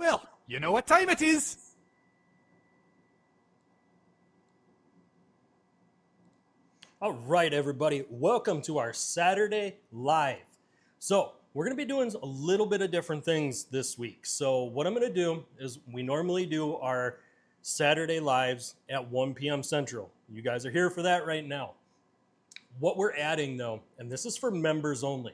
Well, you know what time it is. All right, everybody, welcome to our Saturday Live. So we're gonna be doing a little bit of different things this week. So what I'm gonna do is we normally do our Saturday Lives at 1 p.m. Central. You guys are here for that right now. What we're adding though, and this is for members only.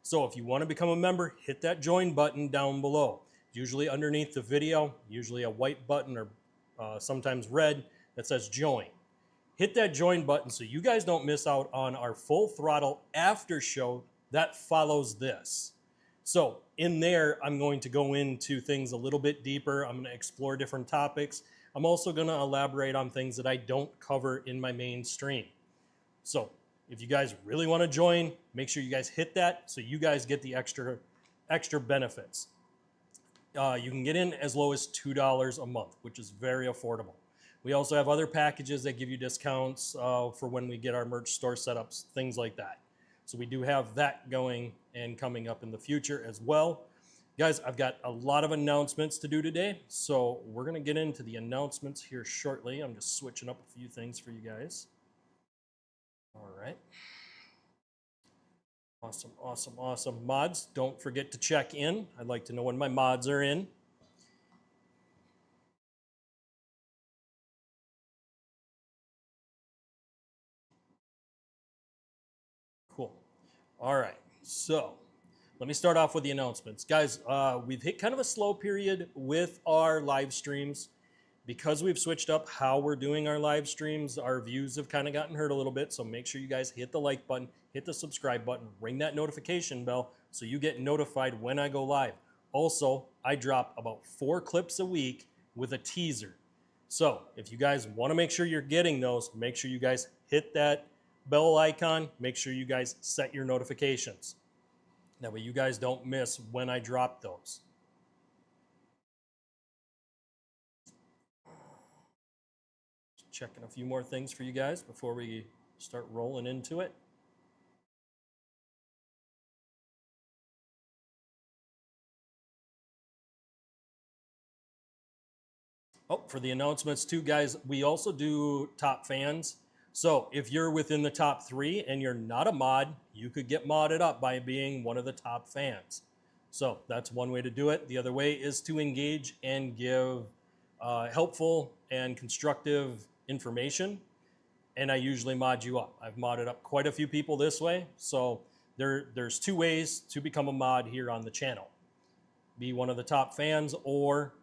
So if you wanna become a member, hit that join button down below. Usually underneath the video, usually a white button or sometimes red that says join. Hit that join button so you guys don't miss out on our full throttle after show that follows this. So in there, I'm going to go into things a little bit deeper. I'm going to explore different topics. I'm also going to elaborate on things that I don't cover in my main stream. So if you guys really want to join, make sure you guys hit that so you guys get the extra benefits. You can get in as low as $2 a month, which is very affordable. We also have other packages that give you discounts for when we get our merch store setups, things like that. So we do have that going and coming up in the future as well. Guys, I've got a lot of announcements to do today, so we're gonna get into the announcements here shortly. I'm just switching up a few things for you guys. All right. Awesome, awesome, awesome. Mods, don't forget to check in. I'd like to know when my mods are in. Cool. All right, so let me start off with the announcements. Guys, we've hit kind of a slow period with our live streams. Because we've switched up how we're doing our live streams, our views have kind of gotten hurt a little bit, so make sure you guys hit the like button, hit the subscribe button, ring that notification bell so you get notified when I go live. Also, I drop about 4 clips a week with a teaser. So if you guys want to make sure you're getting those, make sure you guys hit that bell icon, make sure you guys set your notifications. That way you guys don't miss when I drop those. Just checking a few more things for you guys before we start rolling into it. Oh, for the announcements too, guys, we also do top fans. So if you're within the top 3 and you're not a mod, you could get modded up by being one of the top fans. So that's one way to do it. The other way is to engage and give helpful and constructive information. And I usually mod you up. I've modded up quite a few people this way. So there's 2 ways to become a mod here on the channel. Be one of the top fans or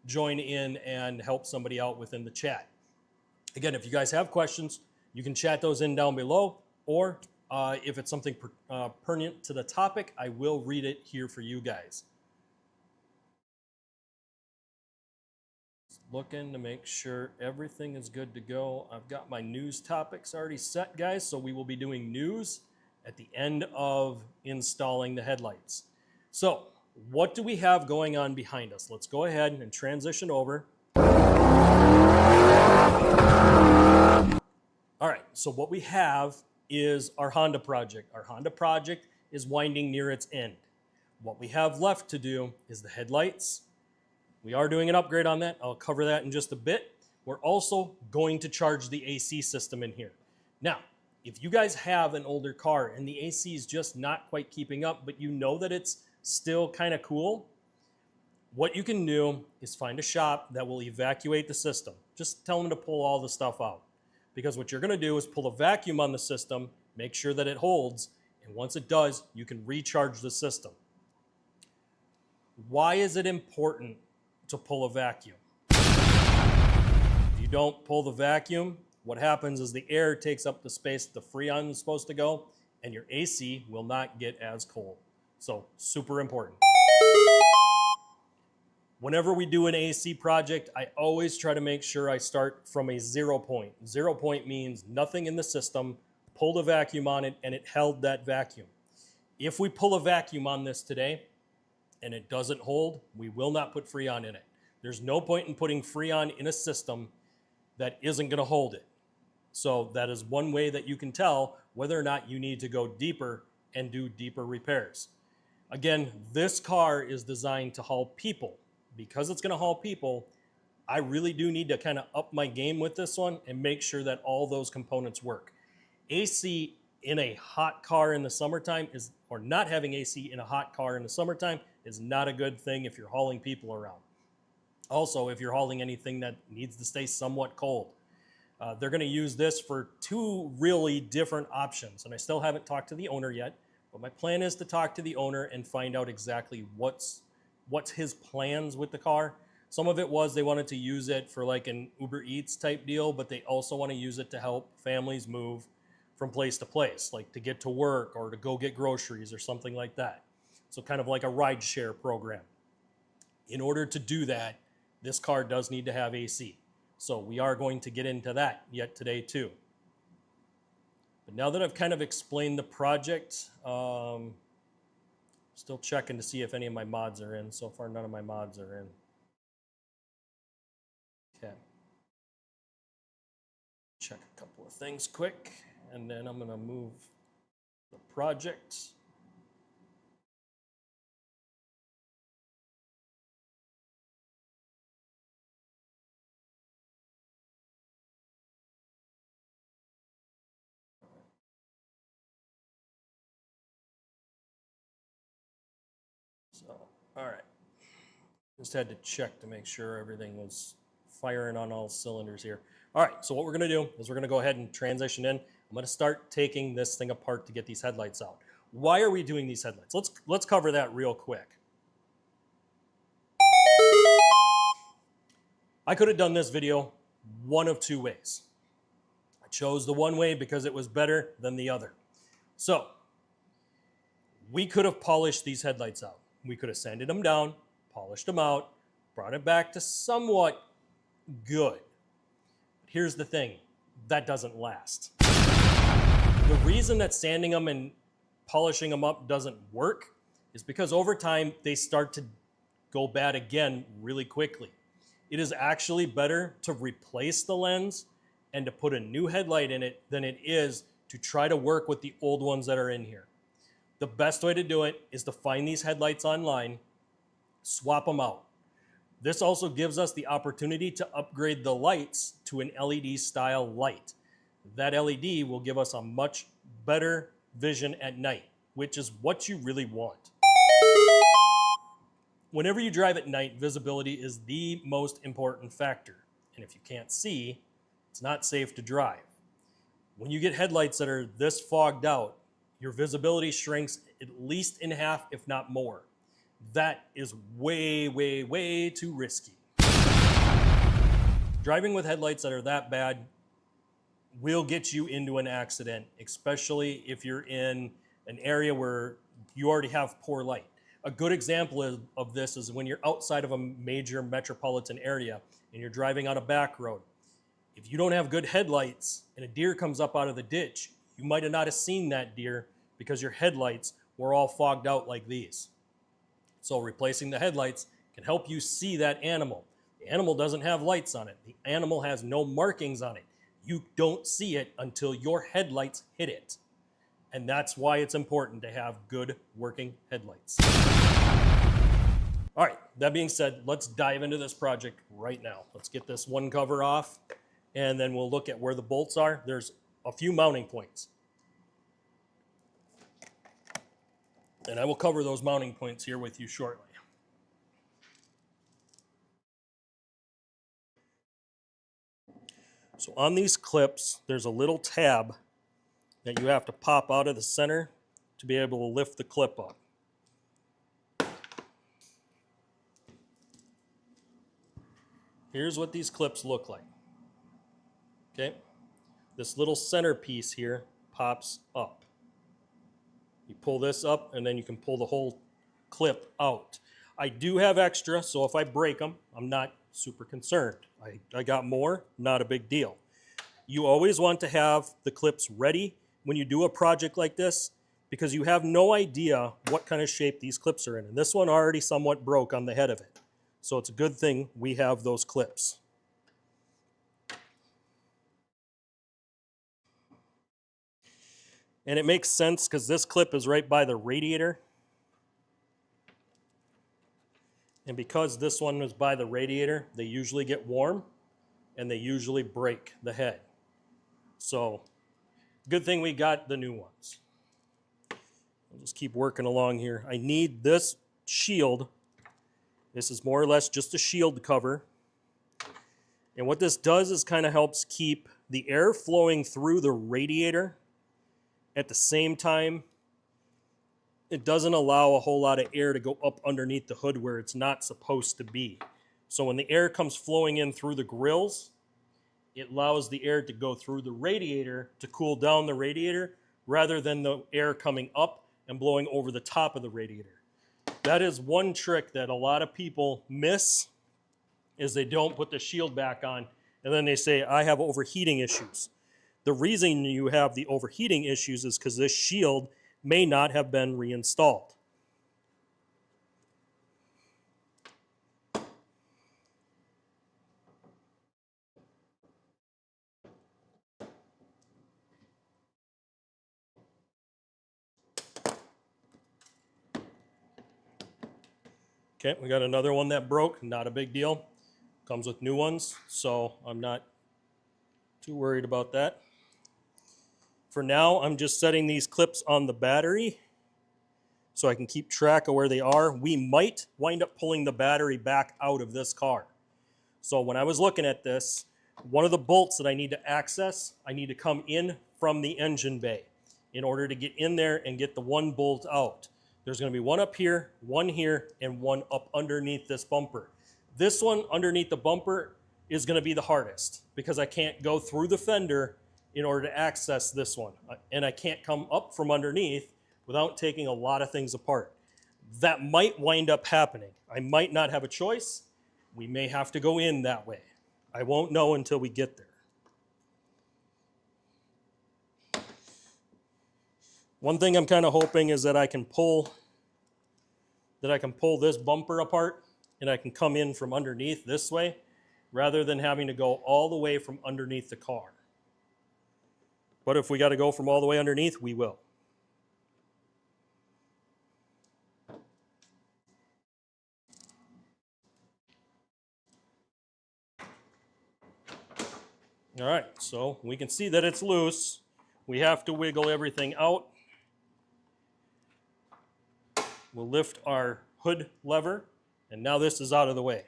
join in and help somebody out within the chat. Again, if you guys have questions, you can chat those in down below, or if it's something pertinent to the topic, I will read it here for you guys. Just looking to make sure everything is good to go. I've got my news topics already set, guys, so we will be doing news at the end of installing the headlights. So what do we have going on behind us? Let's go ahead and transition over. All right, so what we have is our Honda project. Our Honda project is winding near its end. What we have left to do is the headlights. We are doing an upgrade on that. I'll cover that in just a bit. We're also going to charge the AC system in here. Now, if you guys have an older car and the AC is just not quite keeping up, but you know that it's still kind of cool, what you can do is find a shop that will evacuate the system. Just tell them to pull all the stuff out. Because what you're going to do is pull a vacuum on the system, make sure that it holds, and once it does, you can recharge the system. Why is it important to pull a vacuum? If you don't pull the vacuum, what happens is the air takes up the space the Freon is supposed to go, and your AC will not get as cold. So, super important. Whenever we do an AC project, I always try to make sure I start from a 0 point. 0 point means nothing in the system, pull the vacuum on it, and it held that vacuum. If we pull a vacuum on this today and it doesn't hold, we will not put Freon in it. There's no point in putting Freon in a system that isn't going to hold it. So that is one way that you can tell whether or not you need to go deeper and do deeper repairs. Again, this car is designed to haul people. Because it's going to haul people, I really do need to kind of up my game with this one and make sure that all those components work. AC in a hot car in the summertime is, or not having AC in a hot car in the summertime is not a good thing if you're hauling people around. Also, if you're hauling anything that needs to stay somewhat cold. They're going to use this for two really different options. And I still haven't talked to the owner yet, but my plan is to talk to the owner and find out exactly what's his plans with the car. Some of it was they wanted to use it for like an Uber Eats type deal, but they also want to use it to help families move from place to place, like to get to work or to go get groceries or something like that. So kind of like a ride share program. In order to do that, this car does need to have AC. So we are going to get into that yet today too. But now that I've kind of explained the project, still checking to see if any of my mods are in. So far, none of my mods are in. Okay. Check a couple of things quick, and then I'm going to move the project. So, all right. Just had to check to make sure everything was firing on all cylinders here. All right, so what we're gonna do is we're gonna go ahead and transition in. I'm gonna start taking this thing apart to get these headlights out. Why are we doing these headlights? Let's cover that real quick. I could have done this video one of two ways. I chose the one way because it was better than the other. So, we could have polished these headlights out. We could have sanded them down, polished them out, brought it back to somewhat good. But here's the thing, that doesn't last. The reason that sanding them and polishing them up doesn't work is because over time they start to go bad again really quickly. It is actually better to replace the lens and to put a new headlight in it than it is to try to work with the old ones that are in here. The best way to do it is to find these headlights online, swap them out. This also gives us the opportunity to upgrade the lights to an LED style light. That LED will give us a much better vision at night, which is what you really want. Whenever you drive at night, visibility is the most important factor. And if you can't see, it's not safe to drive. When you get headlights that are this fogged out, your visibility shrinks at least in half, if not more. That is way, way, way too risky. Driving with headlights that are that bad will get you into an accident, especially if you're in an area where you already have poor light. A good example of this is when you're outside of a major metropolitan area and you're driving on a back road. If you don't have good headlights and a deer comes up out of the ditch, you might have not have seen that deer because your headlights were all fogged out like these. So replacing the headlights can help you see that animal. The animal doesn't have lights on it. The animal has no markings on it. You don't see it until your headlights hit it. And that's why it's important to have good working headlights. All right, that being said, let's dive into this project right now. Let's get this one cover off, and then we'll look at where the bolts are. There's a few mounting points. And I will cover those mounting points here with you shortly. So on these clips, there's a little tab that you have to pop out of the center to be able to lift the clip up. Here's what these clips look like. Okay? This little center piece here pops up. You pull this up and then you can pull the whole clip out. I do have extra, so if I break them, I'm not super concerned. I got more, not a big deal. You always want to have the clips ready when you do a project like this because you have no idea what kind of shape these clips are in. And this one already somewhat broke on the head of it. So it's a good thing we have those clips. And it makes sense because this clip is right by the radiator. And because this one was by the radiator, they usually get warm and they usually break the head. So good thing we got the new ones. I'll just keep working along here. I need this shield. This is more or less just a shield cover. And what this does is kind of helps keep the air flowing through the radiator. At the same time, it doesn't allow a whole lot of air to go up underneath the hood where it's not supposed to be. So when the air comes flowing in through the grills, it allows the air to go through the radiator to cool down the radiator rather than the air coming up and blowing over the top of the radiator. That is one trick that a lot of people miss, is they don't put the shield back on and then they say, I have overheating issues. The reason you have the overheating issues is because this shield may not have been reinstalled. Okay, we got another one that broke, not a big deal. Comes with new ones, so I'm not too worried about that. For now, I'm just setting these clips on the battery so I can keep track of where they are. We might wind up pulling the battery back out of this car. So when I was looking at this, one of the bolts that I need to access, I need to come in from the engine bay in order to get in there and get the one bolt out. There's going to be one up here, and one up underneath this bumper. This one underneath the bumper is going to be the hardest because I can't go through the fender in order to access this one. And I can't come up from underneath without taking a lot of things apart. That might wind up happening. I might not have a choice. We may have to go in that way. I won't know until we get there. One thing I'm kind of hoping is that I can pull this bumper apart and I can come in from underneath this way rather than having to go all the way from underneath the car. But if we got to go from all the way underneath, we will. All right, so we can see that it's loose. We have to wiggle everything out. We'll lift our hood lever, and now this is out of the way.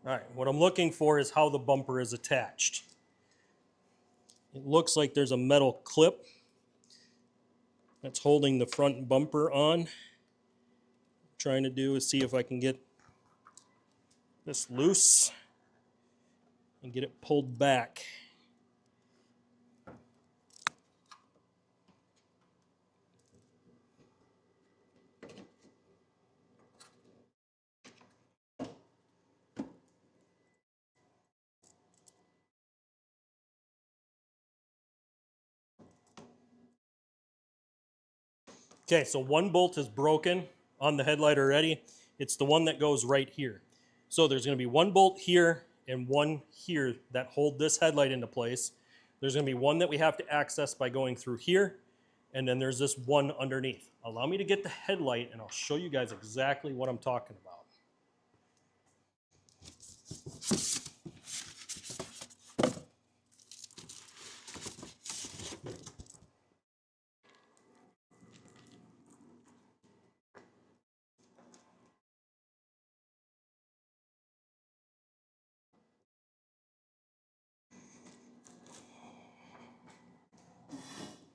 All right, what I'm looking for is how the bumper is attached. It looks like there's a metal clip that's holding the front bumper on. What I'm trying to do is see if I can get this loose and get it pulled back. Okay, so one bolt is broken on the headlight already. It's the one that goes right here. So there's going to be one bolt here and one here that hold this headlight into place. There's going to be one that we have to access by going through here, and then there's this one underneath. Allow me to get the headlight and I'll show you guys exactly what I'm talking about.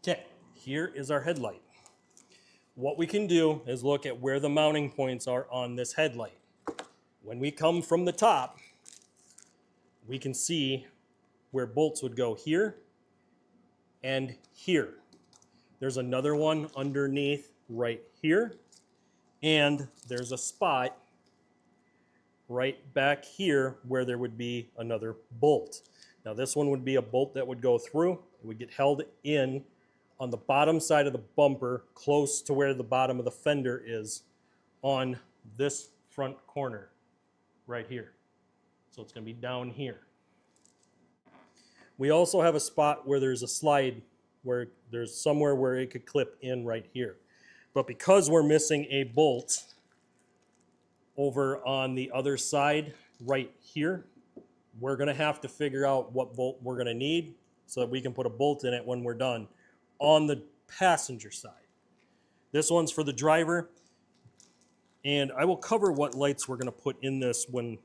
Okay, here is our headlight. What we can do is look at where the mounting points are on this headlight. When we come from the top, we can see where bolts would go here and here. There's another one underneath right here, and there's a spot right back here where there would be another bolt. Now this one would be a bolt that would go through. It would get held in on the bottom side of the bumper, close to where the bottom of the fender is on this front corner right here. So it's going to be down here. We also have a spot where there's a slide, where there's somewhere where it could clip in right here. But because we're missing a bolt over on the other side right here, we're going to have to figure out what bolt we're going to need so that we can put a bolt in it when we're done on the passenger side. This one's for the driver, and I will cover what lights we're going to put in this when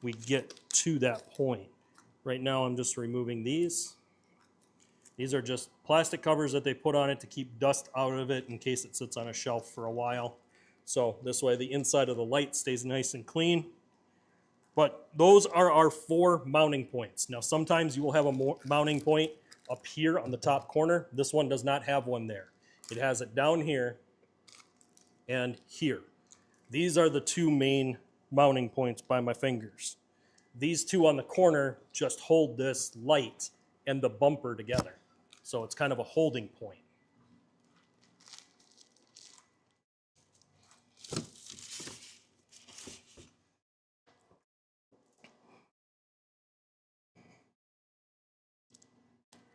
we get to that point. Right now I'm just removing these. These are just plastic covers that they put on it to keep dust out of it in case it sits on a shelf for a while. So this way the inside of the light stays nice and clean. But those are our 4 mounting points. Now sometimes you will have a mounting point up here on the top corner. This one does not have one there. It has it down here and here. These are the 2 main mounting points by my fingers. These 2 on the corner just hold this light and the bumper together. So it's kind of a holding point.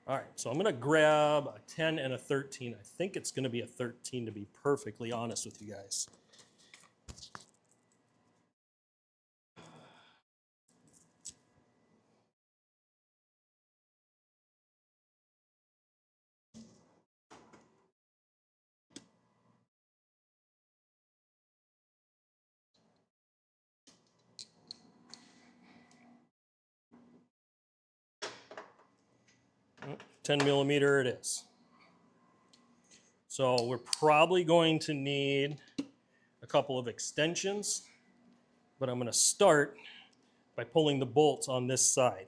All right, so I'm going to grab a 10 and a 13. I think it's going to be a 13 to be perfectly honest with you guys. Oh, 10 millimeter it is. So we're probably going to need a couple of extensions, but I'm going to start by pulling the bolts on this side.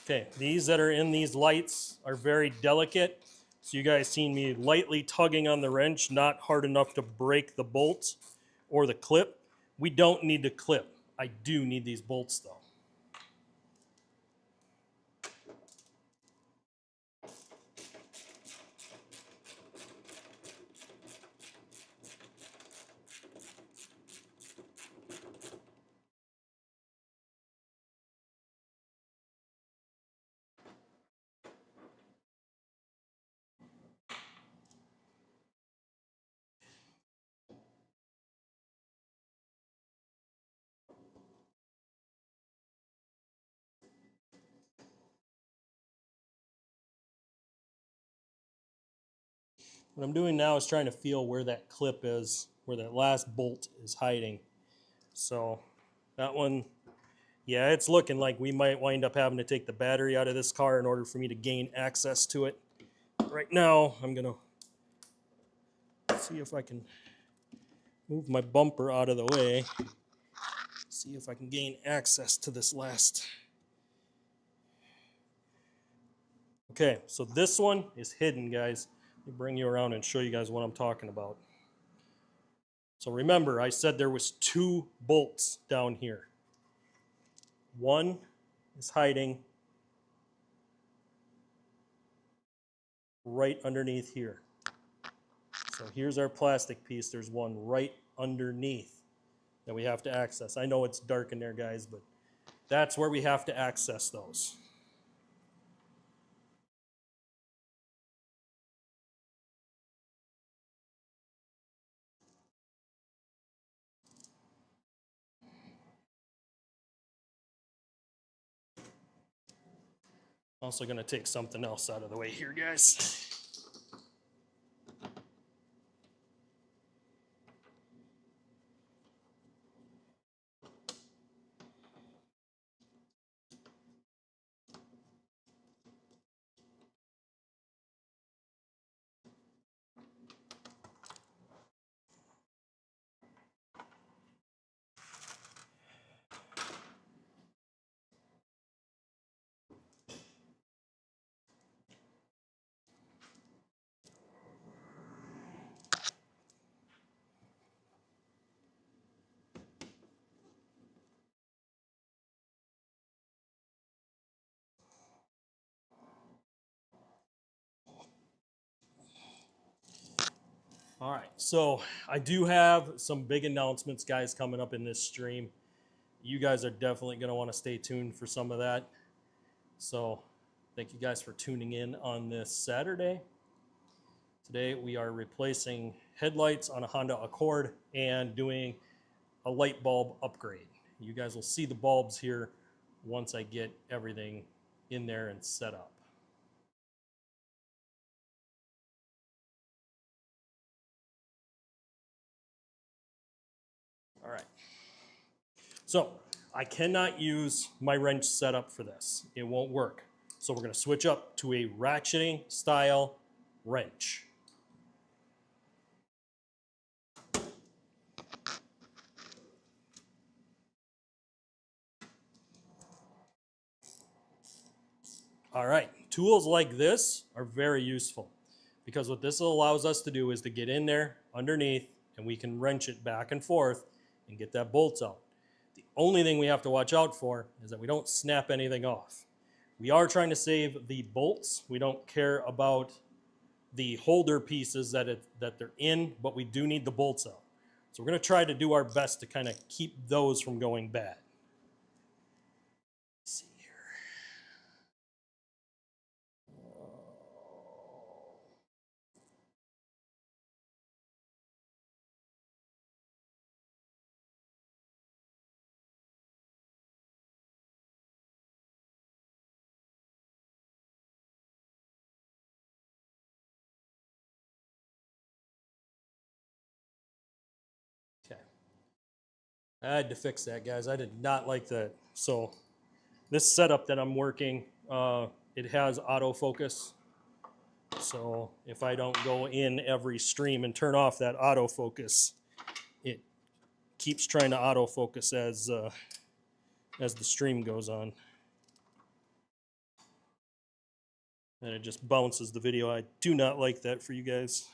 Okay, these that are in these lights are very delicate. So you guys seen me lightly tugging on the wrench, not hard enough to break the bolt or the clip. We don't need to clip. I do need these bolts though. What I'm doing now is trying to feel where that clip is, where that last bolt is hiding. So that one, yeah, it's looking like we might wind up having to take the battery out of this car in order for me to gain access to it. Right now, I'm gonna see if I can move my bumper out of the way. See if I can gain access to this last. Okay, so this one is hidden, guys. Let me bring you around and show you guys what I'm talking about. So remember, I said there was 2 bolts down here. One is hiding right underneath here. So here's our plastic piece. There's one right underneath that we have to access. I know it's dark in there, guys, but that's where we have to access those. Also going to take something else out of the way here, guys. All right, so I do have some big announcements, guys, coming up in this stream. You guys are definitely going to want to stay tuned for some of that. So thank you guys for tuning in on this Saturday. Today we are replacing headlights on a Honda Accord and doing a light bulb upgrade. You guys will see the bulbs here once I get everything in there and set up. All right. So I cannot use my wrench setup for this. It won't work. So we're going to switch up to a ratcheting style wrench. All right, tools like this are very useful because what this allows us to do is to get in there underneath and we can wrench it back and forth and get that bolt out. The only thing we have to watch out for is that we don't snap anything off. We are trying to save the bolts. We don't care about the holder pieces that they're in, but we do need the bolts out. So we're going to try to do our best to kind of keep those from going bad. Let's see here. Okay. I had to fix that, guys. I did not like that. So this setup that I'm working, it has autofocus. So if I don't go in every stream and turn off that autofocus, it keeps trying to autofocus as the stream goes on. And it just bounces the video. I do not like that for you guys.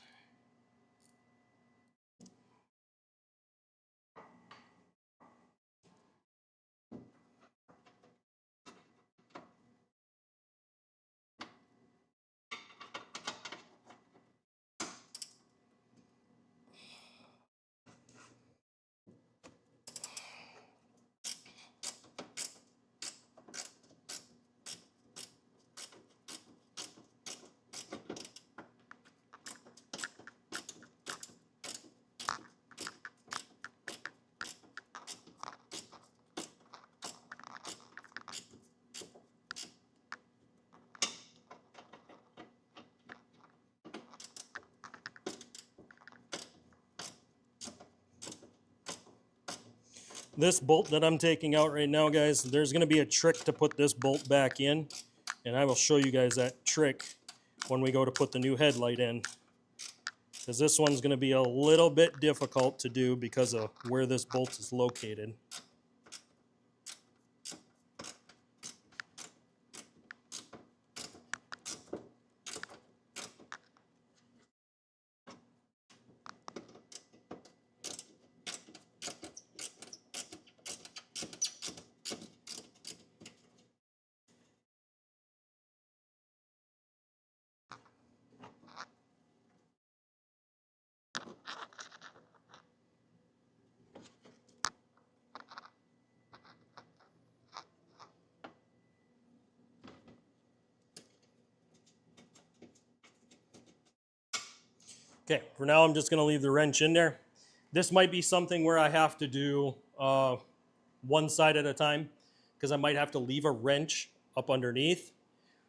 This bolt that I'm taking out right now, guys, there's going to be a trick to put this bolt back in, and I will show you guys that trick when we go to put the new headlight in, because this one's going to be a little bit difficult to do because of where this bolt is located. Okay, for now I'm just going to leave the wrench in there. This might be something where I have to do one side at a time, because I might have to leave a wrench up underneath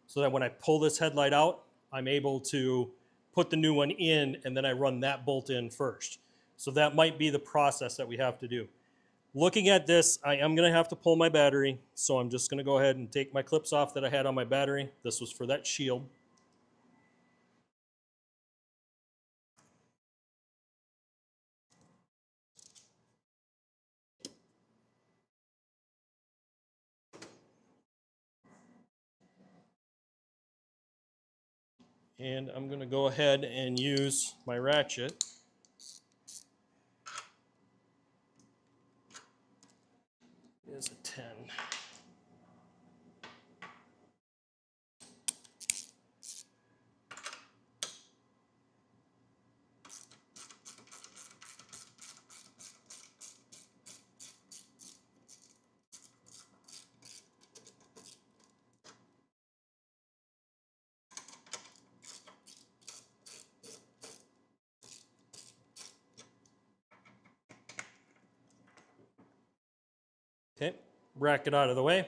so that when I pull this headlight out, I'm able to put the new one in and then I run that bolt in first. So that might be the process that we have to do. Looking at this, I am going to have to pull my battery, so I'm just going to go ahead and take my clips off that I had on my battery. This was for that shield. And I'm going to go ahead and use my ratchet. Is a 10. Okay, bracket out of the way.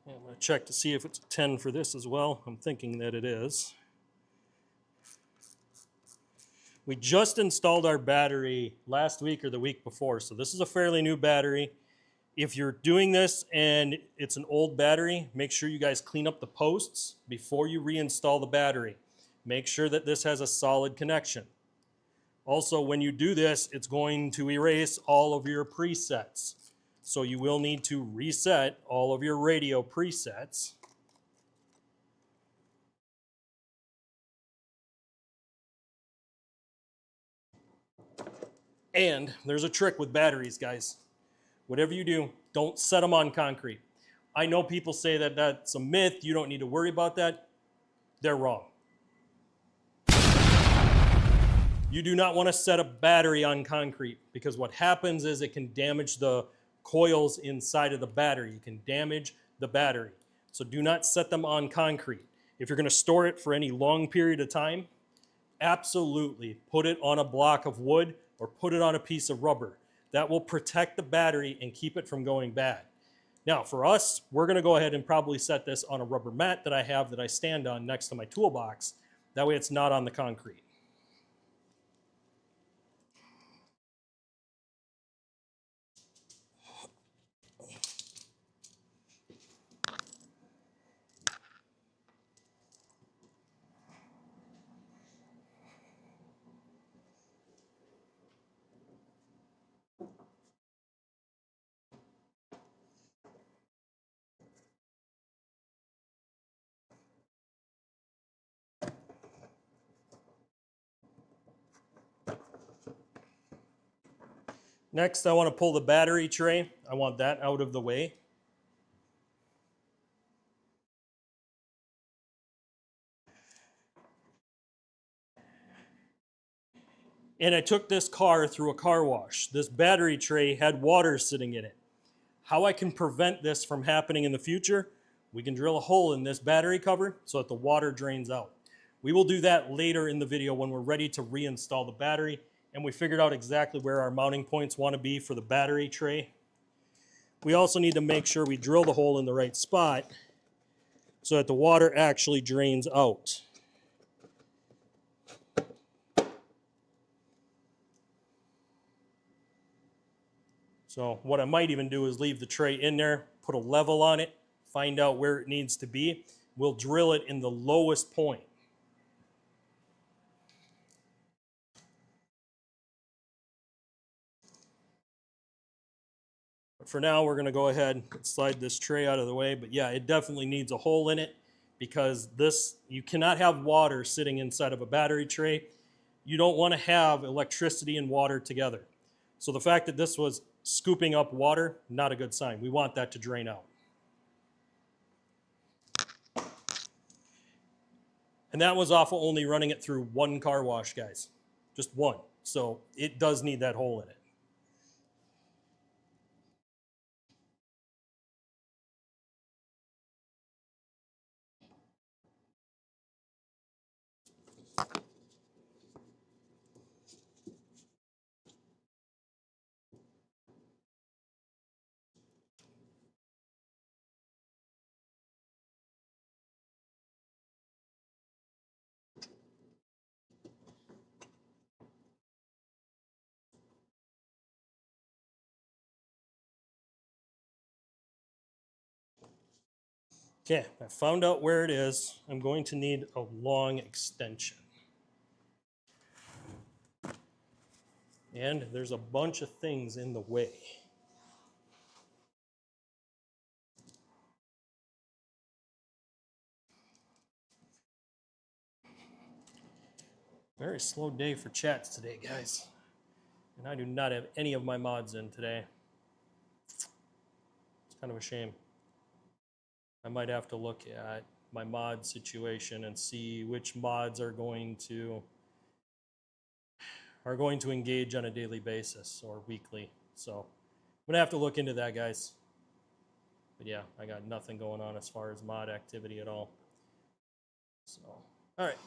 And I'm going to check to see if it's a 10 for this as well. I'm thinking that it is. We just installed our battery last week or the week before, so this is a fairly new battery. If you're doing this and it's an old battery, make sure you guys clean up the posts before you reinstall the battery. Make sure that this has a solid connection. Also, when you do this, it's going to erase all of your presets. So you will need to reset all of your radio presets. And there's a trick with batteries, guys. Whatever you do, don't set them on concrete. I know people say that that's a myth, you don't need to worry about that. They're wrong. You do not want to set a battery on concrete because what happens is it can damage the coils inside of the battery. You can damage the battery. So do not set them on concrete. If you're going to store it for any long period of time, absolutely put it on a block of wood or put it on a piece of rubber. That will protect the battery and keep it from going bad. Now for us, we're going to go ahead and probably set this on a rubber mat that I have that I stand on next to my toolbox. That way it's not on the concrete. Next, I want to pull the battery tray. I want that out of the way. And I took this car through a car wash. This battery tray had water sitting in it. How I can prevent this from happening in the future, we can drill a hole in this battery cover so that the water drains out. We will do that later in the video when we're ready to reinstall the battery and we figured out exactly where our mounting points want to be for the battery tray. We also need to make sure we drill the hole in the right spot so that the water actually drains out. So what I might even do is leave the tray in there, put a level on it, find out where it needs to be. We'll drill it in the lowest point. But for now, we're going to go ahead and slide this tray out of the way. But yeah, it definitely needs a hole in it because you cannot have water sitting inside of a battery tray. You don't want to have electricity and water together. So the fact that this was scooping up water, not a good sign. We want that to drain out. And that was off of only running it through one car wash, guys. Just one. So it does need that hole in it. Okay, I found out where it is. I'm going to need a long extension. And there's a bunch of things in the way. Very slow day for chats today, guys. And I do not have any of my mods in today. It's kind of a shame. I might have to look at my mod situation and see which mods are going to engage on a daily basis or weekly. So I'm gonna have to look into that, guys. But yeah, I got nothing going on as far as mod activity at all. So, all right,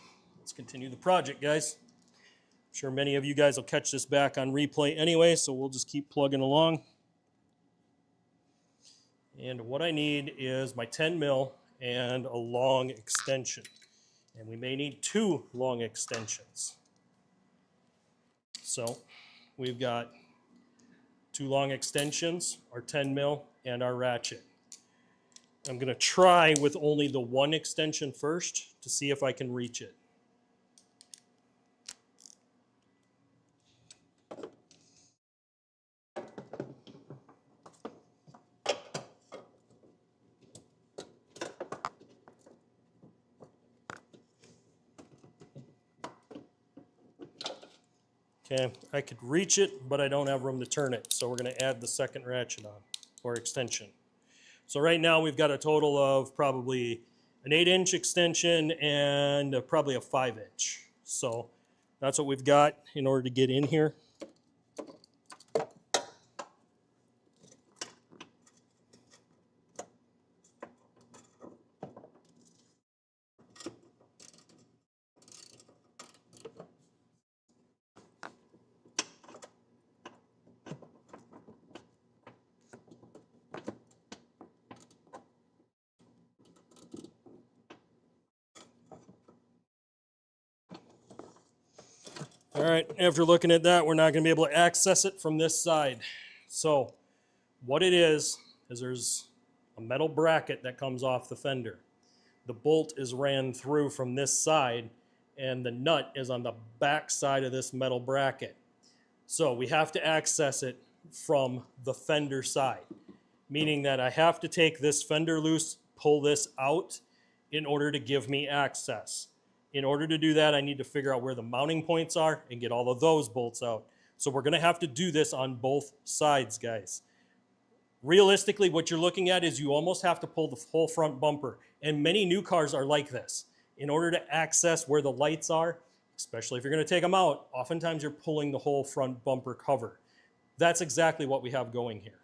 let's continue the project, guys. I'm sure many of you guys will catch this back on replay anyway, so we'll just keep plugging along. And what I need is my 10 mil and a long extension. And we may need 2 long extensions. So we've got 2 long extensions, our 10 mil, and our ratchet. I'm going to try with only the 1 extension first to see if I can reach it. Okay, I could reach it, but I don't have room to turn it. So we're going to add the second ratchet on, or extension. So right now we've got a total of probably an 8-inch extension and probably a 5-inch. So that's what we've got in order to get in here. All right, after looking at that, we're not going to be able to access it from this side. So what it is there's a metal bracket that comes off the fender. The bolt is ran through from this side, and the nut is on the back side of this metal bracket. So we have to access it from the fender side, meaning that I have to take this fender loose, pull this out in order to give me access. In order to do that, I need to figure out where the mounting points are and get all of those bolts out. So we're going to have to do this on both sides, guys. Realistically, what you're looking at is you almost have to pull the whole front bumper. And many new cars are like this. In order to access where the lights are, especially if you're going to take them out, oftentimes you're pulling the whole front bumper cover. That's exactly what we have going here.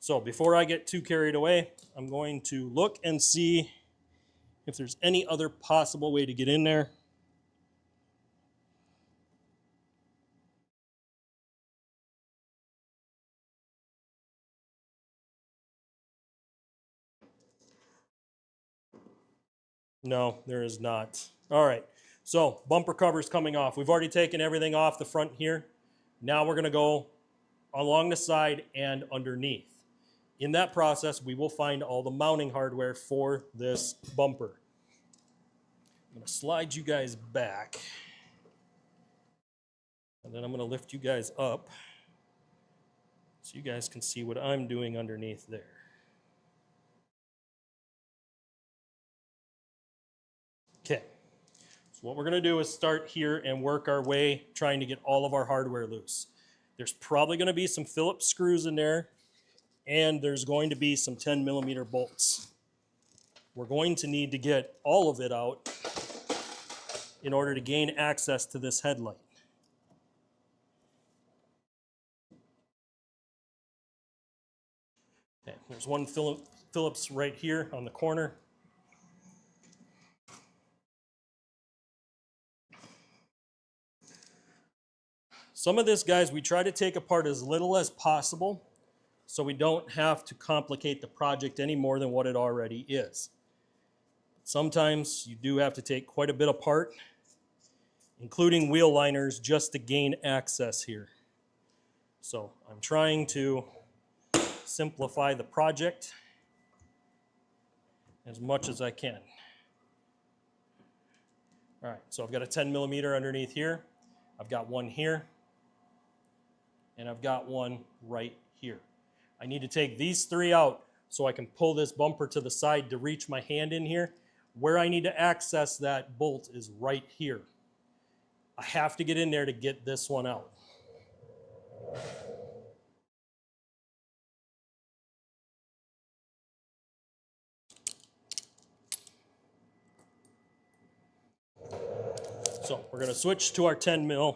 So before I get too carried away, I'm going to look and see if there's any other possible way to get in there. No, there is not. All right, so bumper cover's coming off. We've already taken everything off the front here. Now we're gonna go along the side and underneath. In that process, we will find all the mounting hardware for this bumper. I'm gonna slide you guys back, and then I'm gonna lift you guys up so you guys can see what I'm doing underneath there. Okay, so what we're gonna do is start here and work our way trying to get all of our hardware loose. There's probably gonna be some Phillips screws in there, and there's going to be some 10mm bolts. We're going to need to get all of it out in order to gain access to this headlight. Okay, there's one Phillips right here on the corner. Some of this, guys, we try to take apart as little as possible so we don't have to complicate the project any more than what it already is. Sometimes you do have to take quite a bit apart, including wheel liners, just to gain access here. So I'm trying to simplify the project as much as I can. All right, so I've got a 10mm underneath here. I've got one here, and I've got one right here. I need to take these 3 out so I can pull this bumper to the side to reach my hand in here. Where I need to access that bolt is right here. I have to get in there to get this one out. So we're going to switch to our 10mm.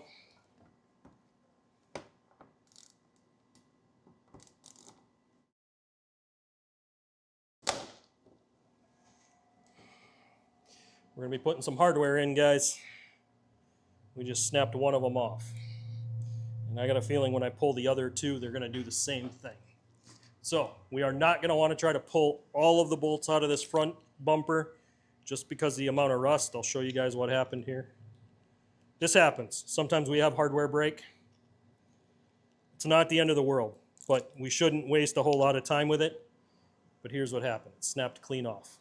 We're going to be putting some hardware in, guys. We just snapped one of them off. And I got a feeling when I pull the other two, they're going to do the same thing. So we are not going to want to try to pull all of the bolts out of this front bumper just because of the amount of rust. I'll show you guys what happened here. This happens. Sometimes we have hardware break. It's not the end of the world, but we shouldn't waste a whole lot of time with it. But here's what happened. It snapped clean off.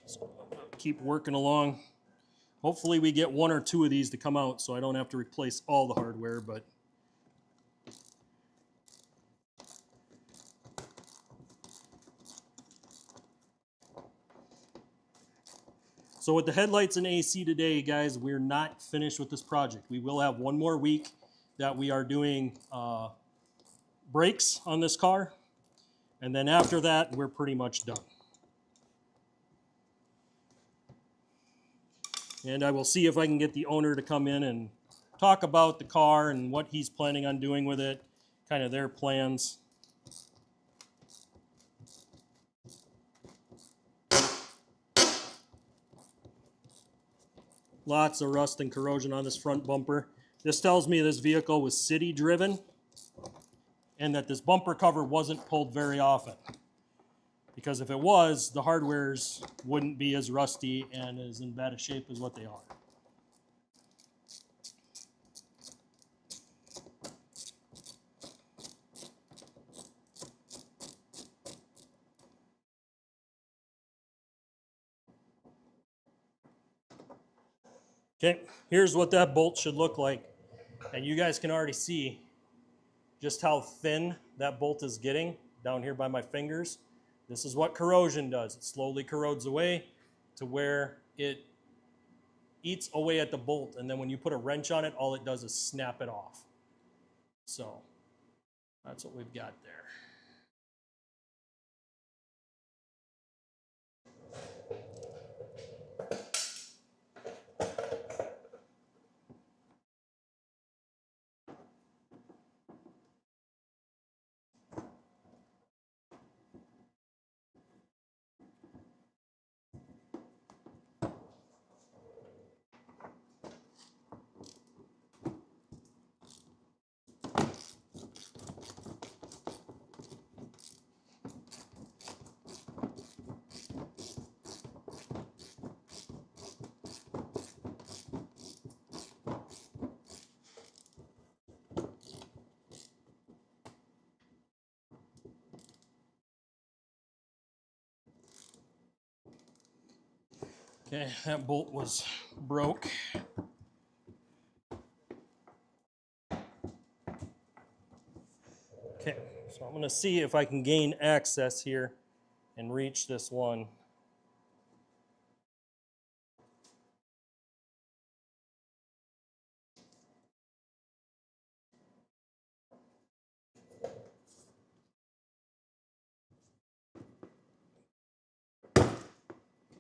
So keep working along. Hopefully we get one or two of these to come out so I don't have to replace all the hardware, but so with the headlights and AC today, guys, we're not finished with this project. We will have one more week that we are doing brakes on this car, and then after that, we're pretty much done. And I will see if I can get the owner to come in and talk about the car and what he's planning on doing with it, kind of their plans. Lots of rust and corrosion on this front bumper. This tells me this vehicle was city driven and that this bumper cover wasn't pulled very often. Because if it was, the hardwares wouldn't be as rusty and as in bad a shape as what they are. Okay, here's what that bolt should look like. And you guys can already see just how thin that bolt is getting down here by my fingers. This is what corrosion does. It slowly corrodes away to where it eats away at the bolt. And then when you put a wrench on it, all it does is snap it off. So that's what we've got there. Okay, that bolt was broke. Okay, so I'm going to see if I can gain access here and reach this one.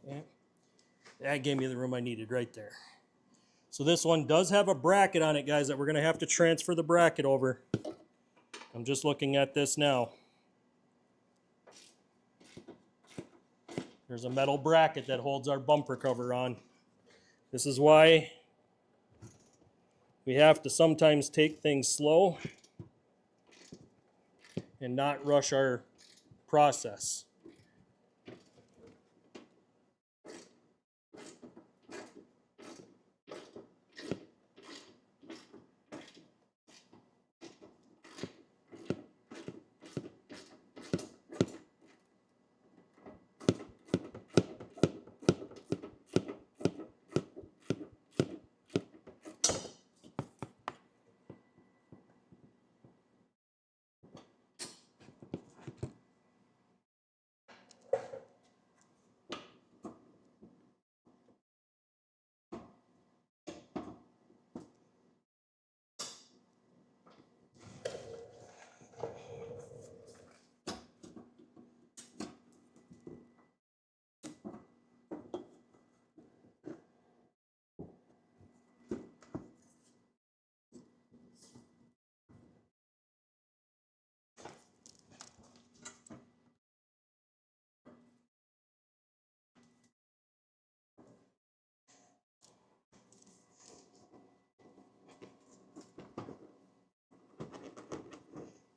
Okay. That gave me the room I needed right there. So this one does have a bracket on it, guys, that we're going to have to transfer the bracket over. I'm just looking at this now. There's a metal bracket that holds our bumper cover on. This is why we have to sometimes take things slow and not rush our process.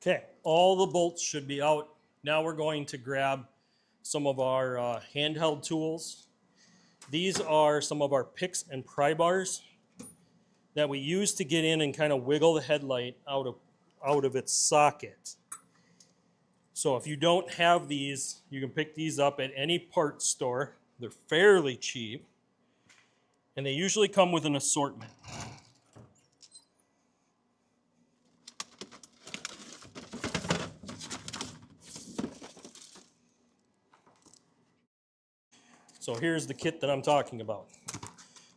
Okay, all the bolts should be out. Now we're going to grab some of our handheld tools. These are some of our picks and pry bars that we use to get in and kind of wiggle the headlight out of its socket. So if you don't have these, you can pick these up at any parts store. They're fairly cheap, and they usually come with an assortment. So here's the kit that I'm talking about. You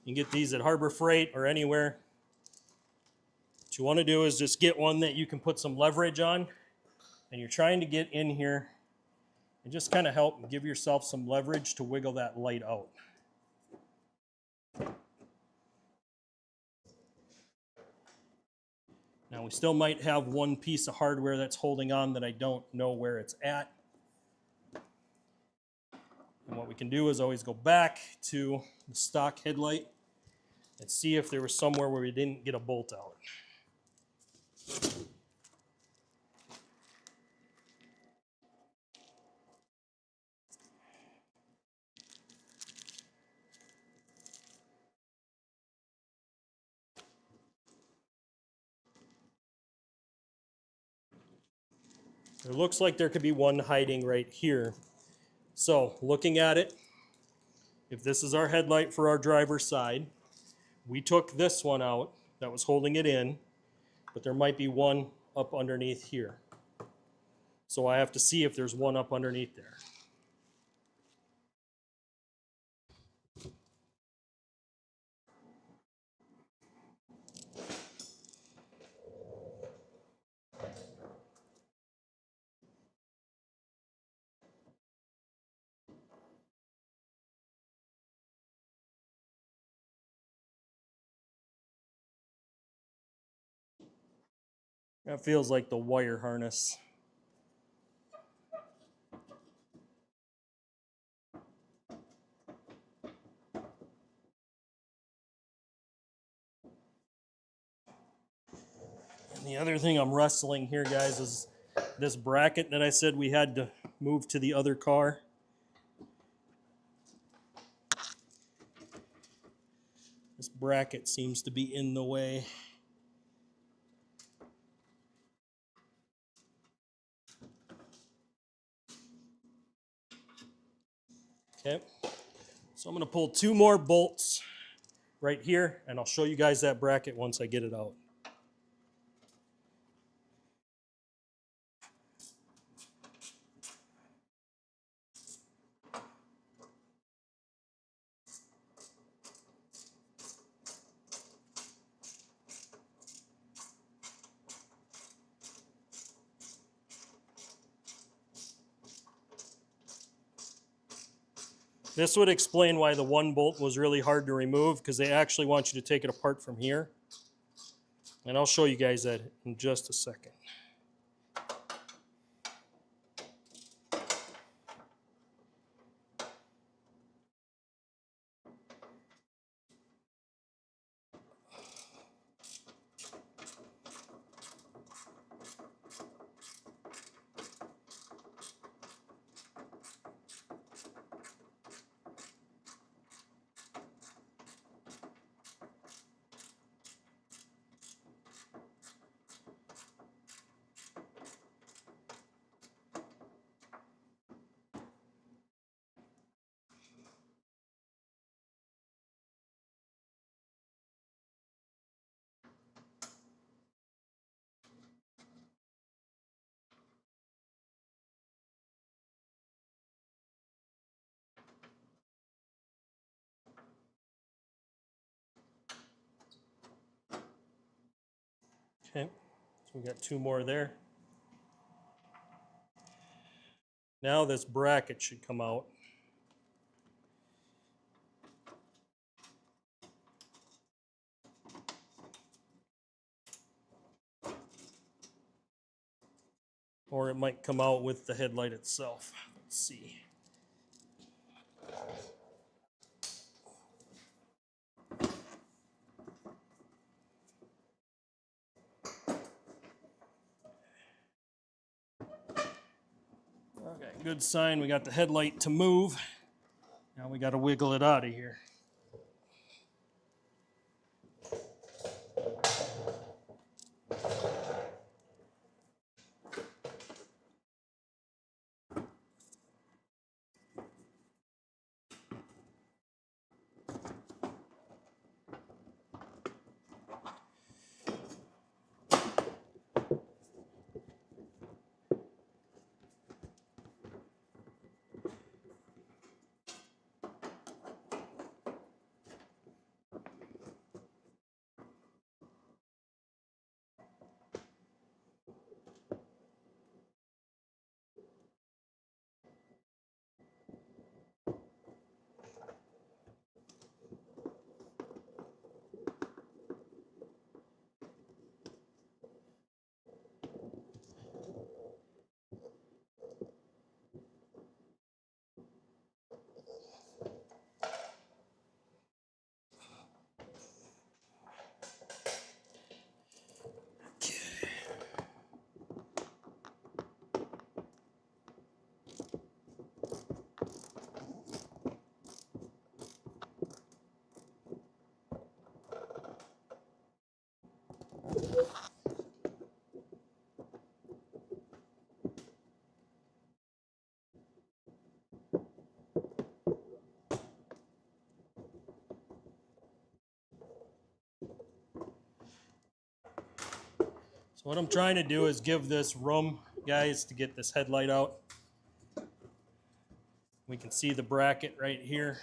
can get these at Harbor Freight or anywhere. What you want to do is just get one that you can put some leverage on, and you're trying to get in here and just kind of help give yourself some leverage to wiggle that light out. Now we still might have one piece of hardware that's holding on that I don't know where it's at. And what we can do is always go back to the stock headlight and see if there was somewhere where we didn't get a bolt out. It looks like there could be one hiding right here. So looking at it, if this is our headlight for our driver's side, we took this one out that was holding it in, but there might be one up underneath here. So I have to see if there's one up underneath there. That feels like the wire harness. And the other thing I'm wrestling here, guys, is this bracket that I said we had to move to the other car. This bracket seems to be in the way. Okay, so I'm going to pull two more bolts right here, and I'll show you guys that bracket once I get it out. This would explain why the one bolt was really hard to remove, because they actually want you to take it apart from here. And I'll show you guys that in just a second. Okay, so we got two more there. Now this bracket should come out. Or it might come out with the headlight itself. Let's see. Good sign we got the headlight to move. Now we got to wiggle it out of here. So what I'm trying to do is give this room, guys, to get this headlight out. We can see the bracket right here.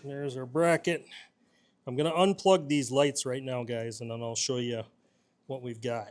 There's our bracket. I'm going to unplug these lights right now, guys, and then I'll show you what we've got.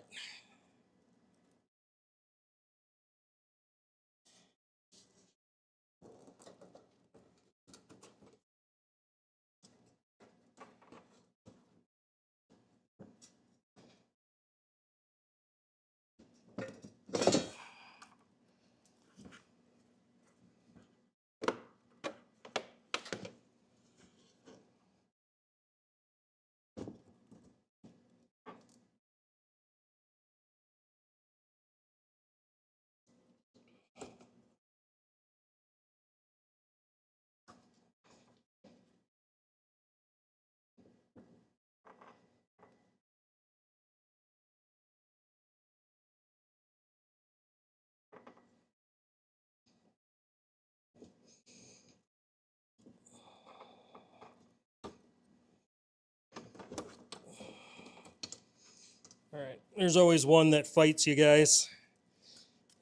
All right, there's always one that fights you guys.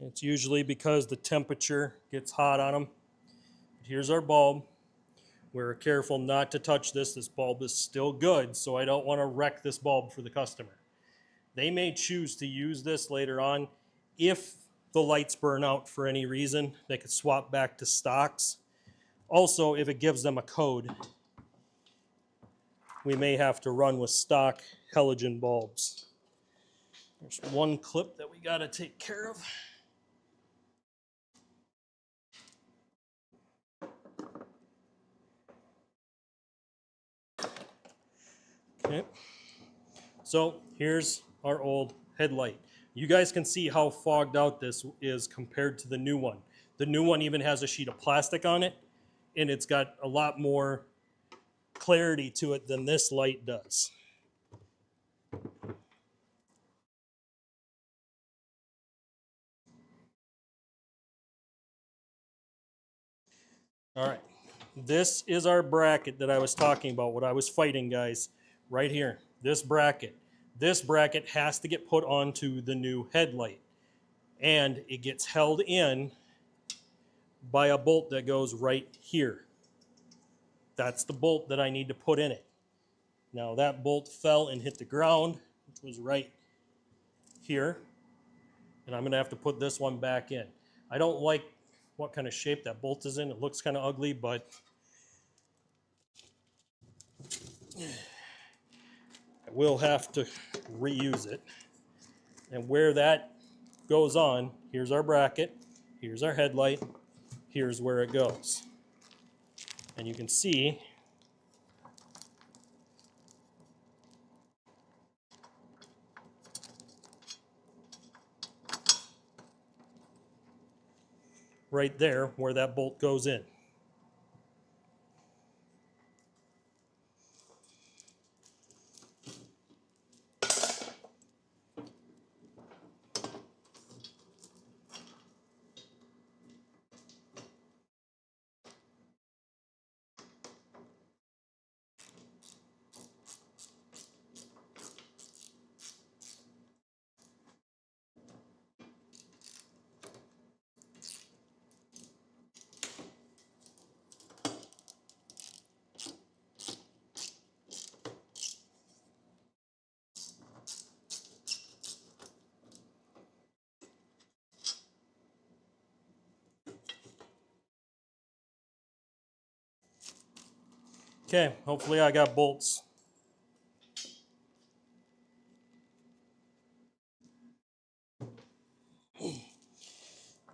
It's usually because the temperature gets hot on them. Here's our bulb. We're careful not to touch this. This bulb is still good, so I don't want to wreck this bulb for the customer. They may choose to use this later on. If the lights burn out for any reason, they could swap back to stocks. Also, if it gives them a code, we may have to run with stock halogen bulbs. There's one clip that we got to take care of. Okay, so here's our old headlight. You guys can see how fogged out this is compared to the new one. The new one even has a sheet of plastic on it, and it's got a lot more clarity to it than this light does. All right, this is our bracket that I was talking about, what I was fighting, guys, right here, this bracket. this bracket has to get put onto the new headlight. And it gets held in by a bolt that goes right here. That's the bolt that I need to put in it. Now that bolt fell and hit the ground, which was right here. And I'm going to have to put this one back in. I don't like what kind of shape that bolt is in. It looks kind of ugly, but I will have to reuse it. And where that goes on, here's our bracket, here's our headlight, here's where it goes. And you can see right there where that bolt goes in. Okay, hopefully I got bolts.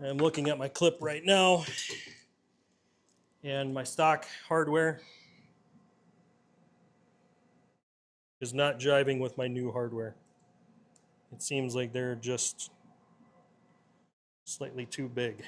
I'm looking at my clip right now, and my stock hardware is not jiving with my new hardware. It seems like they're just slightly too big.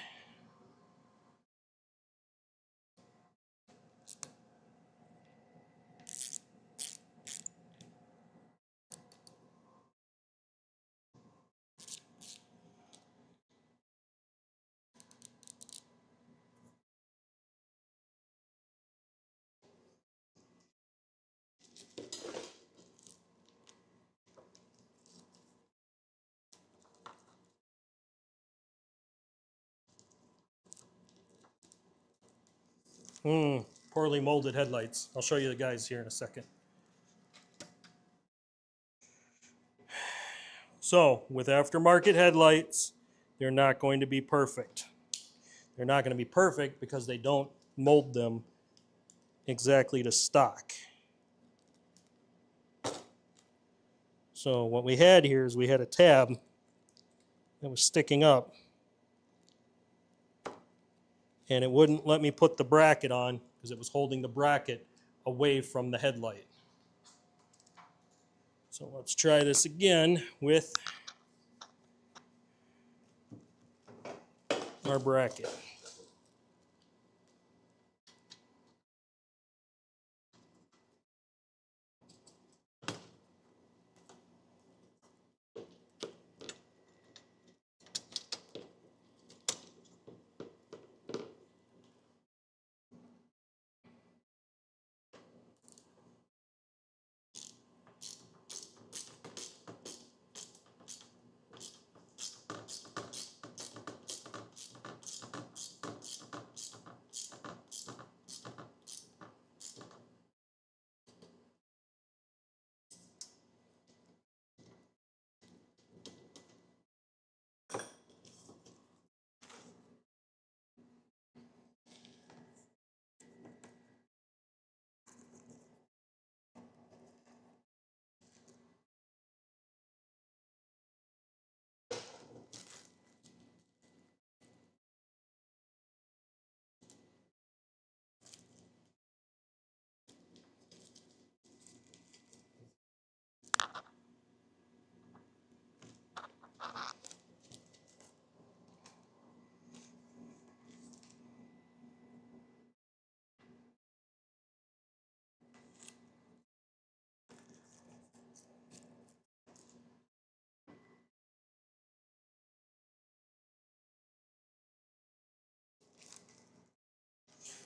Poorly molded headlights. I'll show you the guys here in a second. So, with aftermarket headlights, they're not going to be perfect. They're not going to be perfect because they don't mold them exactly to stock. So what we had here is we had a tab that was sticking up, and it wouldn't let me put the bracket on because it was holding the bracket away from the headlight. So let's try this again with our bracket.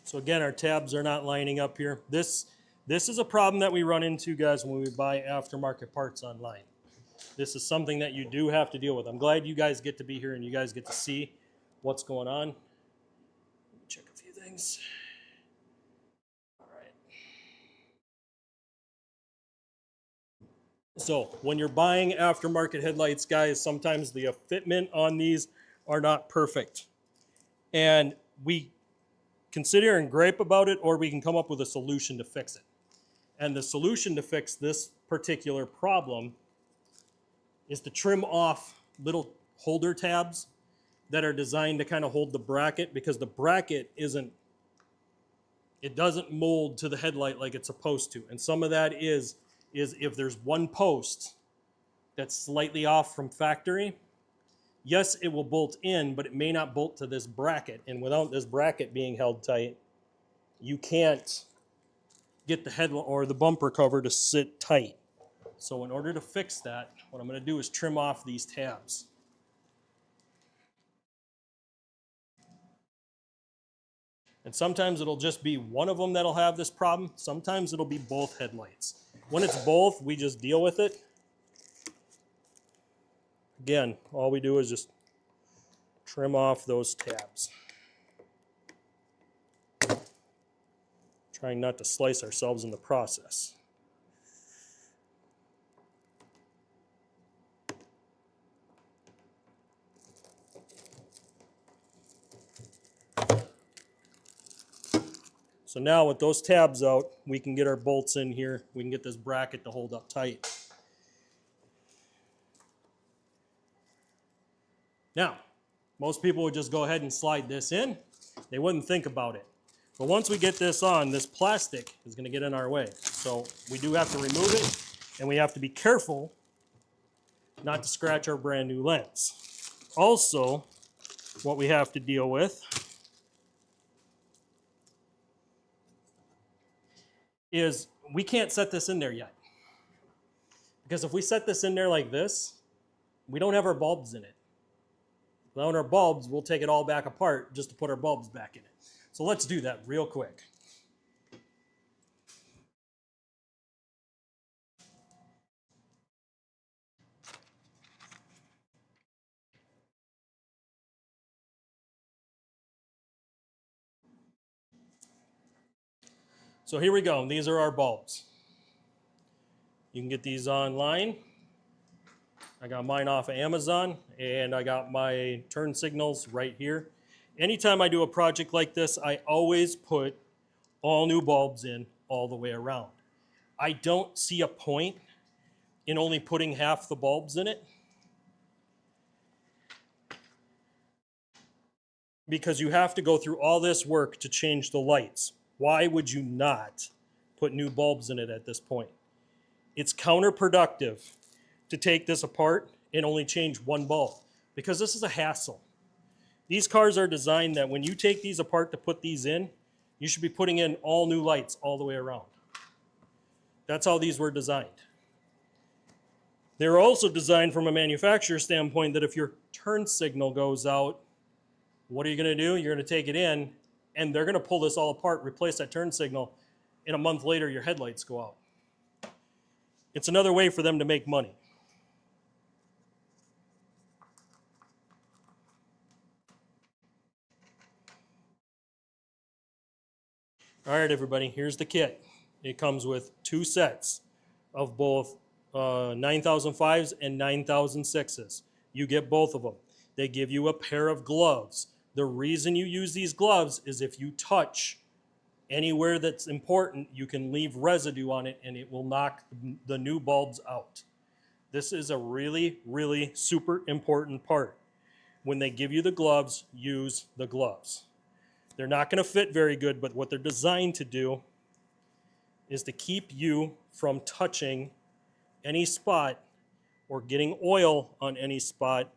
So again, our tabs are not lining up here. This is a problem that we run into, guys, when we buy aftermarket parts online. This is something that you do have to deal with. I'm glad you guys get to be here and you guys get to see what's going on. Let me check a few things. All right. So when you're buying aftermarket headlights, guys, sometimes the fitment on these are not perfect. And we can sit here and gripe about it, or we can come up with a solution to fix it. And the solution to fix this particular problem is to trim off little holder tabs that are designed to kind of hold the bracket, because the bracket it doesn't mold to the headlight like it's supposed to. And some of that is if there's one post that's slightly off from factory, yes, it will bolt in, but it may not bolt to this bracket. And without this bracket being held tight, you can't get the headlight or the bumper cover to sit tight. So in order to fix that, what I'm going to do is trim off these tabs. And sometimes it'll just be one of them that'll have this problem. Sometimes it'll be both headlights. When it's both, we just deal with it. Again, all we do is just trim off those tabs. Trying not to slice ourselves in the process. So now with those tabs out, we can get our bolts in here. We can get this bracket to hold up tight. Now, most people would just go ahead and slide this in. They wouldn't think about it. But once we get this on, this plastic is going to get in our way. So we do have to remove it, and we have to be careful not to scratch our brand new lens. Also, what we have to deal with is we can't set this in there yet. Because if we set this in there like this, we don't have our bulbs in it. Without our bulbs, we'll take it all back apart just to put our bulbs back in it. So let's do that real quick. So here we go. These are our bulbs. You can get these online. I got mine off of Amazon, and I got my turn signals right here. Anytime I do a project like this, I always put all new bulbs in all the way around. I don't see a point in only putting half the bulbs in it, because you have to go through all this work to change the lights. Why would you not put new bulbs in it at this point? It's counterproductive to take this apart and only change one bulb, because this is a hassle. These cars are designed that when you take these apart to put these in, you should be putting in all new lights all the way around. That's how these were designed. They're also designed from a manufacturer standpoint that if your turn signal goes out, what are you going to do? You're going to take it in, and they're going to pull this all apart, replace that turn signal, and a month later your headlights go out. It's another way for them to make money. All right, everybody, here's the kit. It comes with 2 sets of both 9005s and 9006s. You get both of them. They give you a pair of gloves. The reason you use these gloves is if you touch anywhere that's important, you can leave residue on it and it will knock the new bulbs out. This is a really, really super important part. When they give you the gloves, use the gloves. They're not going to fit very good, but what they're designed to do is to keep you from touching any spot or getting oil on any spot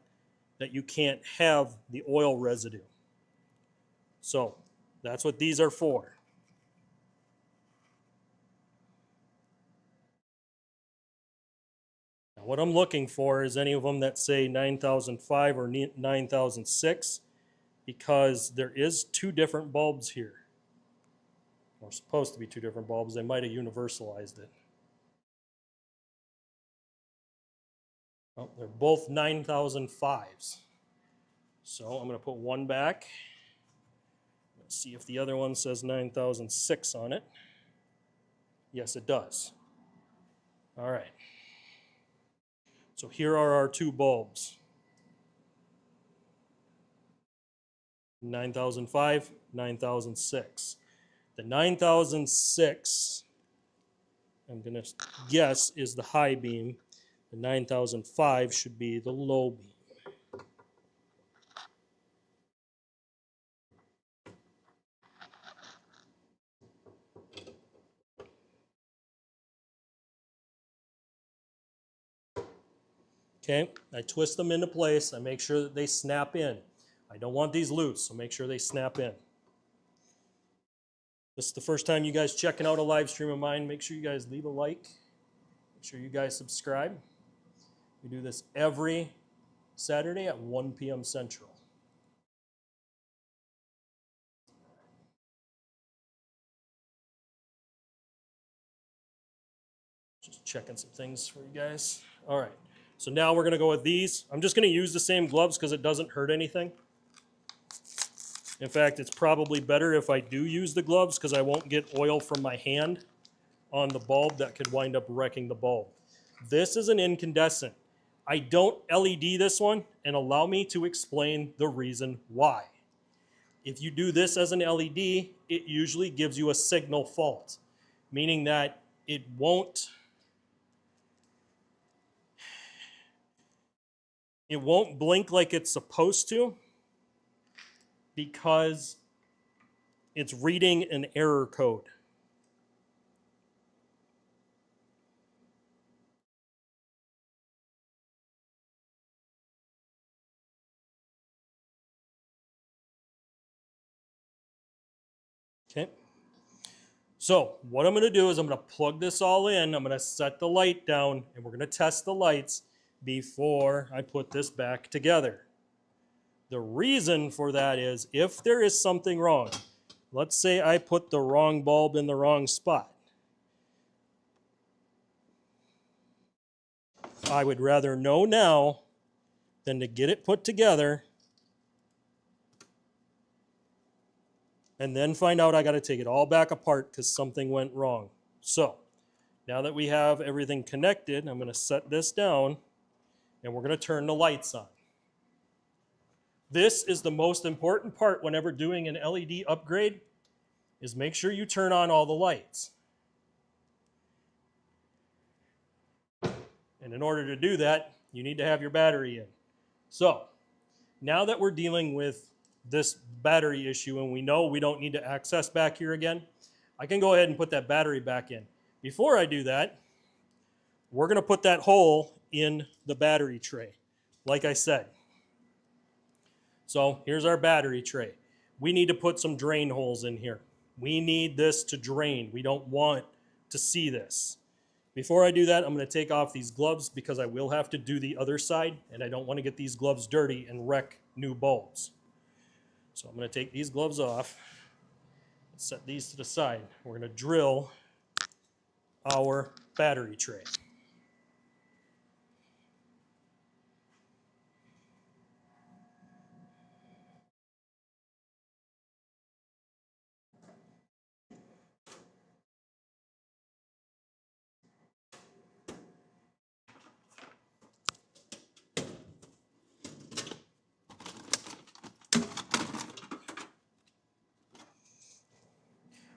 that you can't have the oil residue. So that's what these are for. Now, what I'm looking for is any of them that say 9005 or 9006, because there is 2 different bulbs here. Or supposed to be 2 different bulbs. They might have universalized it. Oh, they're both 9005s. So I'm going to put one back. Let's see if the other one says 9006 on it. Yes, it does. All right. So here are our two bulbs. 9005, 9006. The 9006, I'm going to guess, is the high beam. The 9005 should be the low beam. Okay, I twist them into place. I make sure that they snap in. I don't want these loose, so make sure they snap in. This is the first time you guys checking out a live stream of mine. Make sure you guys leave a like. Make sure you guys subscribe. We do this every Saturday at 1 p.m. Central. Just checking some things for you guys. All right, so now we're gonna go with these. I'm just gonna use the same gloves because it doesn't hurt anything. In fact, it's probably better if I do use the gloves because I won't get oil from my hand on the bulb that could wind up wrecking the bulb. This is an incandescent. I don't LED this one, and allow me to explain the reason why. If you do this as an LED, it usually gives you a signal fault, meaning that it won't blink like it's supposed to because it's reading an error code. Okay. So what I'm going to do is I'm going to plug this all in. I'm going to set the light down, and we're going to test the lights before I put this back together. The reason for that is if there is something wrong, let's say I put the wrong bulb in the wrong spot. I would rather know now than to get it put together and then find out I got to take it all back apart because something went wrong. So now that we have everything connected, I'm going to set this down and we're going to turn the lights on. This is the most important part whenever doing an LED upgrade, is make sure you turn on all the lights. And in order to do that, you need to have your battery in. So now that we're dealing with this battery issue and we know we don't need to access back here again, I can go ahead and put that battery back in. Before I do that, we're going to put that hole in the battery tray, like I said. So here's our battery tray. We need to put some drain holes in here. We need this to drain. We don't want to see this. Before I do that, I'm going to take off these gloves because I will have to do the other side, and I don't want to get these gloves dirty and wreck new bulbs. So I'm going to take these gloves off, set these to the side. We're going to drill our battery tray.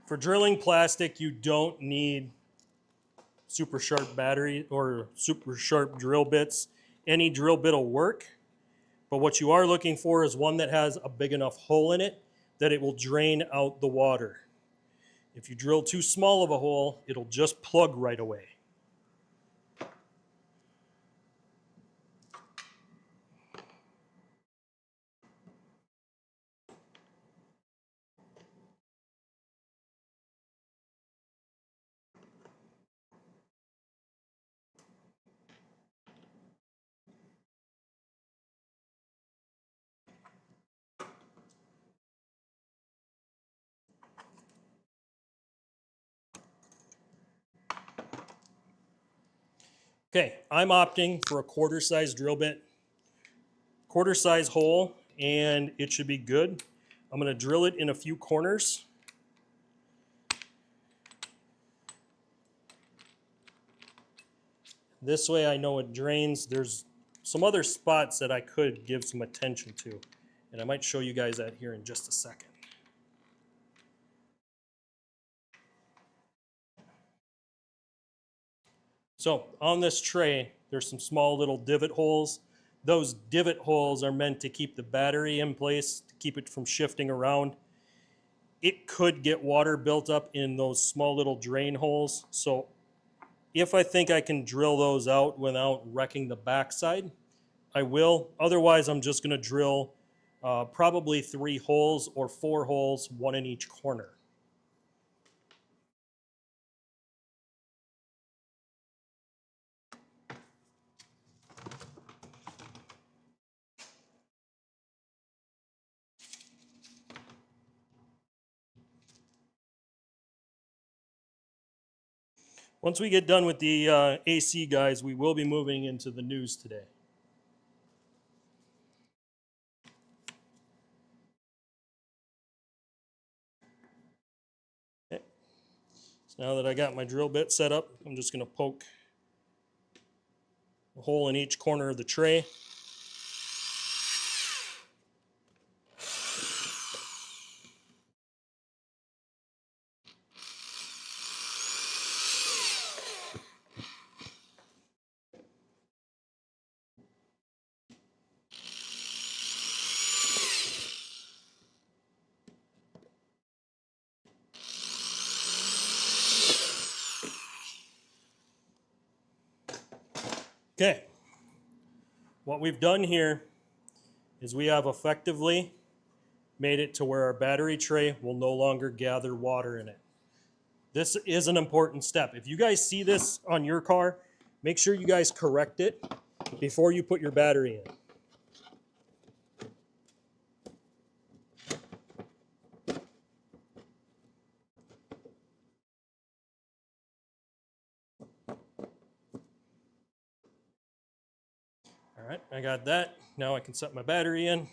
For drilling plastic, you don't need super sharp battery or super sharp drill bits. Any drill bit will work, but what you are looking for is one that has a big enough hole in it that it will drain out the water. If you drill too small of a hole, it'll just plug right away. Okay, I'm opting for a quarter size drill bit, quarter size hole, and it should be good. I'm going to drill it in a few corners. This way I know it drains. There's some other spots that I could give some attention to, and I might show you guys that here in just a second. So on this tray, there's some small little divot holes. Those divot holes are meant to keep the battery in place, to keep it from shifting around. It could get water built up in those small little drain holes. So if I think I can drill those out without wrecking the backside, I will. Otherwise, I'm just going to drill probably 3 holes or 4 holes, 1 in each corner. Once we get done with the AC, guys, we will be moving into the news today. Okay. So now that I got my drill bit set up, I'm just going to poke a hole in each corner of the tray. Okay, what we've done here is we have effectively made it to where our battery tray will no longer gather water in it. This is an important step. If you guys see this on your car, make sure you guys correct it before you put your battery in. All right, I got that. Now I can set my battery in.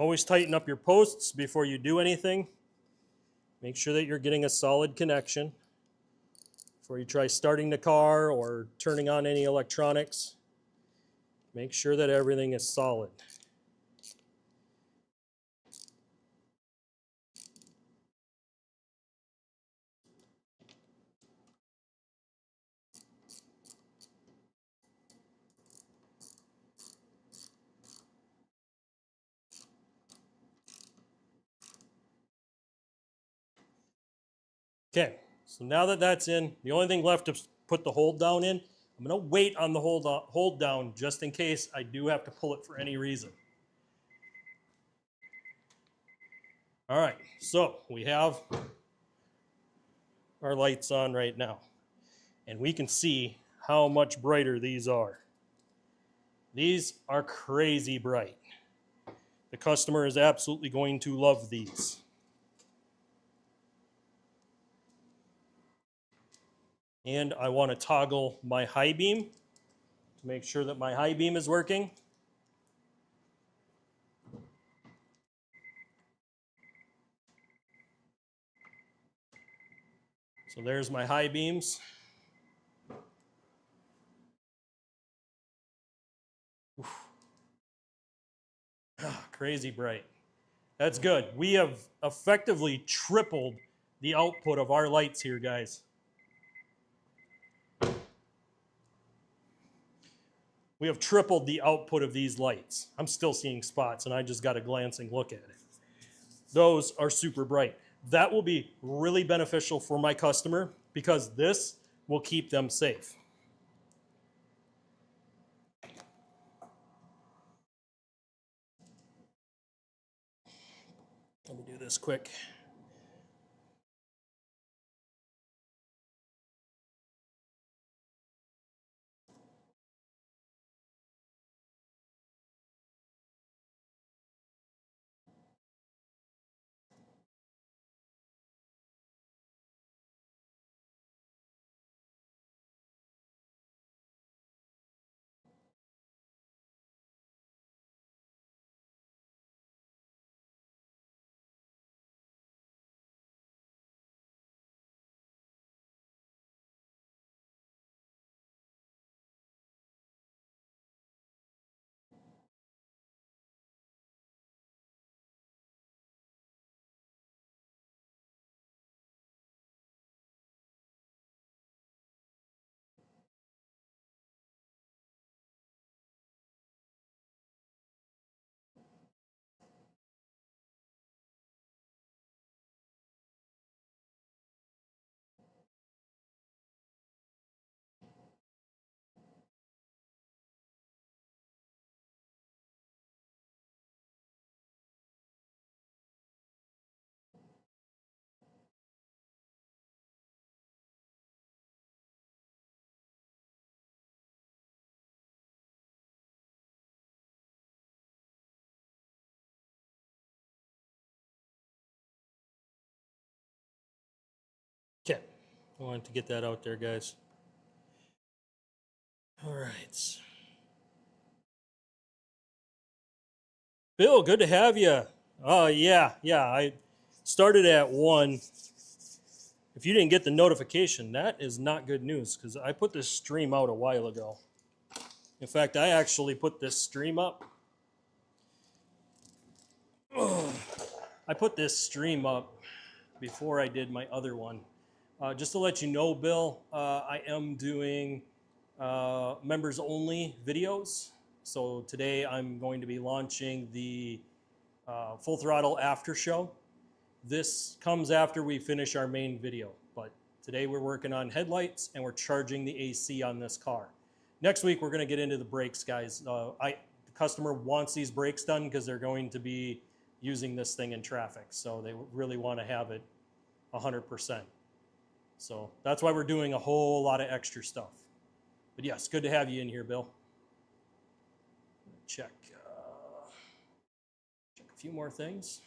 Always tighten up your posts before you do anything. Make sure that you're getting a solid connection before you try starting the car or turning on any electronics. Make sure that everything is solid. Okay, so now that that's in, the only thing left to put the hold down in, I'm going to wait on the hold down just in case I do have to pull it for any reason. All right, so we have our lights on right now, and we can see how much brighter these are. These are crazy bright. The customer is absolutely going to love these. And I want to toggle my high beam to make sure that my high beam is working. So there's my high beams. Crazy bright. That's good. We have effectively tripled the output of our lights here, guys. We have tripled the output of these lights. I'm still seeing spots, and I just got a glancing look at it. those are super bright. That will be really beneficial for my customer because this will keep them safe. Let me do this quick. Okay, I wanted to get that out there, guys. All right. Bill, good to have you. Oh, yeah. I started at 1. If you didn't get the notification, that is not good news because I put this stream out a while ago. In fact, I actually put this stream up. I put this stream up before I did my other one. Just to let you know, Bill, I am doing members only videos. So today I'm going to be launching the Full Throttle After Show. This comes after we finish our main video, but today we're working on headlights and we're charging the AC on this car. Next week we're going to get into the brakes, guys. The customer wants these brakes done because they're going to be using this thing in traffic, so they really want to have it 100%. So that's why we're doing a whole lot of extra stuff. But yes, good to have you in here, Bill. Check a few more things.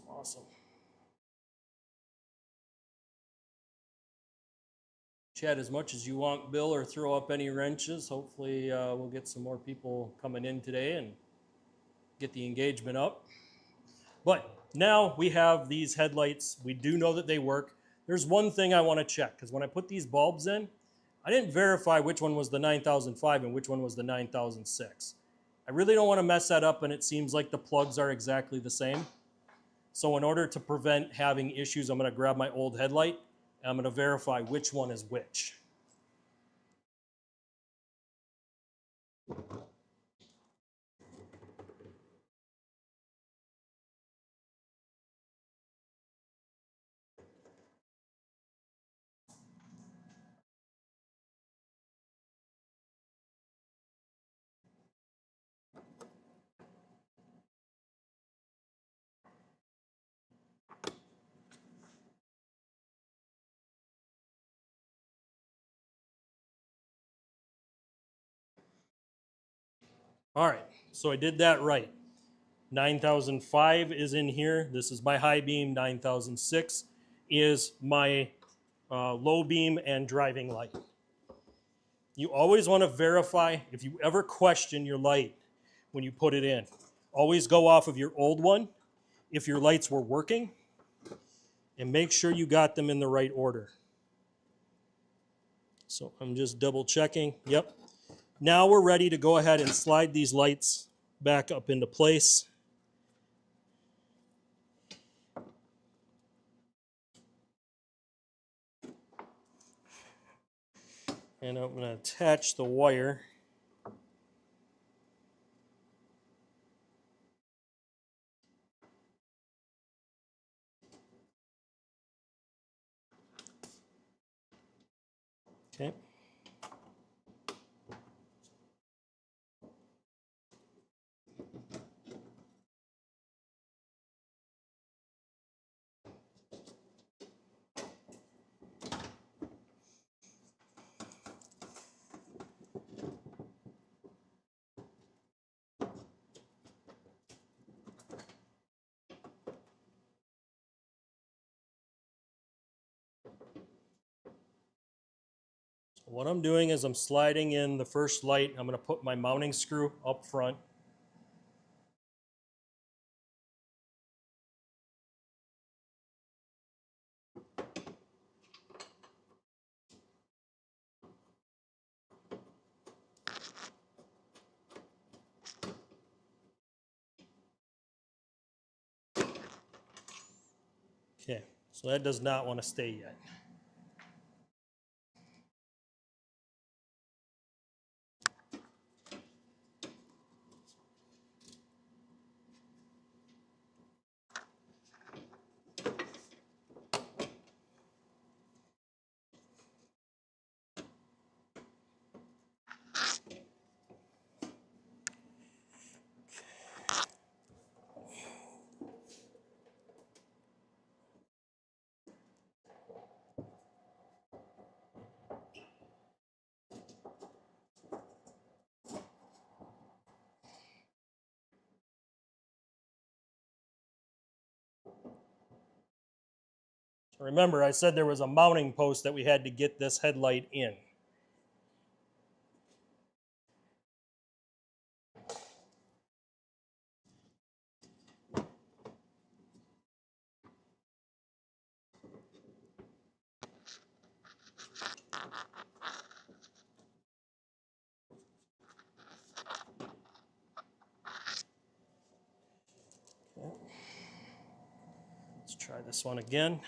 Awesome. Chat as much as you want, Bill, or throw up any wrenches. Hopefully we'll get some more people coming in today and get the engagement up. But now we have these headlights. We do know that they work. There's one thing I want to check, because when I put these bulbs in, I didn't verify which one was the 9005 and which one was the 9006. I really don't want to mess that up, and it seems like the plugs are exactly the same. So in order to prevent having issues, I'm going to grab my old headlight, and I'm going to verify which one is which. All right, so I did that right. 9005 is in here. This is my high beam. 9006 is my low beam and driving light. You always want to verify if you ever question your light when you put it in. Always go off of your old one if your lights were working, and make sure you got them in the right order. So I'm just double checking. Yep. Now we're ready to go ahead and slide these lights back up into place. And I'm going to attach the wire. Okay. What I'm doing is I'm sliding in the first light. I'm going to put my mounting screw up front. Okay, so that does not want to stay yet. So remember, I said there was a mounting post that we had to get this headlight in. Let's try this one again.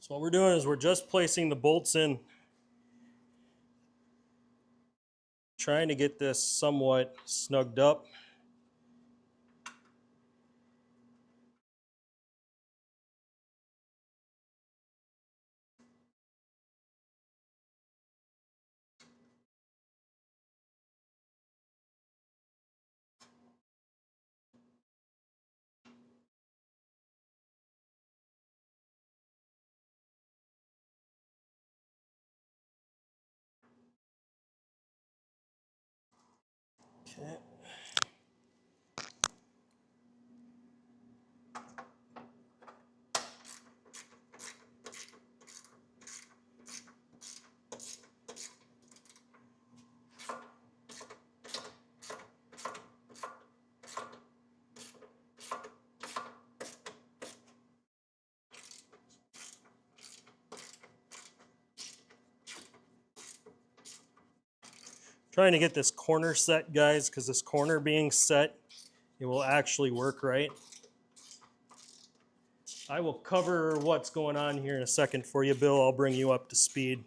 So what we're doing is we're just placing the bolts in, trying to get this somewhat snugged up. Okay. Trying to get this corner set, guys, because this corner being set, it will actually work right. I will cover what's going on here in a second for you, Bill. I'll bring you up to speed.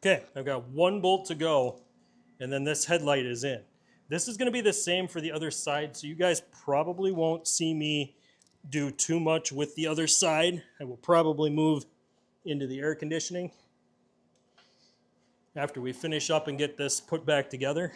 Okay, I've got one bolt to go, and then this headlight is in. This is going to be the same for the other side, so you guys probably won't see me do too much with the other side. I will probably move into the air conditioning after we finish up and get this put back together.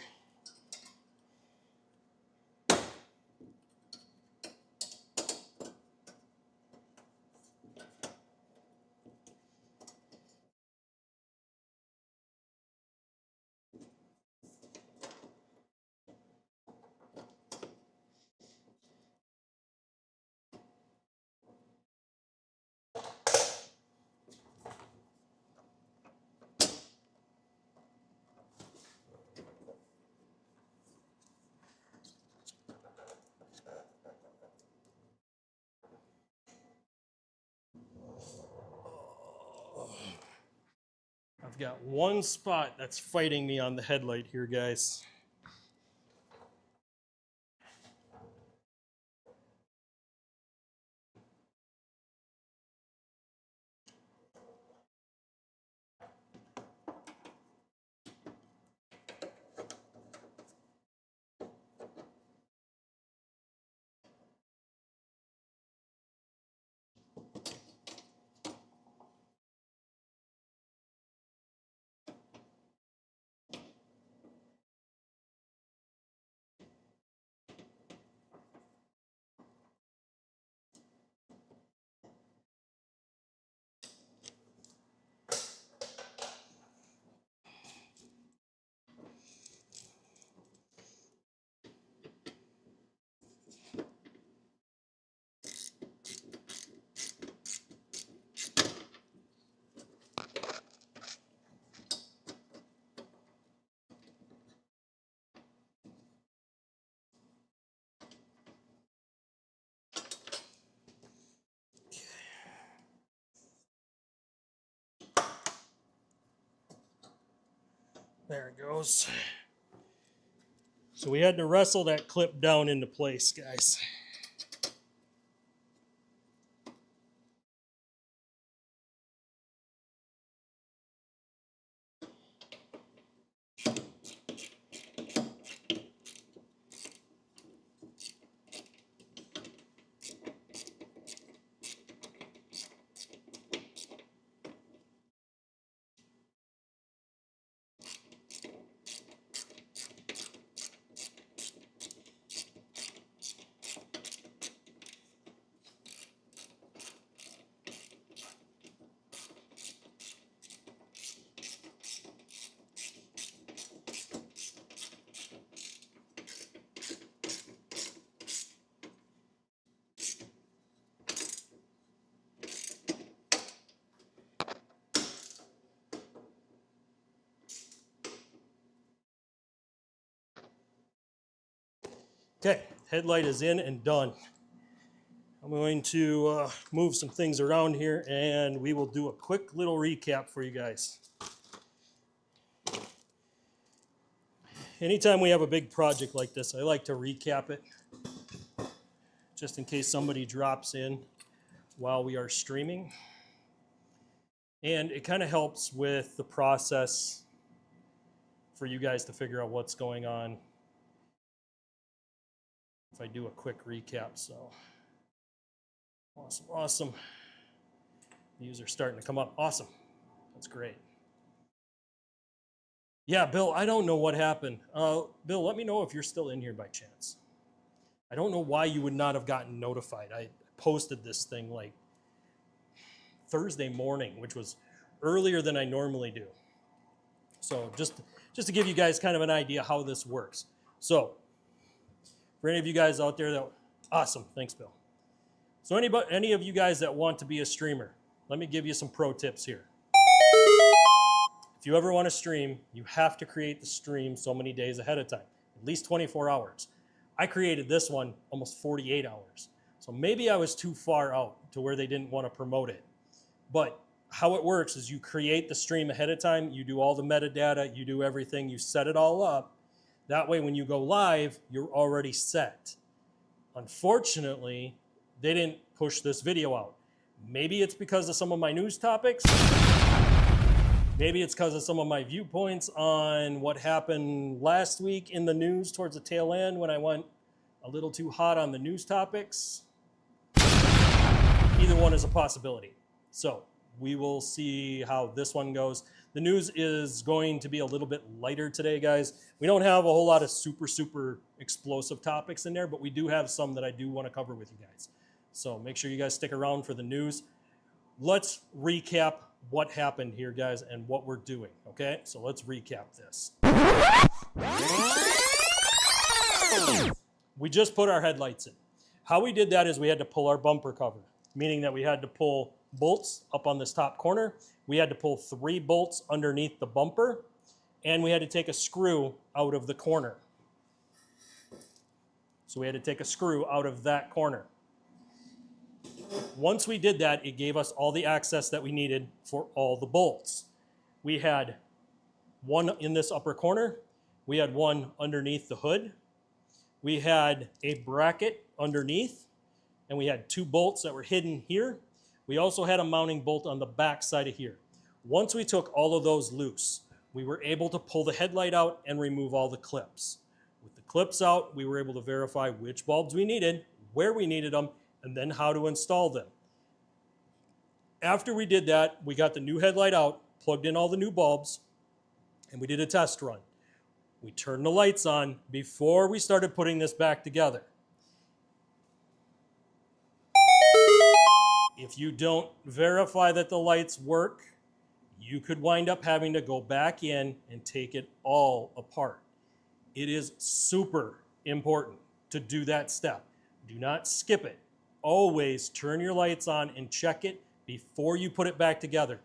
I've got one spot that's fighting me on the headlight here, guys. There it goes. So we had to wrestle that clip down into place, guys. Okay, headlight is in and done. I'm going to move some things around here and we will do a quick little recap for you guys. Anytime we have a big project like this, I like to recap it just in case somebody drops in while we are streaming. And it kind of helps with the process for you guys to figure out what's going on if I do a quick recap. So awesome. These are starting to come up. Awesome. That's great. Yeah, Bill, I don't know what happened. Bill, let me know if you're still in here by chance. I don't know why you would not have gotten notified. I posted this thing like Thursday morning, which was earlier than I normally do. So just to give you guys kind of an idea how this works. So for any of you guys out there that, awesome, thanks, Bill. So any of you guys that want to be a streamer, let me give you some pro tips here. If you ever want to stream, you have to create the stream so many days ahead of time, at least 24 hours. I created this one almost 48 hours. So maybe I was too far out to where they didn't want to promote it. But how it works is you create the stream ahead of time, you do all the metadata, you do everything, you set it all up. That way when you go live, you're already set. Unfortunately, they didn't push this video out. Maybe it's because of some of my news topics. Maybe it's because of some of my viewpoints on what happened last week in the news towards the tail end when I went a little too hot on the news topics. Either one is a possibility. So we will see how this one goes. The news is going to be a little bit lighter today, guys. We don't have a whole lot of super explosive topics in there, but we do have some that I do want to cover with you guys. So make sure you guys stick around for the news. Let's recap what happened here, guys, and what we're doing, okay? So let's recap this. We just put our headlights in. How we did that is we had to pull our bumper cover, meaning that we had to pull bolts up on this top corner. We had to pull 3 bolts underneath the bumper, and we had to take a screw out of the corner. So we had to take a screw out of that corner. Once we did that, it gave us all the access that we needed for all the bolts. We had one in this upper corner. We had one underneath the hood. We had a bracket underneath, and we had 2 bolts that were hidden here. We also had a mounting bolt on the back side of here. Once we took all of those loose, we were able to pull the headlight out and remove all the clips. With the clips out, we were able to verify which bulbs we needed, where we needed them, and then how to install them. After we did that, we got the new headlight out, plugged in all the new bulbs, and we did a test run. We turned the lights on before we started putting this back together. If you don't verify that the lights work, you could wind up having to go back in and take it all apart. It is super important to do that step. Do not skip it. Always turn your lights on and check it before you put it back together.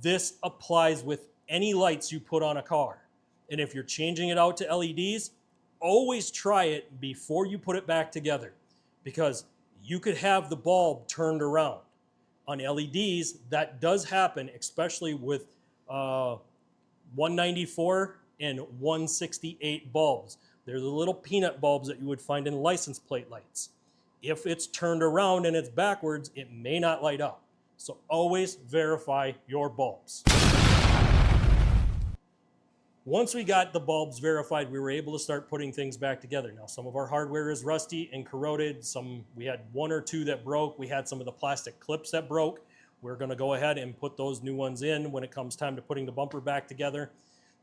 This applies with any lights you put on a car. And if you're changing it out to LEDs, always try it before you put it back together, because you could have the bulb turned around. On LEDs, that does happen, especially with 194 and 168 bulbs. They're the little peanut bulbs that you would find in license plate lights. If it's turned around and it's backwards, it may not light up. So always verify your bulbs. Once we got the bulbs verified, we were able to start putting things back together. Now, some of our hardware is rusty and corroded. We had 1 or 2 that broke. We had some of the plastic clips that broke. We're going to go ahead and put those new ones in when it comes time to putting the bumper back together.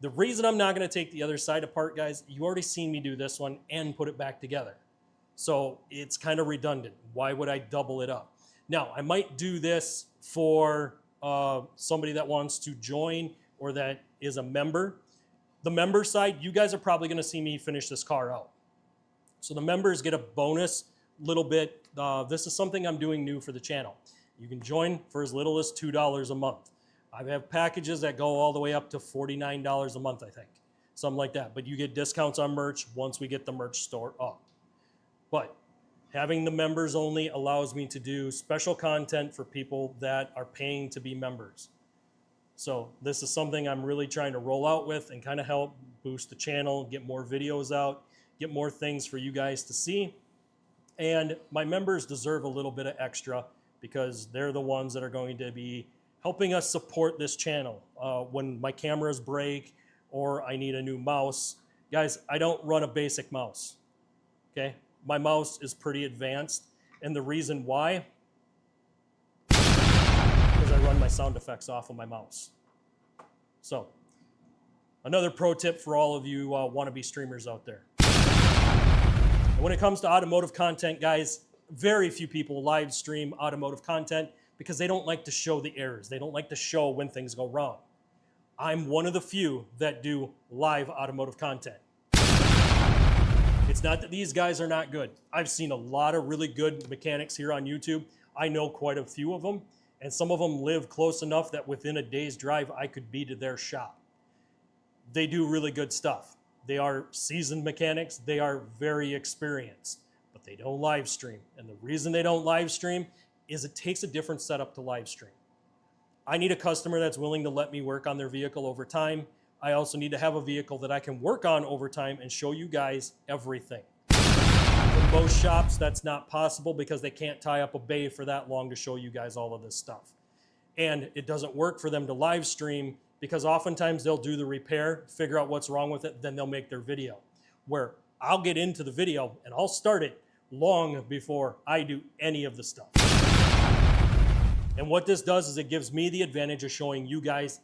The reason I'm not going to take the other side apart, guys, you already seen me do this one and put it back together. So it's kind of redundant. Why would I double it up? Now, I might do this for somebody that wants to join or that is a member. The member side, you guys are probably going to see me finish this car out. So the members get a bonus little bit. This is something I'm doing new for the channel. You can join for as little as $2 a month. I have packages that go all the way up to $49 a month, I think. Something like that. But you get discounts on merch once we get the merch store up. But having the members only allows me to do special content for people that are paying to be members. So this is something I'm really trying to roll out with and kind of help boost the channel, get more videos out, get more things for you guys to see. And my members deserve a little bit of extra because they're the ones that are going to be helping us support this channel. When my cameras break or I need a new mouse, guys, I don't run a basic mouse, okay? My mouse is pretty advanced, and the reason why, because I run my sound effects off of my mouse. So, another pro tip for all of you wannabe streamers out there. And when it comes to automotive content, guys, very few people live stream automotive content because they don't like to show the errors. They don't like to show when things go wrong. I'm one of the few that do live automotive content. It's not that these guys are not good. I've seen a lot of really good mechanics here on YouTube. I know quite a few of them, and some of them live close enough that within a day's drive, I could be to their shop. They do really good stuff. They are seasoned mechanics. They are very experienced, but they don't live stream. And the reason they don't live stream is it takes a different setup to live stream. I need a customer that's willing to let me work on their vehicle over time. I also need to have a vehicle that I can work on over time and show you guys everything. For most shops, that's not possible because they can't tie up a bay for that long to show you guys all of this stuff. And it doesn't work for them to live stream because oftentimes they'll do the repair, figure out what's wrong with it, then they'll make their video. Where I'll get into the video and I'll start it long before I do any of the stuff. And what this does is it gives me the advantage of showing you guys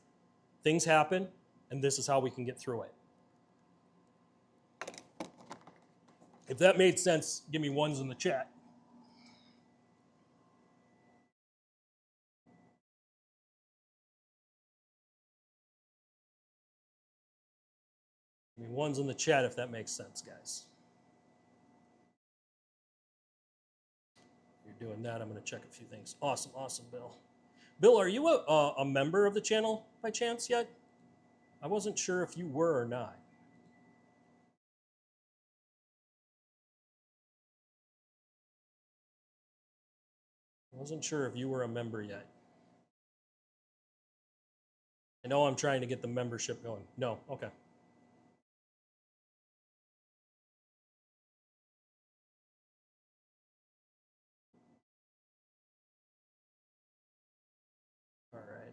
things happen, and this is how we can get through it. If that made sense, give me ones in the chat. Give me ones in the chat if that makes sense, guys. You're doing that, I'm going to check a few things. Awesome, awesome, Bill. Bill, are you a member of the channel by chance yet? I wasn't sure if you were or not. I wasn't sure if you were a member yet. I know I'm trying to get the membership going. No, okay. All right.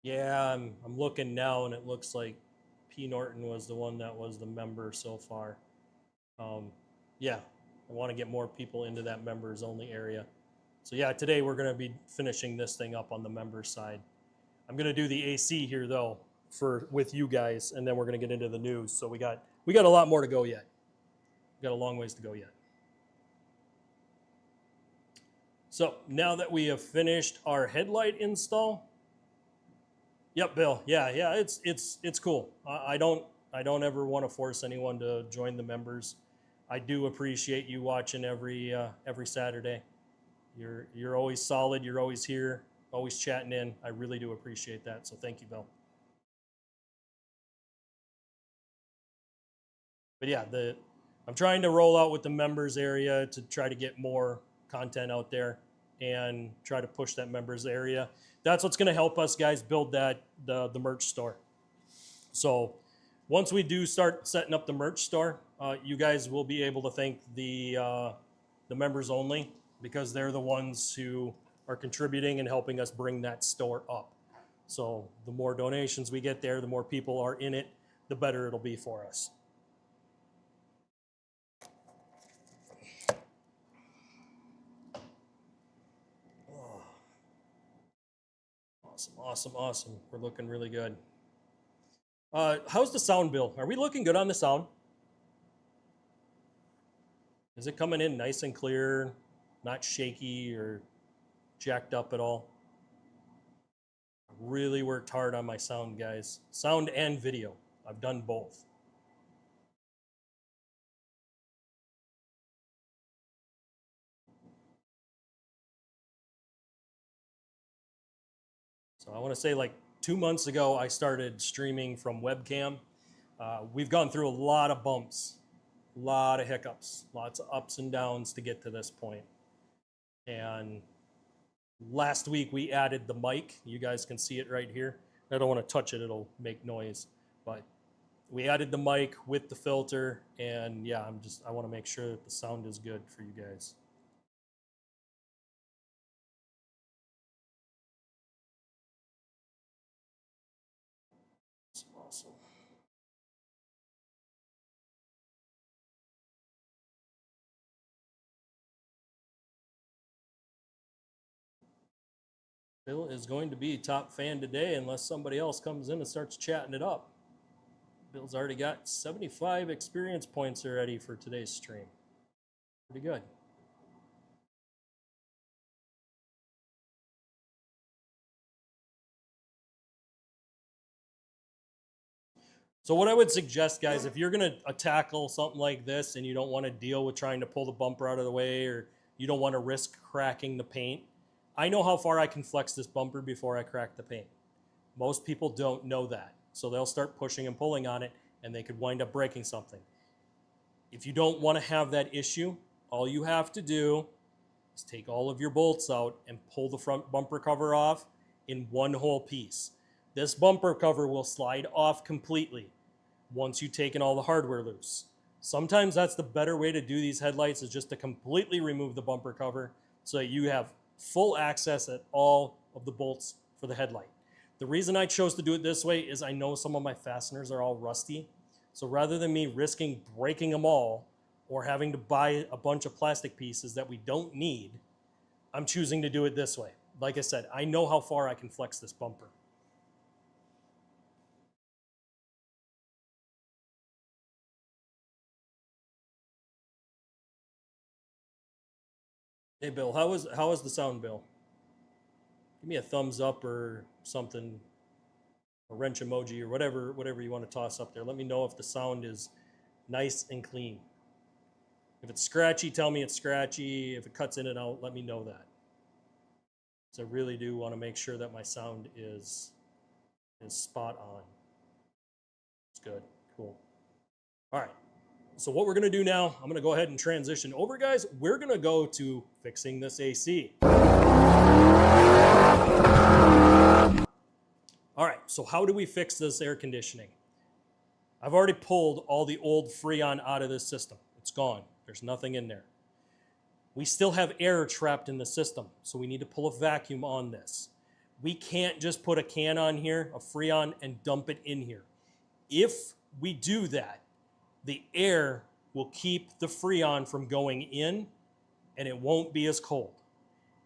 Yeah, I'm looking now, and it looks like P. Norton was the one that was the member so far. Yeah, I want to get more people into that members only area. So yeah, today we're going to be finishing this thing up on the members side. I'm going to do the AC here though with you guys, and then we're going to get into the news. So we got a lot more to go yet. We got a long ways to go yet. So now that we have finished our headlight install, yep, Bill. Yeah, it's cool. I don't ever want to force anyone to join the members. I do appreciate you watching every Saturday. You're always solid. You're always here, always chatting in. I really do appreciate that. So thank you, Bill. But yeah, I'm trying to roll out with the members area to try to get more content out there and try to push that members area. That's what's going to help us guys build the merch store. So once we do start setting up the merch store, you guys will be able to thank the members only, because they're the ones who are contributing and helping us bring that store up. So the more donations we get there, the more people are in it, the better it'll be for us. Oh. Awesome. We're looking really good. How's the sound, Bill? Are we looking good on the sound? Is it coming in nice and clear, not shaky or jacked up at all? I really worked hard on my sound, guys. Sound and video. I've done both. So I want to say like 2 months ago, I started streaming from webcam. We've gone through a lot of bumps, a lot of hiccups, lots of ups and downs to get to this point. And last week we added the mic. You guys can see it right here. I don't want to touch it, it'll make noise. But we added the mic with the filter, and yeah, I want to make sure that the sound is good for you guys. That's awesome. Bill is going to be top fan today unless somebody else comes in and starts chatting it up. Bill's already got 75 experience points already for today's stream. Pretty good. So what I would suggest, guys, if you're going to tackle something like this and you don't want to deal with trying to pull the bumper out of the way, or you don't want to risk cracking the paint, I know how far I can flex this bumper before I crack the paint. Most people don't know that. So they'll start pushing and pulling on it, and they could wind up breaking something. If you don't want to have that issue, all you have to do is take all of your bolts out and pull the front bumper cover off in one whole piece. This bumper cover will slide off completely once you've taken all the hardware loose. Sometimes that's the better way to do these headlights, is just to completely remove the bumper cover so that you have full access at all of the bolts for the headlight. The reason I chose to do it this way is I know some of my fasteners are all rusty. So rather than me risking breaking them all or having to buy a bunch of plastic pieces that we don't need, I'm choosing to do it this way. Like I said, I know how far I can flex this bumper. Hey Bill, how is the sound, Bill? Give me a thumbs up or something, a wrench emoji or whatever you want to toss up there. Let me know if the sound is nice and clean. If it's scratchy, tell me it's scratchy. If it cuts in and out, let me know that. So I really do want to make sure that my sound is spot on. It's good, cool. All right, so what we're gonna do now, I'm gonna go ahead and transition over, guys. We're gonna go to fixing this AC. All right, so how do we fix this air conditioning? I've already pulled all the old Freon out of this system. It's gone, there's nothing in there. We still have air trapped in the system, so we need to pull a vacuum on this. We can't just put a can on here, a Freon, and dump it in here. If we do that, the air will keep the Freon from going in, and it won't be as cold.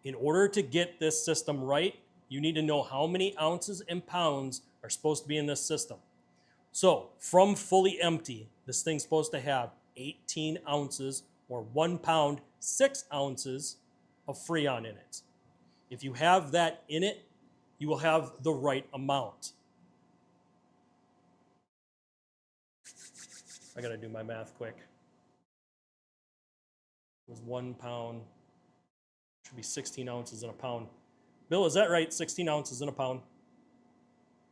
In order to get this system right, you need to know how many ounces and pounds are supposed to be in this system. So from fully empty, this thing's supposed to have 18 ounces or 1 pound, 6 ounces of Freon in it. If you have that in it, you will have the right amount. I gotta do my math quick. It was 1 pound, should be 16 ounces in a pound. Bill, is that right? 16 ounces in a pound?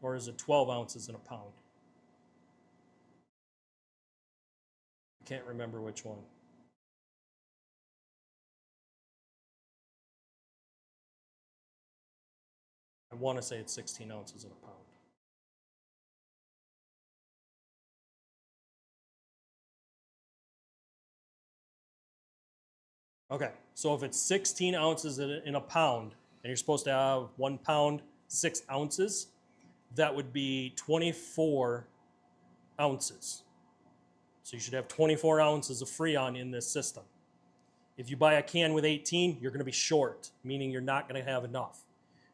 Or is it 12 ounces in a pound? I can't remember which one. I want to say it's 16 ounces in a pound. Okay, so if it's 16 ounces in a pound, and you're supposed to have 1 pound, 6 ounces, that would be 24 ounces. So you should have 24 ounces of Freon in this system. If you buy a can with 18, you're going to be short, meaning you're not going to have enough.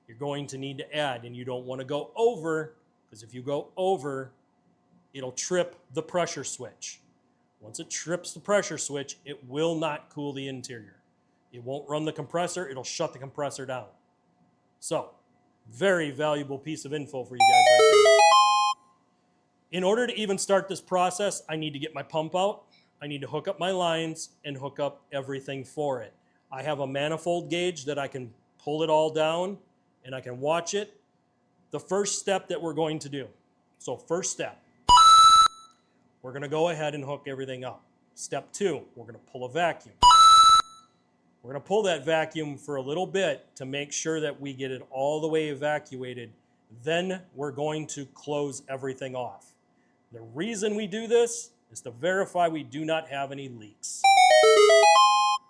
You're going to need to add, and you don't want to go over, because if you go over, it'll trip the pressure switch. Once it trips the pressure switch, it will not cool the interior. It won't run the compressor, it'll shut the compressor down. So, very valuable piece of info for you guys right there. In order to even start this process, I need to get my pump out, I need to hook up my lines, and hook up everything for it. I have a manifold gauge that I can pull it all down, and I can watch it. The first step that we're going to do. So first step, we're going to go ahead and hook everything up. Step 2, we're going to pull a vacuum. We're going to pull that vacuum for a little bit to make sure that we get it all the way evacuated. Then we're going to close everything off. The reason we do this is to verify we do not have any leaks.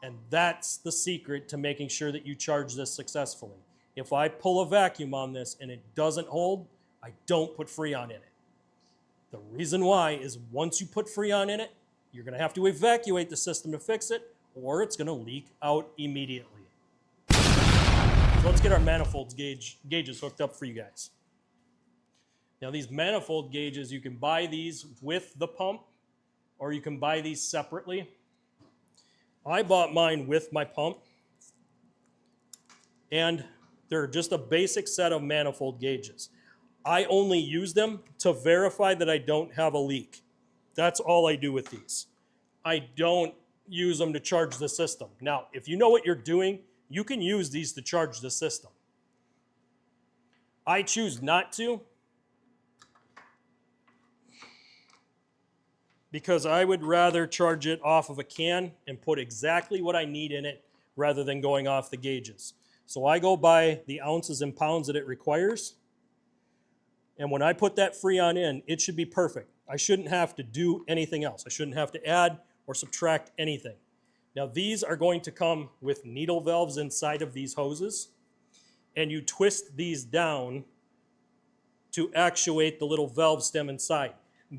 And that's the secret to making sure that you charge this successfully. If I pull a vacuum on this and it doesn't hold, I don't put Freon in it. The reason why is once you put Freon in it, you're going to have to evacuate the system to fix it, or it's going to leak out immediately. So let's get our manifold gauges hooked up for you guys. Now these manifold gauges, you can buy these with the pump, or you can buy these separately. I bought mine with my pump, and they're just a basic set of manifold gauges. I only use them to verify that I don't have a leak. That's all I do with these. I don't use them to charge the system. Now, if you know what you're doing, you can use these to charge the system. I choose not to because I would rather charge it off of a can and put exactly what I need in it rather than going off the gauges. So I go by the ounces and pounds that it requires. And when I put that Freon in, it should be perfect. I shouldn't have to do anything else. I shouldn't have to add or subtract anything. Now these are going to come with needle valves inside of these hoses. And you twist these down to actuate the little valve stem inside.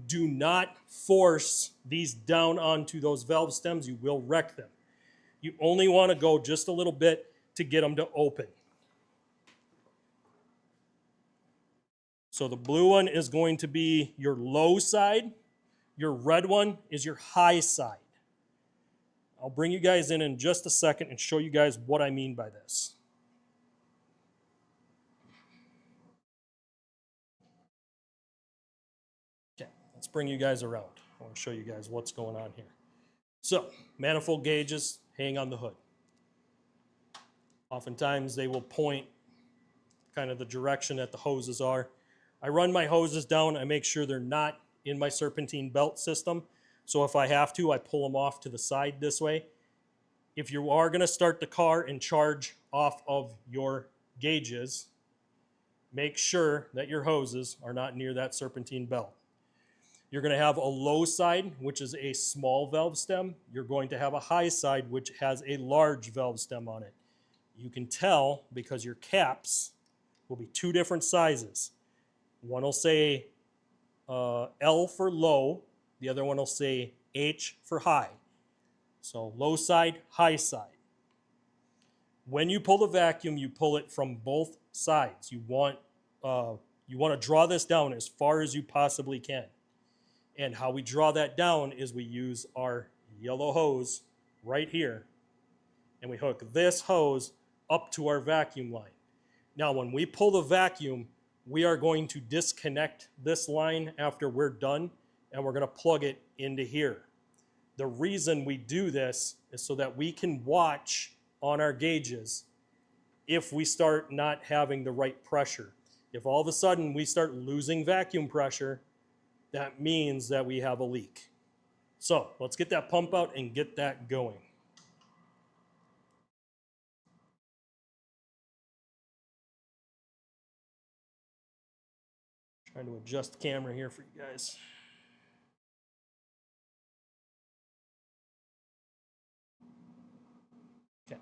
Do not force these down onto those valve stems. You will wreck them. You only want to go just a little bit to get them to open. So the blue one is going to be your low side. Your red one is your high side. I'll bring you guys in just a second and show you guys what I mean by this. Okay, let's bring you guys around. I want to show you guys what's going on here. So, manifold gauges hang on the hood. Oftentimes they will point kind of the direction that the hoses are. I run my hoses down. I make sure they're not in my serpentine belt system. So if I have to, I pull them off to the side this way. If you are going to start the car and charge off of your gauges, make sure that your hoses are not near that serpentine belt. You're going to have a low side, which is a small valve stem. You're going to have a high side, which has a large valve stem on it. You can tell because your caps will be two different sizes. One will say L for low, the other one will say H for high. So low side, high side. When you pull the vacuum, you pull it from both sides. You want to draw this down as far as you possibly can. And how we draw that down is we use our yellow hose right here, and we hook this hose up to our vacuum line. Now, when we pull the vacuum, we are going to disconnect this line after we're done, and we're going to plug it into here. The reason we do this is so that we can watch on our gauges if we start not having the right pressure. If all of a sudden we start losing vacuum pressure, that means that we have a leak. So let's get that pump out and get that going. Trying to adjust the camera here for you guys. Okay.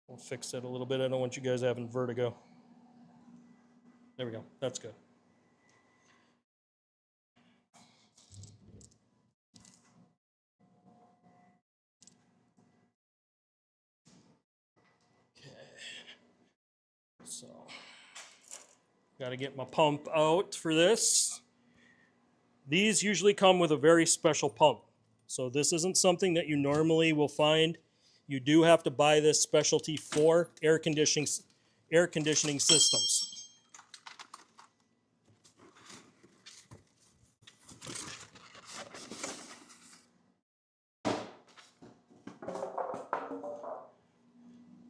We'll fix that a little bit. I don't want you guys having vertigo. There we go. That's good. Okay. So, got to get my pump out for this. These usually come with a very special pump. So this isn't something that you normally will find. You do have to buy this specialty for air conditioning systems.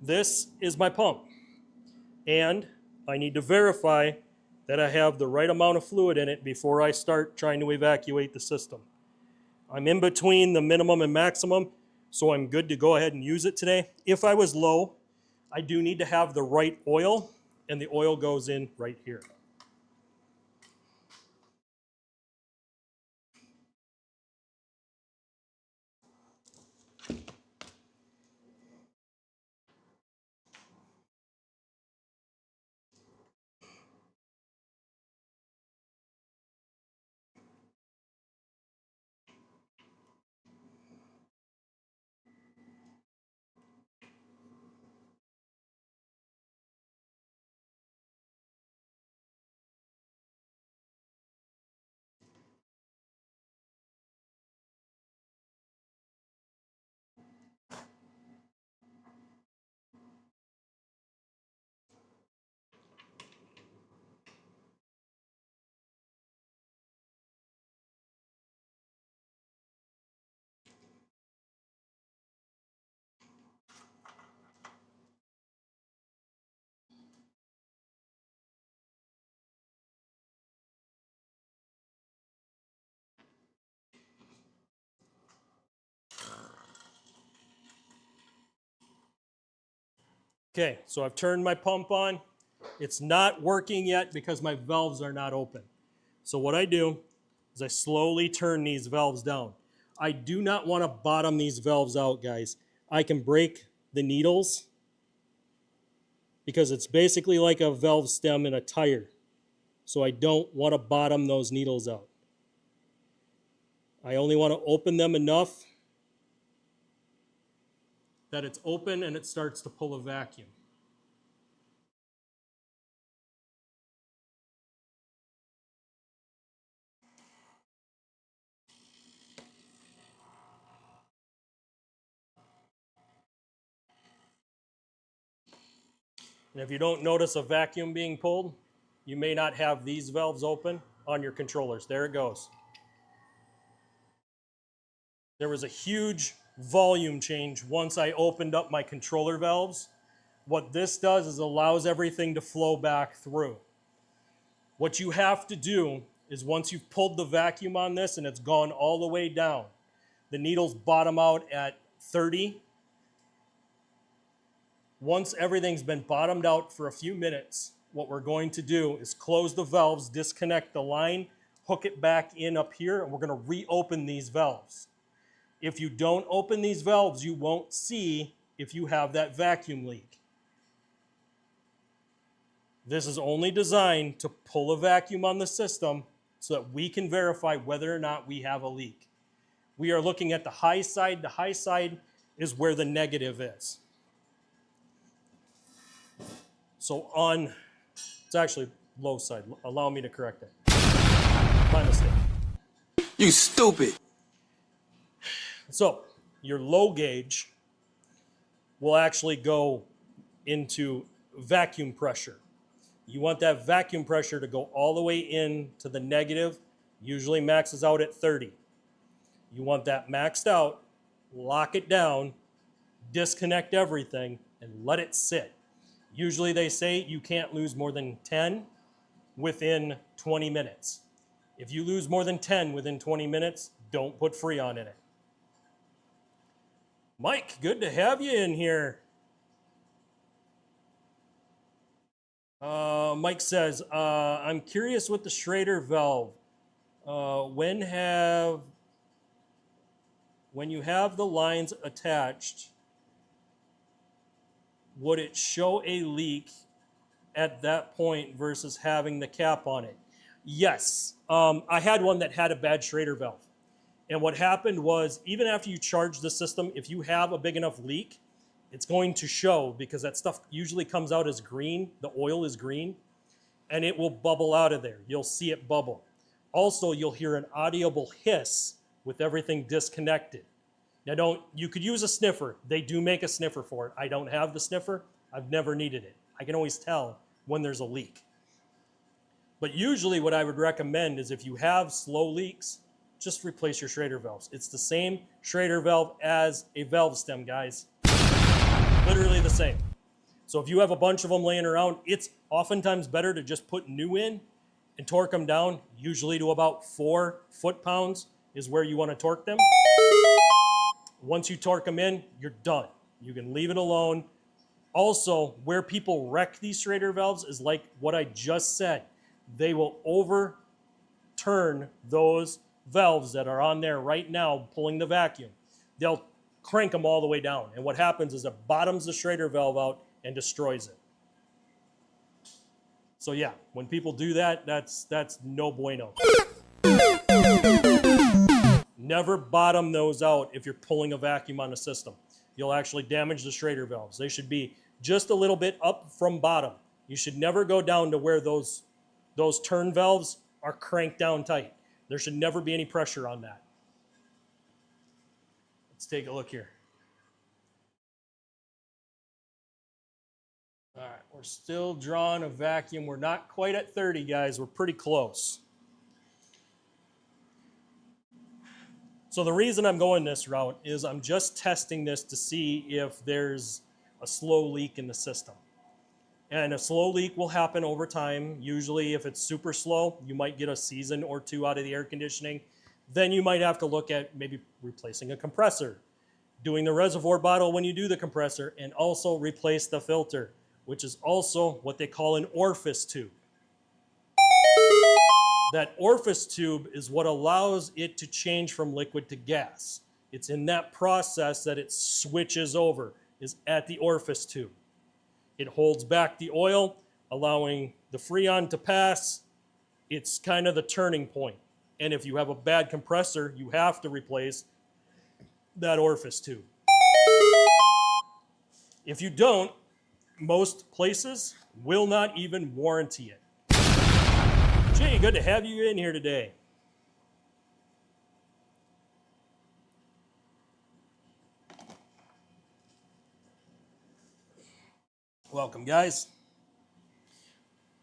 This is my pump, and I need to verify that I have the right amount of fluid in it before I start trying to evacuate the system. I'm in between the minimum and maximum, so I'm good to go ahead and use it today. If I was low, I do need to have the right oil, and the oil goes in right here. Okay, so I've turned my pump on. It's not working yet because my valves are not open. So what I do is I slowly turn these valves down. I do not want to bottom these valves out, guys. I can break the needles because it's basically like a valve stem in a tire. So I don't want to bottom those needles out. I only want to open them enough that it's open and it starts to pull a vacuum. And if you don't notice a vacuum being pulled, you may not have these valves open on your controllers. There it goes. There was a huge volume change once I opened up my controller valves. What this does is allows everything to flow back through. What you have to do is once you've pulled the vacuum on this and it's gone all the way down, the needles bottom out at 30. Once everything's been bottomed out for a few minutes, what we're going to do is close the valves, disconnect the line, hook it back in up here, and we're going to reopen these valves. If you don't open these valves, you won't see if you have that vacuum leak. This is only designed to pull a vacuum on the system so that we can verify whether or not we have a leak. We are looking at the high side. The high side is where the negative is. So it's actually low side. Allow me to correct it. My mistake. You stupid. So your low gauge will actually go into vacuum pressure. You want that vacuum pressure to go all the way in to the negative, usually maxes out at 30. You want that maxed out, lock it down, disconnect everything, and let it sit. Usually they say you can't lose more than 10 within 20 minutes. If you lose more than 10 within 20 minutes, don't put Freon in it. Mike, good to have you in here. Mike says, I'm curious with the Schrader valve. When you have the lines attached, would it show a leak at that point versus having the cap on it? Yes. I had one that had a bad Schrader valve. And what happened was, even after you charge the system, if you have a big enough leak, it's going to show because that stuff usually comes out as green. The oil is green, and it will bubble out of there. You'll see it bubble. Also, you'll hear an audible hiss with everything disconnected. Now, you could use a sniffer. They do make a sniffer for it. I don't have the sniffer. I've never needed it. I can always tell when there's a leak. But usually what I would recommend is if you have slow leaks, just replace your Schrader valves. It's the same Schrader valve as a valve stem, guys. Literally the same. So if you have a bunch of them laying around, it's oftentimes better to just put new in and torque them down, usually to about 4 foot-pounds is where you want to torque them. Once you torque them in, you're done. You can leave it alone. Also, where people wreck these Schrader valves is like what I just said. They will overturn those valves that are on there right now pulling the vacuum. They'll crank them all the way down. And what happens is it bottoms the Schrader valve out and destroys it. So yeah, when people do that, that's no bueno. Never bottom those out if you're pulling a vacuum on a system. You'll actually damage the Schrader valves. They should be just a little bit up from bottom. You should never go down to where those turn valves are cranked down tight. There should never be any pressure on that. Let's take a look here. All right, we're still drawing a vacuum. We're not quite at 30, guys. We're pretty close. So the reason I'm going this route is I'm just testing this to see if there's a slow leak in the system. And a slow leak will happen over time. Usually if it's super slow, you might get a season or 2 out of the air conditioning. Then you might have to look at maybe replacing a compressor, doing the reservoir bottle when you do the compressor, and also replace the filter, which is also what they call an orifice tube. That orifice tube is what allows it to change from liquid to gas. It's in that process that it switches over, is at the orifice tube. It holds back the oil, allowing the Freon to pass. It's kind of the turning point. And if you have a bad compressor, you have to replace that orifice tube. If you don't, most places will not even warranty it. Jay, good to have you in here today. Welcome, guys.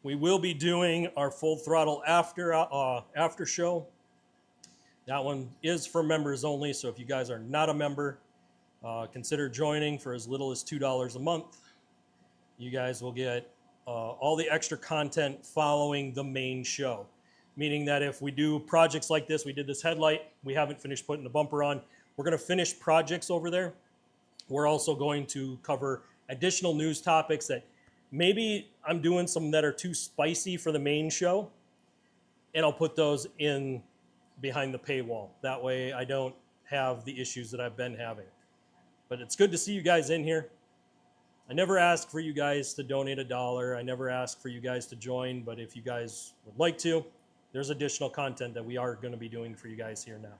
We will be doing our full throttle after show. That one is for members only, so if you guys are not a member, consider joining for as little as $2 a month. You guys will get all the extra content following the main show. Meaning that if we do projects like this, we did this headlight, we haven't finished putting the bumper on, we're going to finish projects over there. We're also going to cover additional news topics that maybe I'm doing some that are too spicy for the main show, and I'll put those in behind the paywall. That way I don't have the issues that I've been having. But it's good to see you guys in here. I never ask for you guys to donate $1. I never ask for you guys to join, but if you guys would like to, there's additional content that we are going to be doing for you guys here now.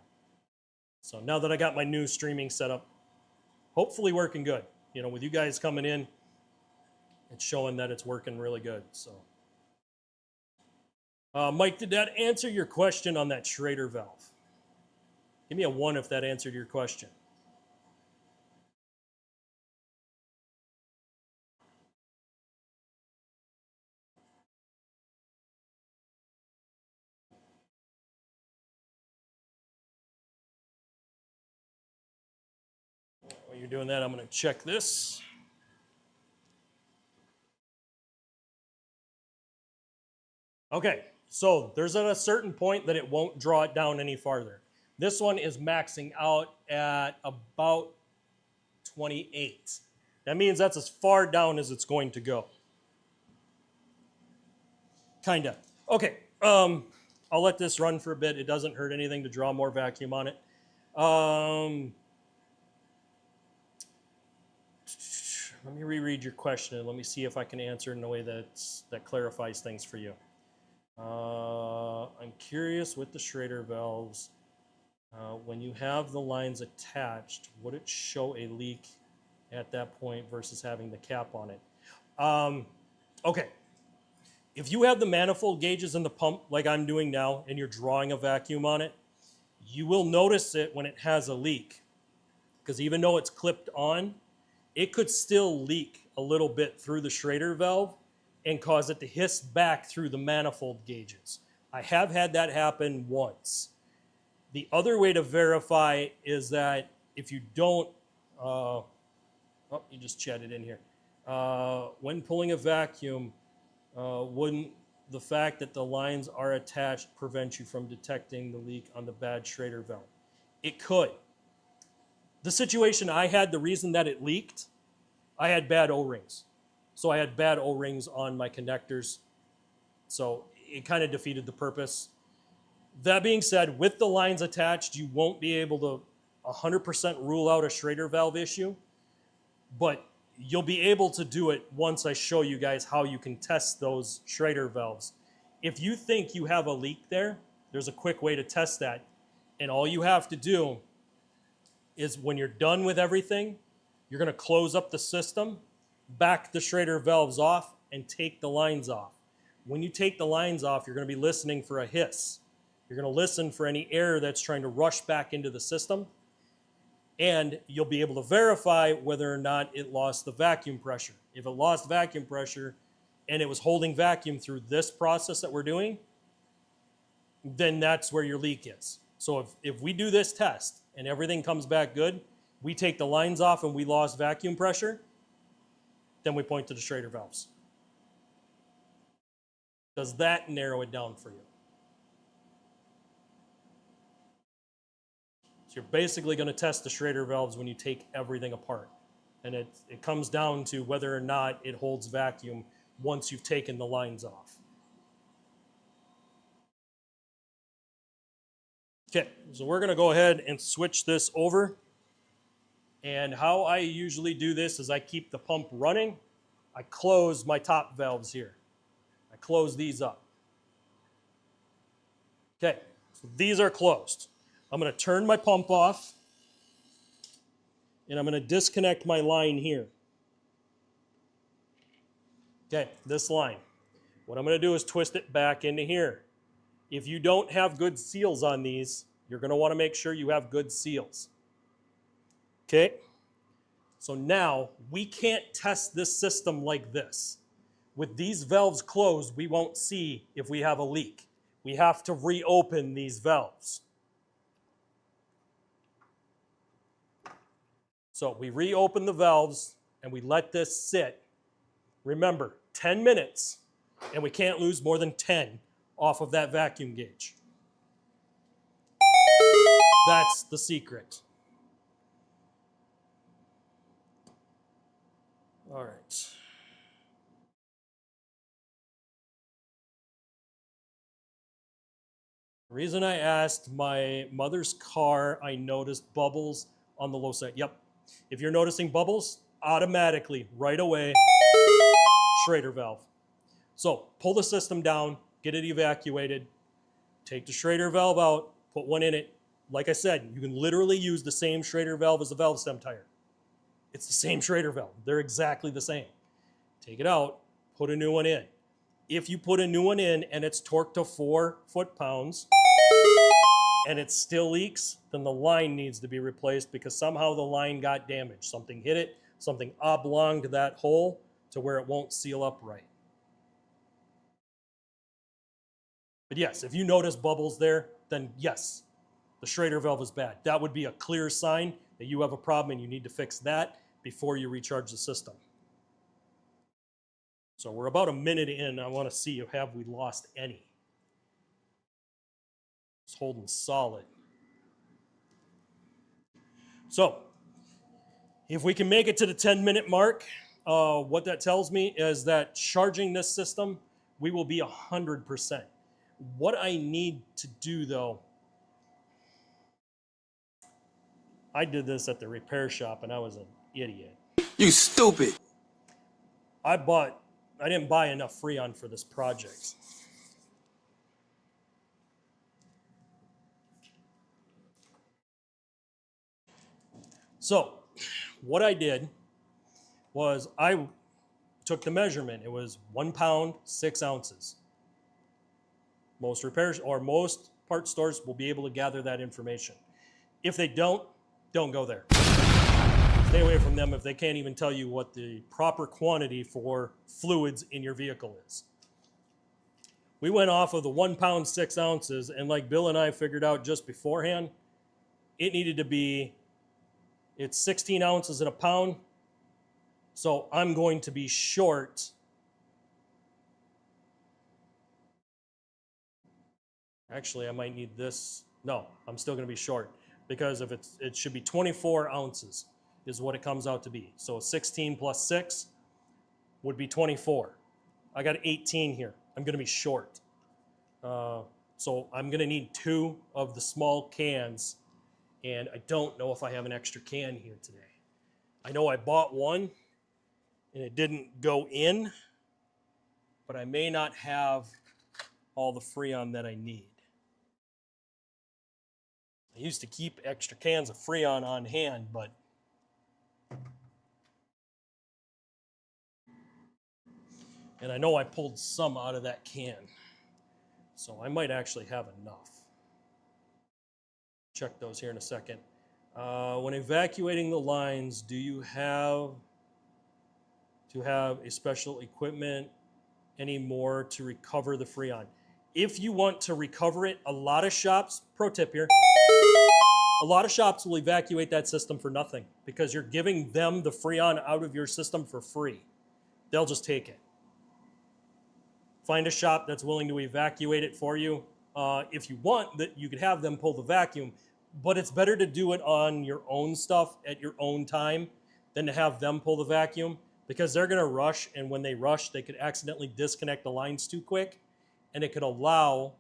So now that I got my new streaming set up, hopefully working good. You know, with you guys coming in, it's showing that it's working really good. So, Mike, did that answer your question on that Schrader valve? Give me a 1 if that answered your question. While you're doing that, I'm going to check this. Okay, so there's at a certain point that it won't draw it down any farther. This one is maxing out at about 28. That means that's as far down as it's going to go. Kinda. Okay, I'll let this run for a bit. It doesn't hurt anything to draw more vacuum on it. Let me reread your question and let me see if I can answer in a way that clarifies things for you. I'm curious with the Schrader valves, when you have the lines attached, would it show a leak at that point versus having the cap on it? Okay, if you have the manifold gauges in the pump like I'm doing now and you're drawing a vacuum on it, you will notice it when it has a leak, because even though it's clipped on, it could still leak a little bit through the Schrader valve and cause it to hiss back through the manifold gauges. I have had that happen once. The other way to verify is that if you don't, oh, you just chatted in here. When pulling a vacuum, wouldn't the fact that the lines are attached prevent you from detecting the leak on the bad Schrader valve? It could. The situation I had, the reason that it leaked, I had bad O-rings. So I had bad O-rings on my connectors. So it kind of defeated the purpose. That being said, with the lines attached, you won't be able to 100% rule out a Schrader valve issue, but you'll be able to do it once I show you guys how you can test those Schrader valves. If you think you have a leak there, there's a quick way to test that. And all you have to do is when you're done with everything, you're going to close up the system, back the Schrader valves off, and take the lines off. When you take the lines off, you're going to be listening for a hiss. You're going to listen for any air that's trying to rush back into the system, and you'll be able to verify whether or not it lost the vacuum pressure. If it lost vacuum pressure and it was holding vacuum through this process that we're doing, then that's where your leak is. So if we do this test and everything comes back good, we take the lines off and we lost vacuum pressure, then we point to the Schrader valves. Does that narrow it down for you? So you're basically going to test the Schrader valves when you take everything apart. And it comes down to whether or not it holds vacuum once you've taken the lines off. Okay, so we're going to go ahead and switch this over. And how I usually do this is I keep the pump running. I close my top valves here. I close these up. Okay, so these are closed. I'm going to turn my pump off, and I'm going to disconnect my line here. Okay, this line. What I'm going to do is twist it back into here. If you don't have good seals on these, you're going to want to make sure you have good seals. Okay, so now we can't test this system like this. With these valves closed, we won't see if we have a leak. We have to reopen these valves. So we reopen the valves and we let this sit. Remember, 10 minutes, and we can't lose more than 10 off of that vacuum gauge. That's the secret. All right. The reason I asked, my mother's car, I noticed bubbles on the low side. Yep. If you're noticing bubbles, automatically, right away, Schrader valve. So pull the system down, get it evacuated, take the Schrader valve out, put one in it. Like I said, you can literally use the same Schrader valve as the valve stem tire. It's the same Schrader valve. They're exactly the same. Take it out, put a new one in. If you put a new one in and it's torqued to 4 foot-pounds and it still leaks, then the line needs to be replaced because somehow the line got damaged. Something hit it, something oblonged that hole to where it won't seal up right. But yes, if you notice bubbles there, then yes, the Schrader valve is bad. That would be a clear sign that you have a problem and you need to fix that before you recharge the system. So we're about a minute in. I want to see if have we lost any. It's holding solid. So if we can make it to the 10-minute mark, what that tells me is that charging this system, we will be 100%. What I need to do though, I did this at the repair shop and I was an idiot. You stupid. I didn't buy enough Freon for this project. So what I did was I took the measurement. It was 1 pound, 6 ounces. Most repairs or most part stores will be able to gather that information. If they don't go there. Stay away from them if they can't even tell you what the proper quantity for fluids in your vehicle is. We went off of the 1 pound, 6 ounces, and like Bill and I figured out just beforehand, it needed to be, it's 16 ounces in a pound, so I'm going to be short. Actually, I might need this. No, I'm still going to be short because if it should be 24 ounces is what it comes out to be. So 16 plus 6 would be 24. I got 18 here. I'm going to be short. So I'm going to need 2 of the small cans, and I don't know if I have an extra can here today. I know I bought one, and it didn't go in, but I may not have all the Freon that I need. I used to keep extra cans of Freon on hand, but and I know I pulled some out of that can. So I might actually have enough. Check those here in a second. When evacuating the lines, do you have to have a special equipment anymore to recover the Freon? If you want to recover it, a lot of shops, pro tip here, a lot of shops will evacuate that system for nothing because you're giving them the Freon out of your system for free. They'll just take it. Find a shop that's willing to evacuate it for you. If you want, that you could have them pull the vacuum, but it's better to do it on your own stuff at your own time than to have them pull the vacuum because they're going to rush, and when they rush, they could accidentally disconnect the lines too quick, and it could allow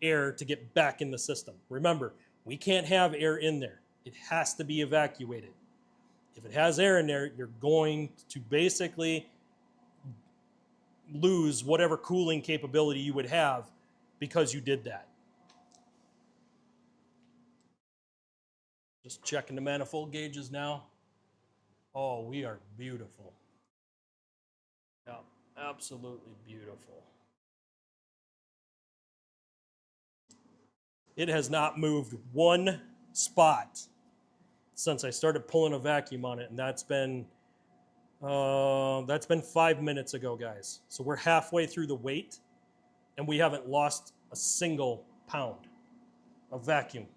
air to get back in the system. Remember, we can't have air in there. It has to be evacuated. If it has air in there, you're going to basically lose whatever cooling capability you would have because you did that. Just checking the manifold gauges now. Oh, we are beautiful. Yeah, absolutely beautiful. It has not moved one spot since I started pulling a vacuum on it, and that's been 5 minutes ago, guys. So we're halfway through the weight, and we haven't lost a single pound of vacuum.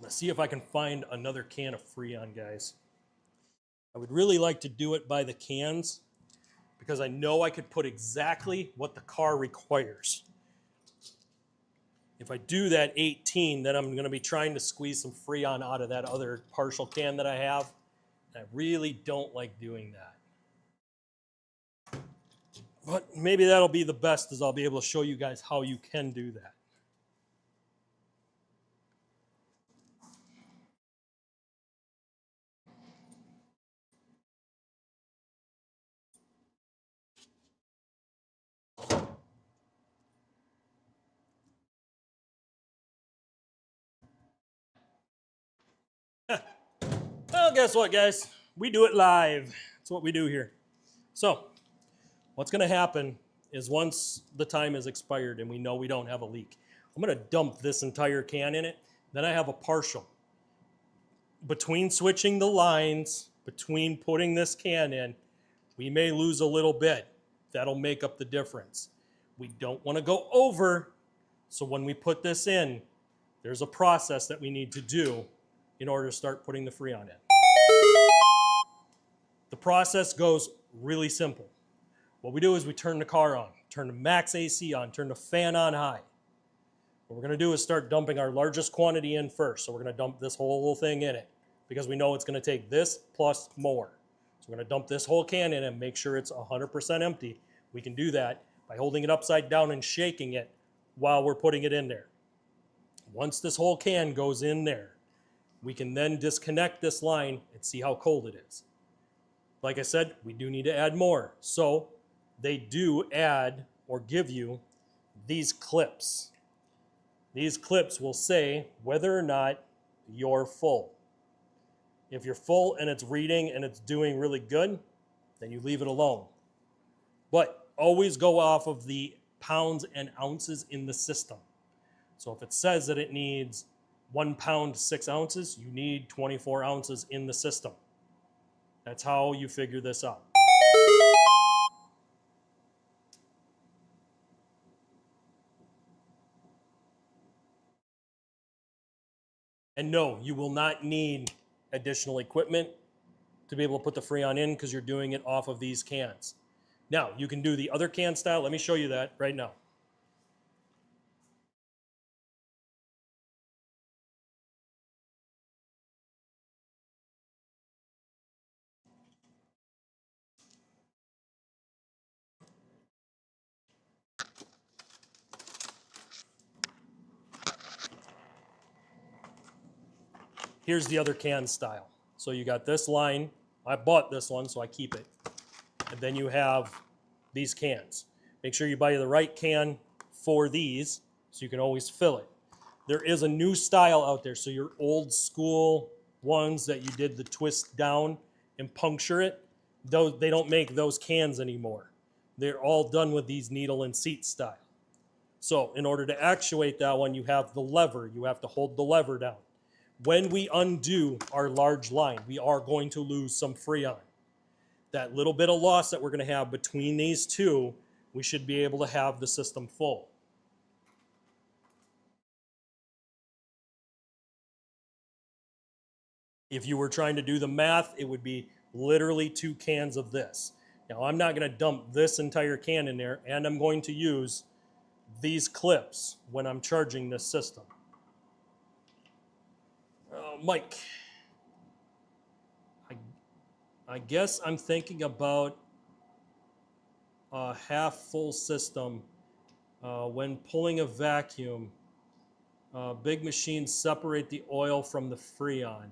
Let's see if I can find another can of Freon, guys. I would really like to do it by the cans because I know I could put exactly what the car requires. If I do that 18, then I'm going to be trying to squeeze some Freon out of that other partial can that I have. And I really don't like doing that. But maybe that'll be the best, is I'll be able to show you guys how you can do that. Well, guess what, guys? We do it live. That's what we do here. So, what's going to happen is once the time is expired and we know we don't have a leak, I'm going to dump this entire can in it. Then I have a partial. Between switching the lines, between putting this can in, we may lose a little bit. That'll make up the difference. We don't want to go over, so when we put this in, there's a process that we need to do in order to start putting the Freon in. The process goes really simple. What we do is we turn the car on, turn the max AC on, turn the fan on high. What we're going to do is start dumping our largest quantity in first. So we're going to dump this whole thing in it because we know it's going to take this plus more. So we're going to dump this whole can in and make sure it's 100% empty. We can do that by holding it upside down and shaking it while we're putting it in there. Once this whole can goes in there, we can then disconnect this line and see how cold it is. Like I said, we do need to add more. So they do add or give you these clips. These clips will say whether or not you're full. If you're full and it's reading and it's doing really good, then you leave it alone. But always go off of the pounds and ounces in the system. So if it says that it needs 1 pound, 6 ounces, you need 24 ounces in the system. That's how you figure this out. And no, you will not need additional equipment to be able to put the Freon in because you're doing it off of these cans. Now, you can do the other can style. Let me show you that right now. Here's the other can style. So you got this line. I bought this one, so I keep it. And then you have these cans. Make sure you buy the right can for these so you can always fill it. There is a new style out there. So your old school ones that you did the twist down and puncture it, they don't make those cans anymore. They're all done with these needle and seat style. So in order to actuate that one, you have the lever. You have to hold the lever down. When we undo our large line, we are going to lose some Freon. That little bit of loss that we're going to have between these two, we should be able to have the system full. If you were trying to do the math, it would be literally 2 cans of this. Now, I'm not going to dump this entire can in there, and I'm going to use these clips when I'm charging this system. Mike, I guess I'm thinking about a half full system when pulling a vacuum. Big machines separate the oil from the Freon.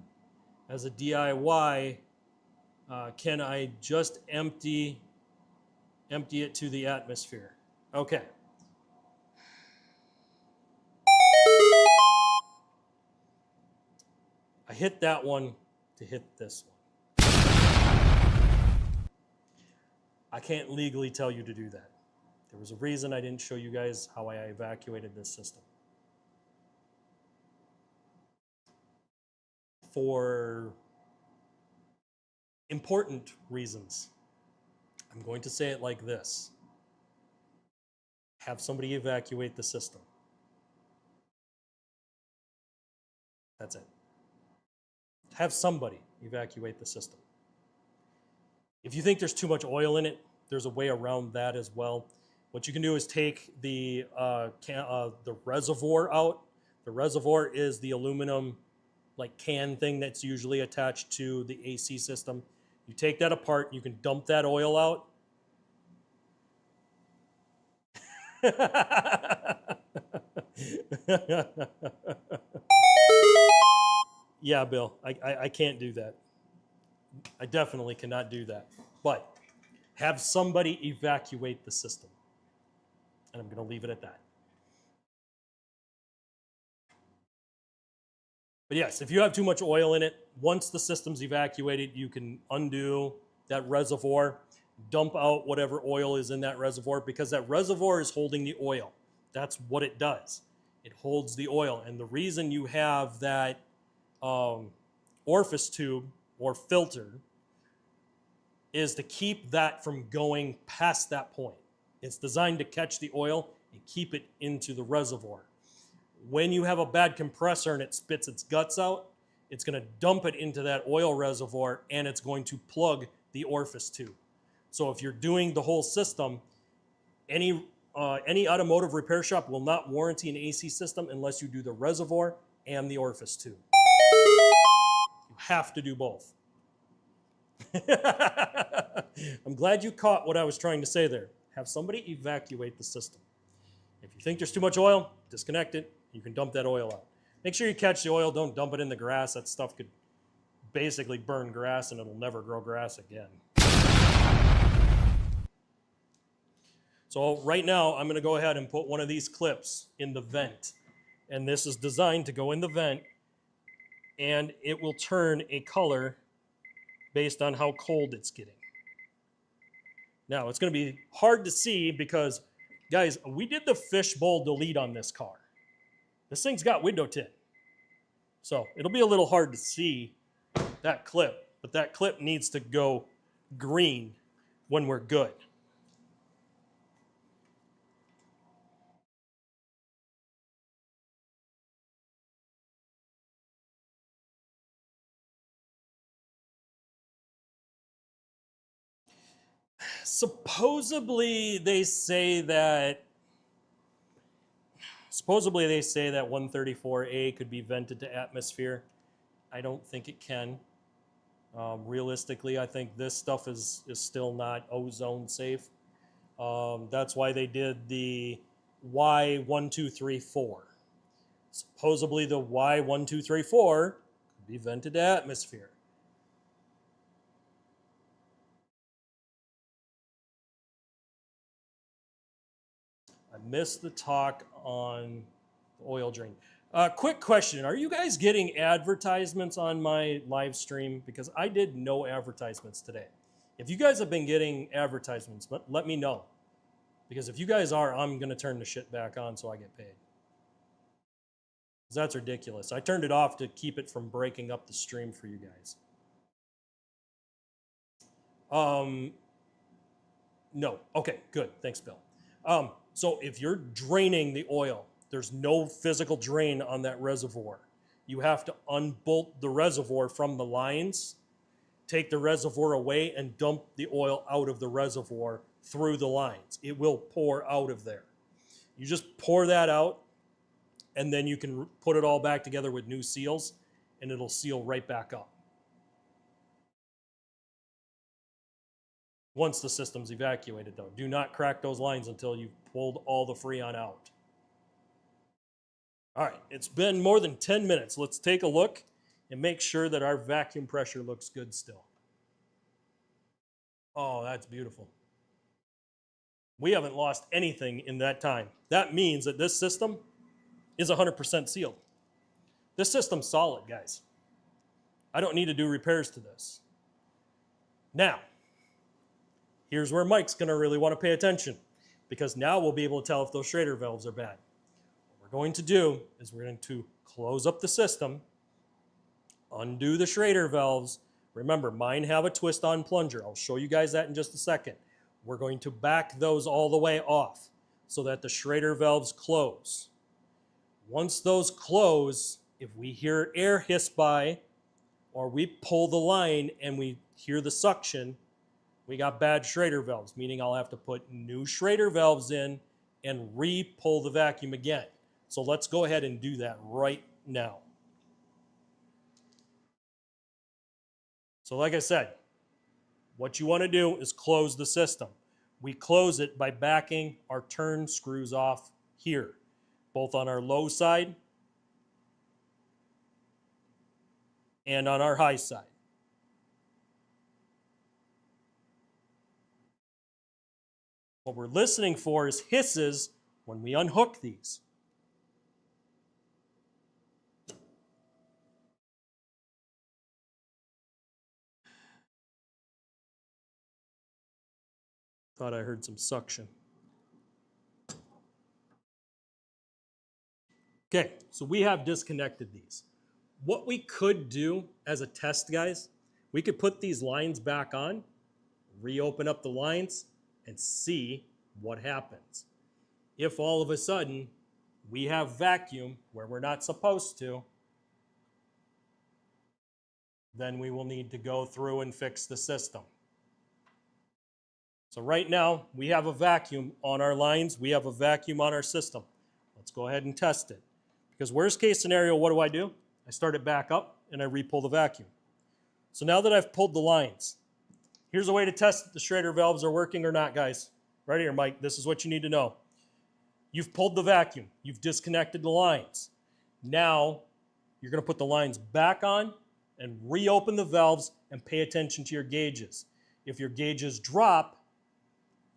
As a DIY, can I just empty it to the atmosphere? Okay. I hit that one to hit this one. I can't legally tell you to do that. There was a reason I didn't show you guys how I evacuated this system. For important reasons. I'm going to say it like this. Have somebody evacuate the system. That's it. Have somebody evacuate the system. If you think there's too much oil in it, there's a way around that as well. What you can do is take the reservoir out. The reservoir is the aluminum like can thing that's usually attached to the AC system. You take that apart, you can dump that oil out. Yeah, Bill, I can't do that. I definitely cannot do that. But have somebody evacuate the system. And I'm going to leave it at that. But yes, if you have too much oil in it, once the system's evacuated, you can undo that reservoir, dump out whatever oil is in that reservoir, because that reservoir is holding the oil. That's what it does. It holds the oil. And the reason you have that orifice tube or filter is to keep that from going past that point. It's designed to catch the oil and keep it into the reservoir. When you have a bad compressor and it spits its guts out, it's going to dump it into that oil reservoir and it's going to plug the orifice tube. So if you're doing the whole system, any automotive repair shop will not warranty an AC system unless you do the reservoir and the orifice tube. You have to do both. I'm glad you caught what I was trying to say there. Have somebody evacuate the system. If you think there's too much oil, disconnect it. You can dump that oil out. Make sure you catch the oil. Don't dump it in the grass. That stuff could basically burn grass and it'll never grow grass again. So right now, I'm going to go ahead and put one of these clips in the vent. And this is designed to go in the vent, and it will turn a color based on how cold it's getting. Now, it's going to be hard to see because, guys, we did the fishbowl delete on this car. This thing's got window tint. So it'll be a little hard to see that clip, but that clip needs to go green when we're good. Supposedly they say that 134A could be vented to atmosphere. I don't think it can. Realistically, I think this stuff is still not ozone safe. That's why they did the Y1234. Supposedly the Y1234 could be vented to atmosphere. I missed the talk on the oil drain. Quick question. Are you guys getting advertisements on my live stream? Because I did no advertisements today. If you guys have been getting advertisements, let me know. Because if you guys are, I'm going to turn the shit back on so I get paid. Because that's ridiculous. I turned it off to keep it from breaking up the stream for you guys. No. Okay, good. Thanks, Bill. So if you're draining the oil, there's no physical drain on that reservoir. You have to unbolt the reservoir from the lines, take the reservoir away, and dump the oil out of the reservoir through the lines. It will pour out of there. You just pour that out, and then you can put it all back together with new seals, and it'll seal right back up. Once the system's evacuated, though. Do not crack those lines until you've pulled all the Freon out. All right, it's been more than 10 minutes. Let's take a look and make sure that our vacuum pressure looks good still. Oh, that's beautiful. We haven't lost anything in that time. That means that this system is 100% sealed. This system's solid, guys. I don't need to do repairs to this. Now, here's where Mike's going to really want to pay attention, because now we'll be able to tell if those Schrader valves are bad. What we're going to do is we're going to close up the system, undo the Schrader valves. Remember, mine have a twist-on plunger. I'll show you guys that in just a second. We're going to back those all the way off so that the Schrader valves close. Once those close, if we hear air hiss by or we pull the line and we hear the suction, we got bad Schrader valves, meaning I'll have to put new Schrader valves in and re-pull the vacuum again. So let's go ahead and do that right now. So like I said, what you want to do is close the system. We close it by backing our turn screws off here, both on our low side and on our high side. What we're listening for is hisses when we unhook these. Thought I heard some suction. Okay, so we have disconnected these. What we could do as a test, guys, we could put these lines back on, reopen up the lines, and see what happens. If all of a sudden we have vacuum where we're not supposed to, then we will need to go through and fix the system. So right now, we have a vacuum on our lines. We have a vacuum on our system. Let's go ahead and test it. Because worst case scenario, what do? I start it back up and I re-pull the vacuum. So now that I've pulled the lines, here's a way to test if the Schrader valves are working or not, guys. Right here, Mike, this is what you need to know. You've pulled the vacuum. You've disconnected the lines. Now, you're going to put the lines back on and reopen the valves and pay attention to your gauges. If your gauges drop,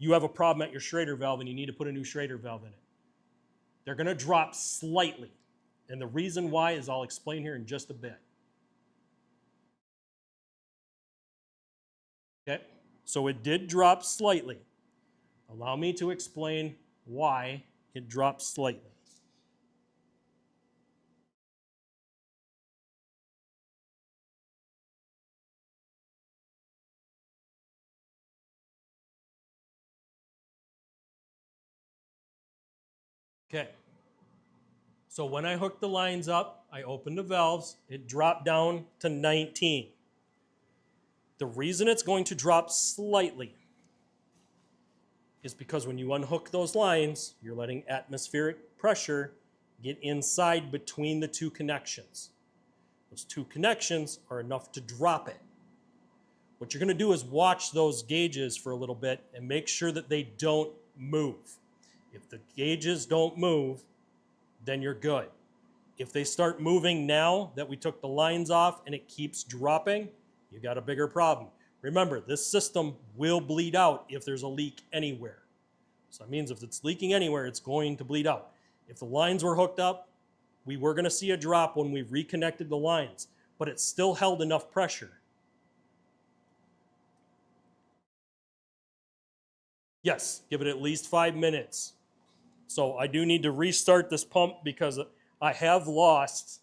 you have a problem at your Schrader valve and you need to put a new Schrader valve in it. They're going to drop slightly. And the reason why is I'll explain here in just a bit. Okay, so it did drop slightly. Allow me to explain why it dropped slightly. Okay, so when I hooked the lines up, I opened the valves, it dropped down to 19. The reason it's going to drop slightly is because when you unhook those lines, you're letting atmospheric pressure get inside between the two connections. Those two connections are enough to drop it. What you're going to do is watch those gauges for a little bit and make sure that they don't move. If the gauges don't move, then you're good. If they start moving now that we took the lines off and it keeps dropping, you got a bigger problem. Remember, this system will bleed out if there's a leak anywhere. So that means if it's leaking anywhere, it's going to bleed out. If the lines were hooked up, we were going to see a drop when we reconnected the lines, but it still held enough pressure. Yes, give it at least 5 minutes. So I do need to restart this pump because I have lost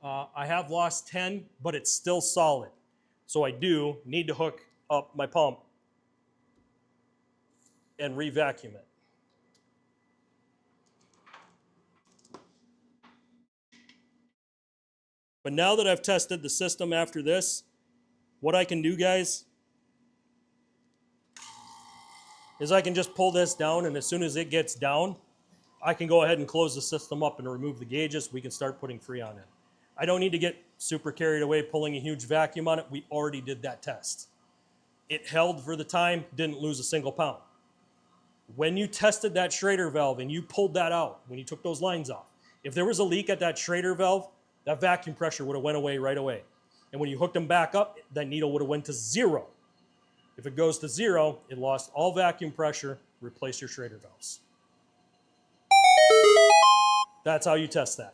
10, but it's still solid. So I do need to hook up my pump and re-vacuum it. But now that I've tested the system after this, what I can do, guys, is I can just pull this down, and as soon as it gets down, I can go ahead and close the system up and remove the gauges. We can start putting Freon in. I don't need to get super carried away pulling a huge vacuum on it. We already did that test. It held for the time, didn't lose a single pound. When you tested that Schrader valve and you pulled that out, when you took those lines off, If there was a leak at that Schrader valve, that vacuum pressure would have went away right away. And when you hooked them back up, that needle would have went to 0. If it goes to 0, it lost all vacuum pressure, replace your Schrader valves. That's how you test that.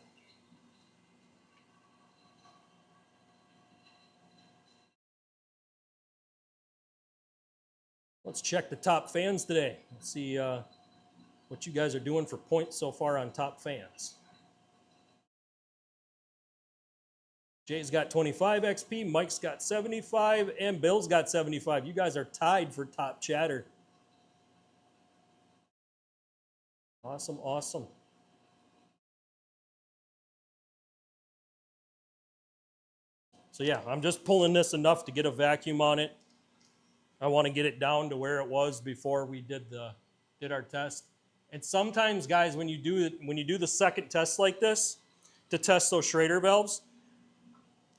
Let's check the top fans today. Let's see what you guys are doing for points so far on top fans. Jay's got 25 XP, Mike's got 75, and Bill's got 75. You guys are tied for top chatter. Awesome, awesome. So yeah, I'm just pulling this enough to get a vacuum on it. I want to get it down to where it was before we did our test. And sometimes, guys, when you do the second test like this to test those Schrader valves,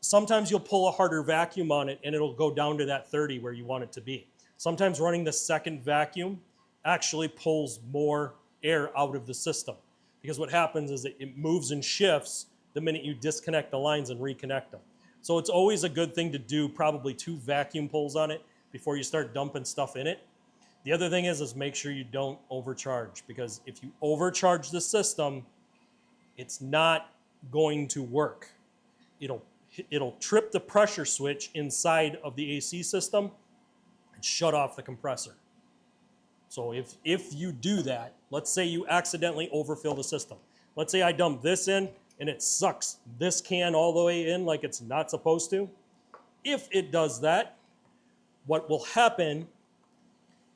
sometimes you'll pull a harder vacuum on it and it'll go down to that 30 where you want it to be. Sometimes running the second vacuum actually pulls more air out of the system, because what happens is it moves and shifts the minute you disconnect the lines and reconnect them. So it's always a good thing to do probably 2 vacuum pulls on it before you start dumping stuff in it. The other thing is make sure you don't overcharge, because if you overcharge the system, it's not going to work. It'll trip the pressure switch inside of the AC system and shut off the compressor. So if you do that, let's say you accidentally overfill the system. Let's say I dump this in and it sucks this can all the way in like it's not supposed to. If it does that, what will happen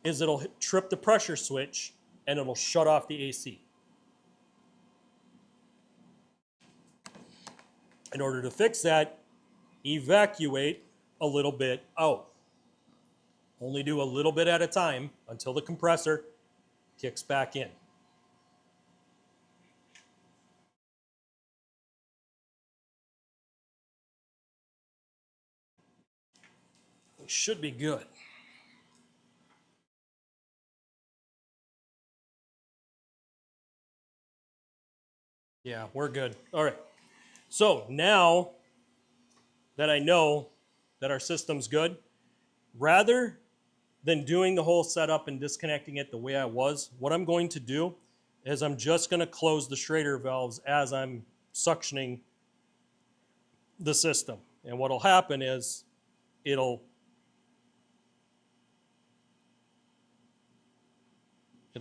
is it'll trip the pressure switch and it'll shut off the AC. In order to fix that, evacuate a little bit out. Only do a little bit at a time until the compressor kicks back in. We should be good. Yeah, we're good. All right. So now that I know that our system's good, rather than doing the whole setup and disconnecting it the way I was, what I'm going to do is I'm just going to close the Schrader valves as I'm suctioning the system. And what will happen is it'll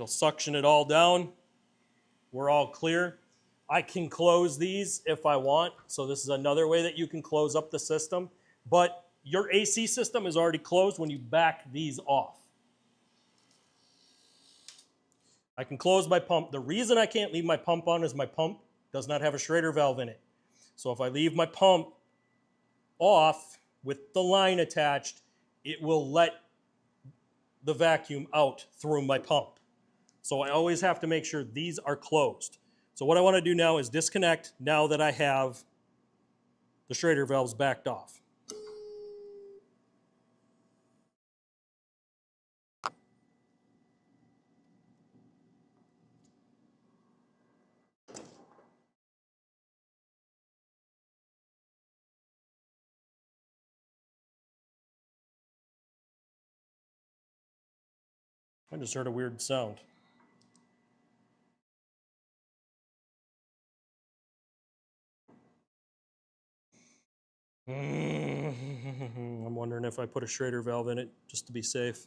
suction it all down. We're all clear. I can close these if I want. So this is another way that you can close up the system. But your AC system is already closed when you back these off. I can close my pump. The reason I can't leave my pump on is my pump does not have a Schrader valve in it. So if I leave my pump off with the line attached, it will let the vacuum out through my pump. So I always have to make sure these are closed. So what I want to do now is disconnect now that I have the Schrader valves backed off. I just heard a weird sound. I'm wondering if I put a Schrader valve in it just to be safe.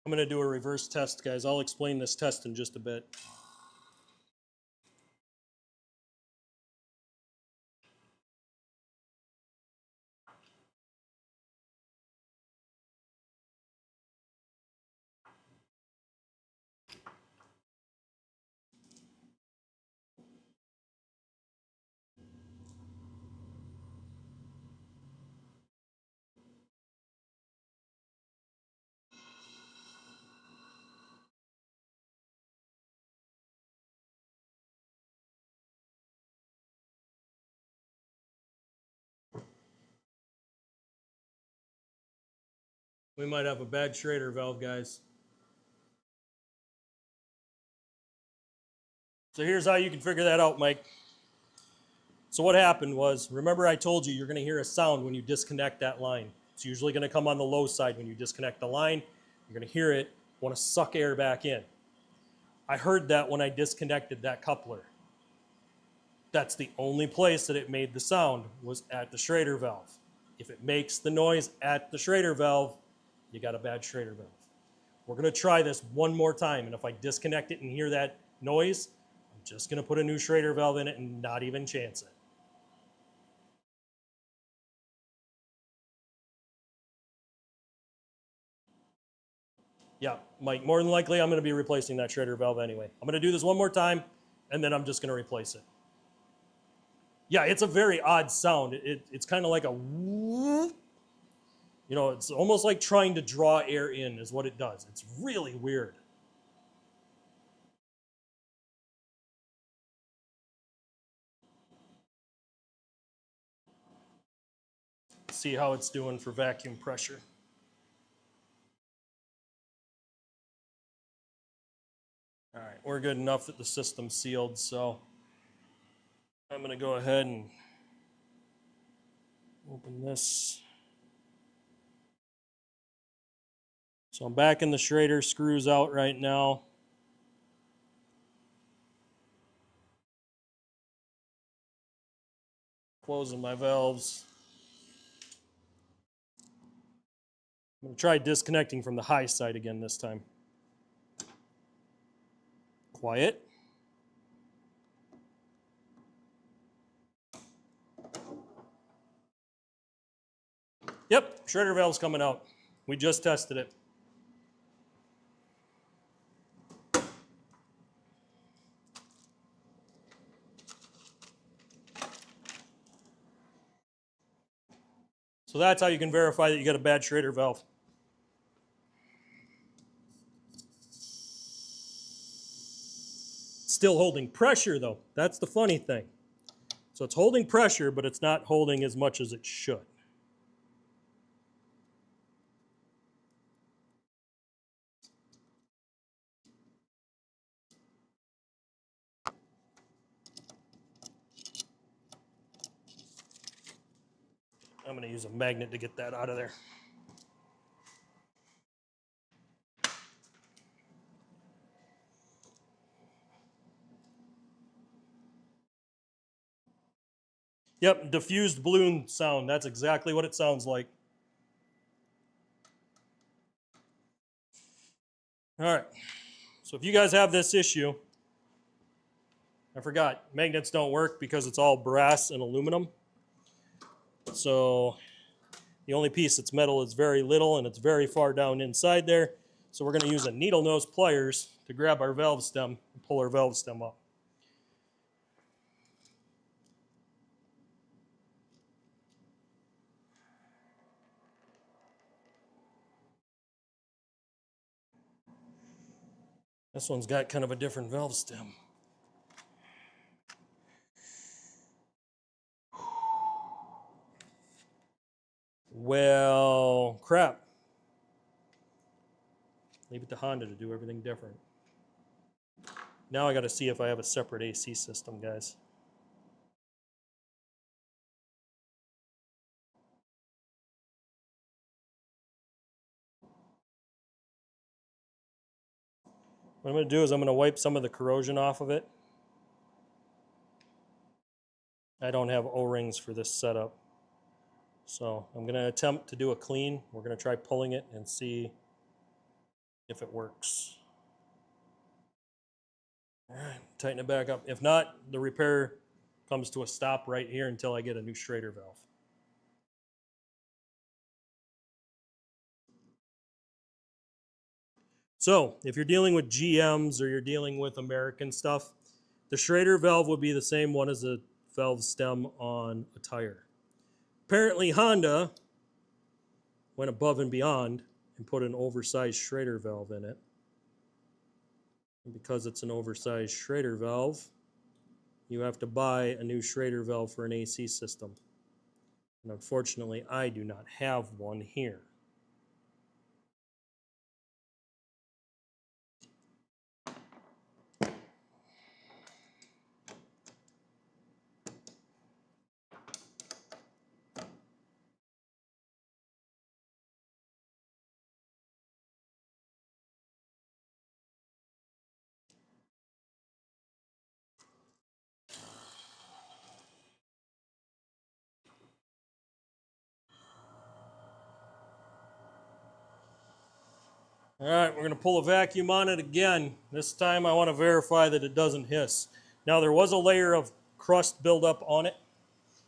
I'm going to do a reverse test, guys. I'll explain this test in just a bit. We might have a bad Schrader valve, guys. So here's how you can figure that out, Mike. So what happened was, remember I told you you're going to hear a sound when you disconnect that line. It's usually going to come on the low side when you disconnect the line. You're going to hear it, want to suck air back in. I heard that when I disconnected that coupler. That's the only place that it made the sound, was at the Schrader valve. If it makes the noise at the Schrader valve, you got a bad Schrader valve. We're going to try this one more time, and if I disconnect it and hear that noise, I'm just going to put a new Schrader valve in it and not even chance it. Yeah, Mike, more than likely I'm going to be replacing that Schrader valve anyway. I'm going to do this one more time, and then I'm just going to replace it. Yeah, it's a very odd sound. It's kind of like a whoop. You know, it's almost like trying to draw air in is what it does. It's really weird. See how it's doing for vacuum pressure. All right, we're good enough that the system's sealed, so I'm going to go ahead and open this. So I'm backing the Schrader screws out right now. Closing my valves. I'm going to try disconnecting from the high side again this time. Quiet. Yep, Schrader valve's coming out. We just tested it. So that's how you can verify that you got a bad Schrader valve. Still holding pressure though. That's the funny thing. So it's holding pressure, but it's not holding as much as it should. I'm going to use a magnet to get that out of there. Yep, diffused balloon sound. That's exactly what it sounds like. All right, so if you guys have this issue, I forgot, magnets don't work because it's all brass and aluminum. So the only piece that's metal is very little and it's very far down inside there. So we're going to use a needle nose pliers to grab our valve stem and pull our valve stem up. This one's got kind of a different valve stem. Well, crap. Leave it to Honda to do everything different. Now I got to see if I have a separate AC system, guys. What I'm going to do is I'm going to wipe some of the corrosion off of it. I don't have O-rings for this setup. So I'm going to attempt to do a clean. We're going to try pulling it and see if it works. All right, tighten it back up. If not, the repair comes to a stop right here until I get a new Schrader valve. So if you're dealing with GMs or you're dealing with American stuff, the Schrader valve would be the same one as the valve stem on a tire. Apparently Honda went above and beyond and put an oversized Schrader valve in it. And because it's an oversized Schrader valve, you have to buy a new Schrader valve for an AC system. And unfortunately, I do not have one here. All right, we're going to pull a vacuum on it again. This time I want to verify that it doesn't hiss. Now there was a layer of crust buildup on it,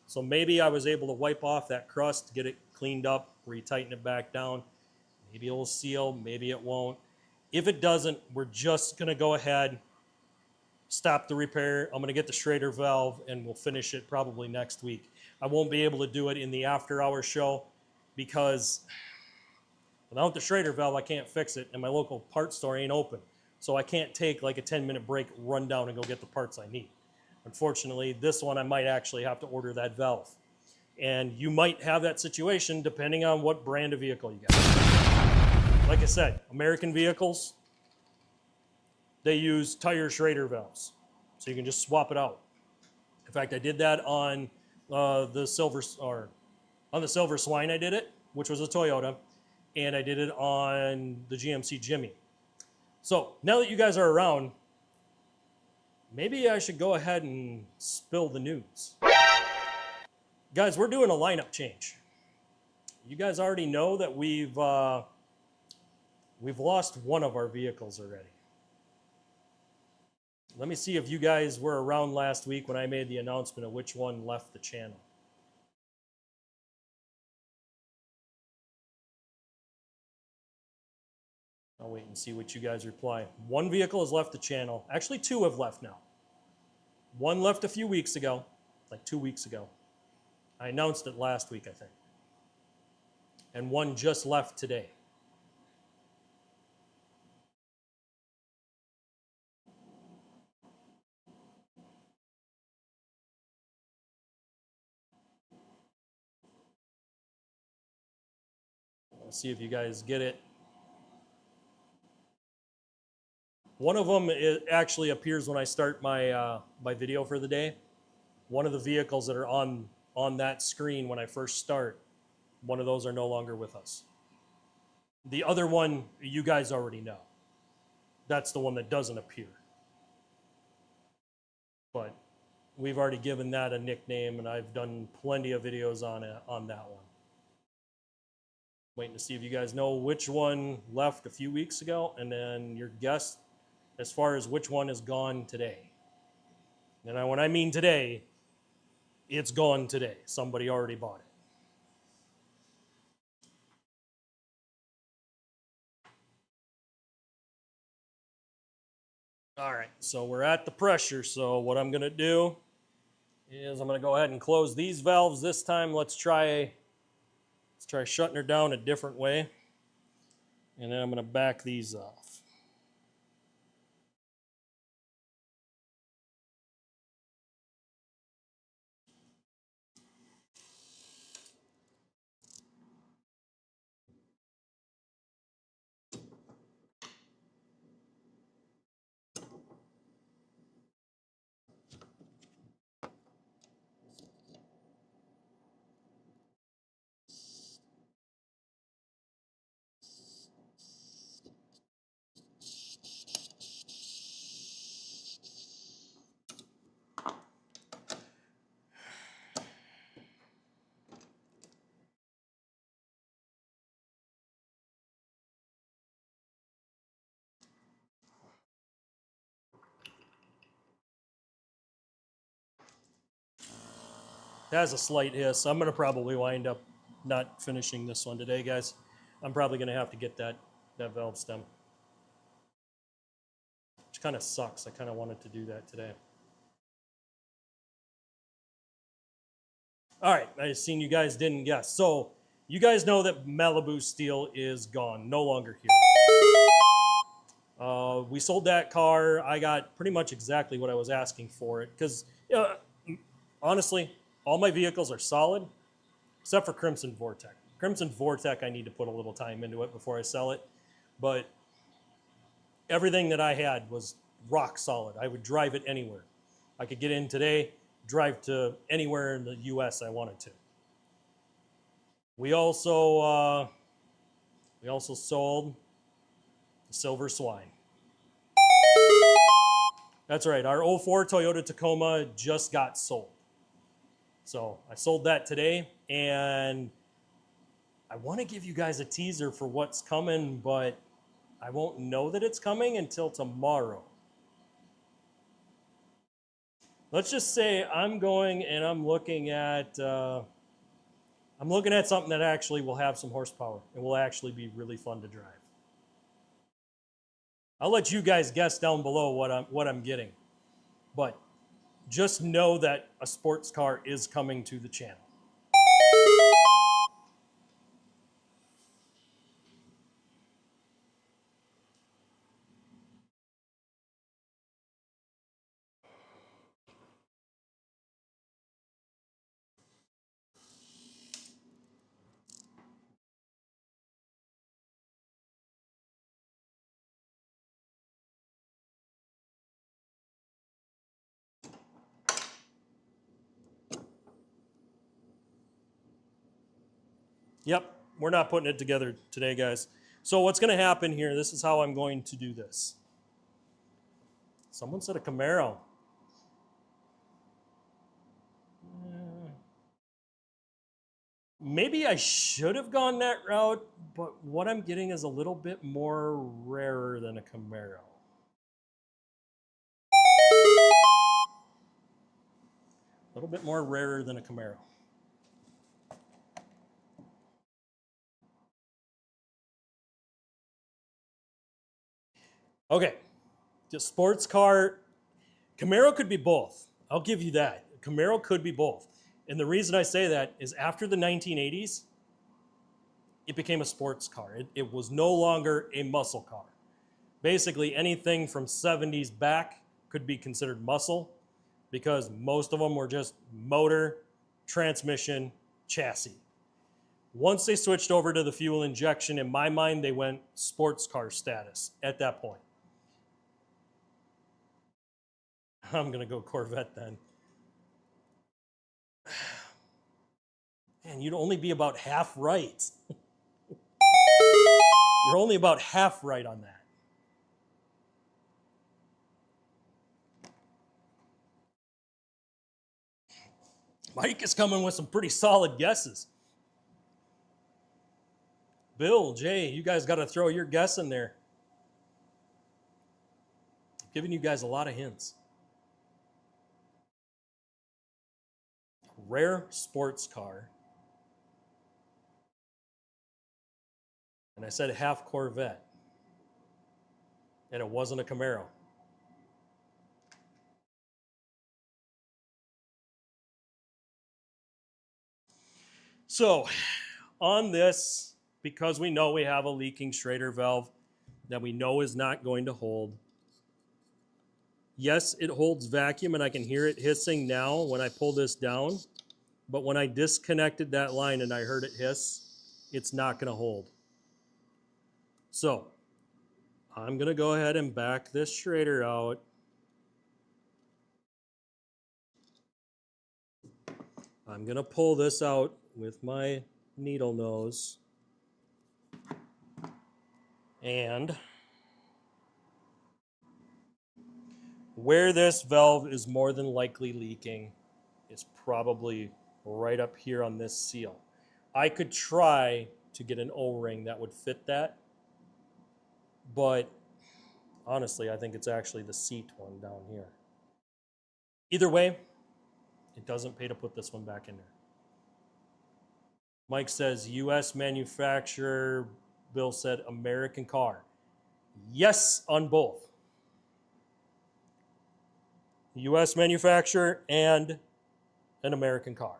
so maybe I was able to wipe off that crust, get it cleaned up, retighten it back down. Maybe it'll seal, maybe it won't. If it doesn't, we're just going to go ahead, stop the repair. I'm going to get the Schrader valve and we'll finish it probably next week. I won't be able to do it in the after hours show because without the Schrader valve, I can't fix it, and my local parts store ain't open. So I can't take like a 10-minute break, run down, and go get the parts I need. Unfortunately, this one I might actually have to order that valve. And you might have that situation depending on what brand of vehicle you got. Like I said, American vehicles, they use tire Schrader valves. So you can just swap it out. In fact, I did that on the Silver Swine I did it, which was a Toyota. And I did it on the GMC Jimmy. So now that you guys are around, maybe I should go ahead and spill the news. Guys, we're doing a lineup change. You guys already know that we've lost one of our vehicles already. Let me see if you guys were around last week when I made the announcement of which one left the channel. I'll wait and see what you guys reply. One vehicle has left the channel. Actually, two have left now. One left a few weeks ago, like 2 weeks ago. I announced it last week, I think. And one just left today. Let's see if you guys get it. One of them actually appears when I start my video for the day. One of the vehicles that are on that screen when I first start, one of those are no longer with us. The other one, you guys already know. That's the one that doesn't appear. But we've already given that a nickname, and I've done plenty of videos on that one. Waiting to see if you guys know which one left a few weeks ago, and then your guess as far as which one is gone today. And when I mean today, it's gone today. Somebody already bought it. All right, so we're at the pressure. So what I'm going to do is I'm going to go ahead and close these valves this time. Let's try shutting her down a different way. And then I'm going to back these off. It has a slight hiss. I'm going to probably wind up not finishing this one today, guys. I'm probably going to have to get that valve stem. Which kind of sucks. I kind of wanted to do that today. All right, I seen you guys didn't guess. So you guys know that Malibu Steel is gone, no longer here. We sold that car. I got pretty much exactly what I was asking for it because, honestly, all my vehicles are solid except for Crimson Vortec. Crimson Vortec, I need to put a little time into it before I sell it. But everything that I had was rock solid. I would drive it anywhere. I could get in today, drive to anywhere in the U.S. I wanted to. We also sold the Silver Swine. That's right. Our 04 Toyota Tacoma just got sold. So I sold that today, and I want to give you guys a teaser for what's coming, but I won't know that it's coming until tomorrow. Let's just say I'm going and I'm looking at something that actually will have some horsepower and will actually be really fun to drive. I'll let you guys guess down below what I'm getting, but just know that a sports car is coming to the channel. Yep, we're not putting it together today, guys. So what's going to happen here, this is how I'm going to do this. Someone said a Camaro. Maybe I should have gone that route, but what I'm getting is a little bit more rarer than a Camaro. A little bit more rarer than a Camaro. Okay, just sports car. Camaro could be both. I'll give you that. Camaro could be both. And the reason I say that is after the 1980s, it became a sports car. It was no longer a muscle car. Basically, anything from 70s back could be considered muscle because most of them were just motor, transmission, chassis. Once they switched over to the fuel injection, in my mind, they went sports car status at that point. I'm going to go Corvette then. Man, you'd only be about half right. You're only about half right on that. Mike is coming with some pretty solid guesses. Bill, Jay, you guys got to throw your guess in there. I'm giving you guys a lot of hints. Rare sports car. And I said half Corvette. And it wasn't a Camaro. So, on this, because we know we have a leaking Schrader valve that we know is not going to hold. Yes, it holds vacuum and I can hear it hissing now when I pull this down. But when I disconnected that line and I heard it hiss, it's not going to hold. So, I'm going to go ahead and back this Schrader out. I'm going to pull this out with my needle nose. And where this valve is more than likely leaking is probably right up here on this seal. I could try to get an O-ring that would fit that, but honestly, I think it's actually the seat one down here. Either way, it doesn't pay to put this one back in there. Mike says U.S. manufacturer. Bill said American car. Yes on both. U.S. manufacturer and an American car.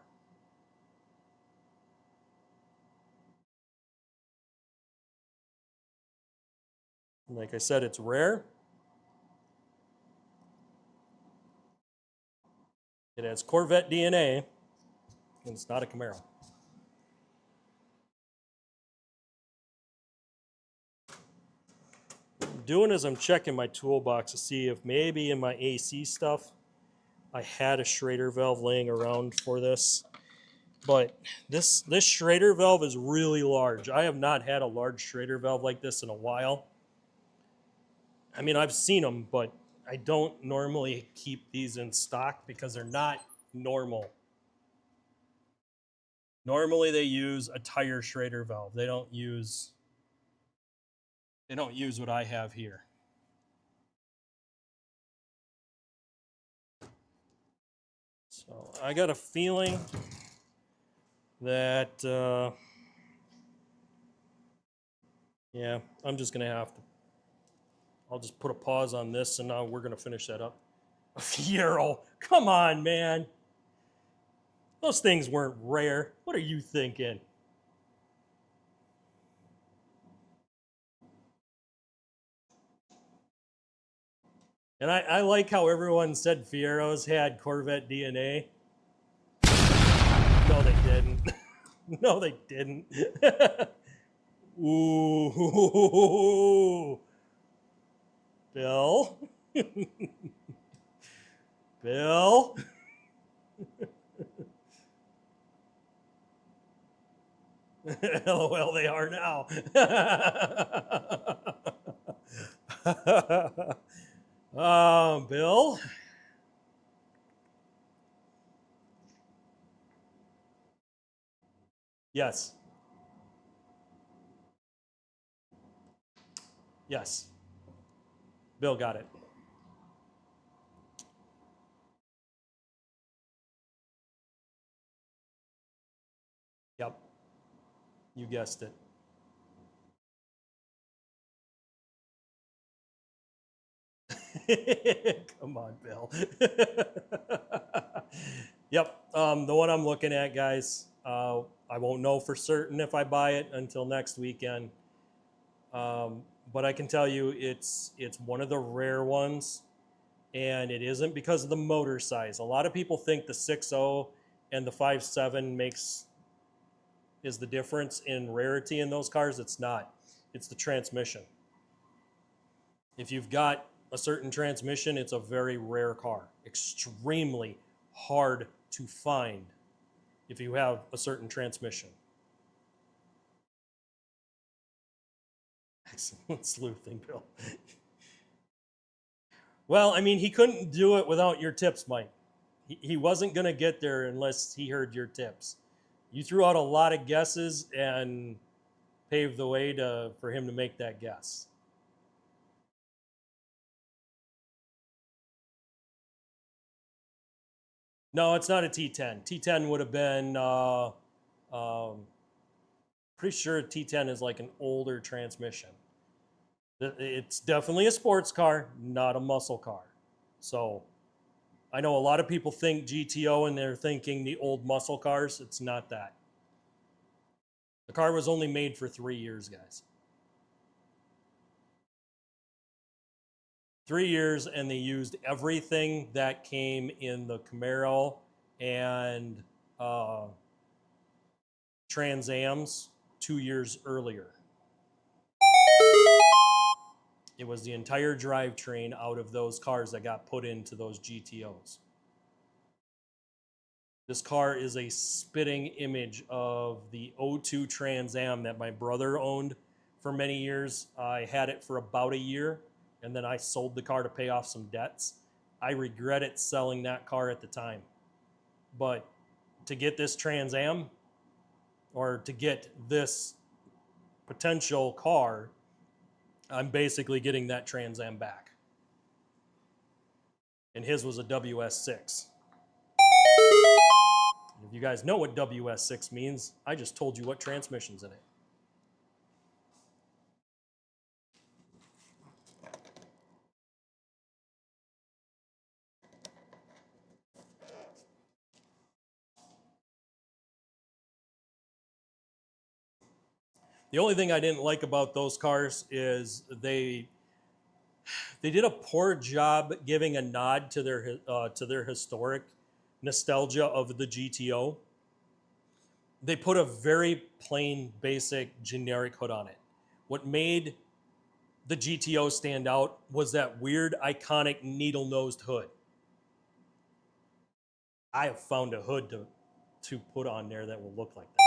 Like I said, it's rare. It has Corvette DNA, and it's not a Camaro. What I'm doing is I'm checking my toolbox to see if maybe in my AC stuff I had a Schrader valve laying around for this. But this Schrader valve is really large. I have not had a large Schrader valve like this in a while. I mean, I've seen them, but I don't normally keep these in stock because they're not normal. Normally they use a tire Schrader valve. They don't use They don't use what I have here. So I got a feeling that, yeah, I'm just going to have to, I'll just put a pause on this, and now we're going to finish that up. A Fiero, come on, man. Those things weren't rare. What are you thinking? And I like how everyone said Fieros had Corvette DNA. No, they didn't. No, they didn't. Ooh. Bill? Bill? LOL, they are now. Bill? Yes. Yes. Bill got it. Yep. You guessed it. Come on, Bill. Yep. The one I'm looking at, guys, I won't know for certain if I buy it until next weekend. But I can tell you it's one of the rare ones, and it isn't because of the motor size. A lot of people think the 6.0 and the 5.7 is the difference in rarity in those cars. It's not. It's the transmission. If you've got a certain transmission, it's a very rare car. Extremely hard to find if you have a certain transmission. Excellent sleuthing, Bill. Well, I mean, he couldn't do it without your tips, Mike. He wasn't going to get there unless he heard your tips. You threw out a lot of guesses and paved the way for him to make that guess. No, it's not a T10. T10 would have been, pretty sure T10 is like an older transmission. It's definitely a sports car, not a muscle car. So I know a lot of people think GTO and they're thinking the old muscle cars. It's not that. The car was only made for 3 years, guys. 3 years, and they used everything that came in the Camaro and Trans Ams 2 years earlier. It was the entire drivetrain out of those cars that got put into those GTOs. This car is a spitting image of the 02 Trans Am that my brother owned for many years. I had it for about a year, and then I sold the car to pay off some debts. I regretted selling that car at the time. But to get this Trans Am, or to get this potential car, I'm basically getting that Trans Am back. And his was a WS6. And if you guys know what WS6 means, I just told you what transmission's in it. The only thing I didn't like about those cars is they did a poor job giving a nod to their historic nostalgia of the GTO. They put a very plain, basic, generic hood on it. What made the GTO stand out was that weird, iconic needle-nosed hood. I have found a hood to put on there that will look like that.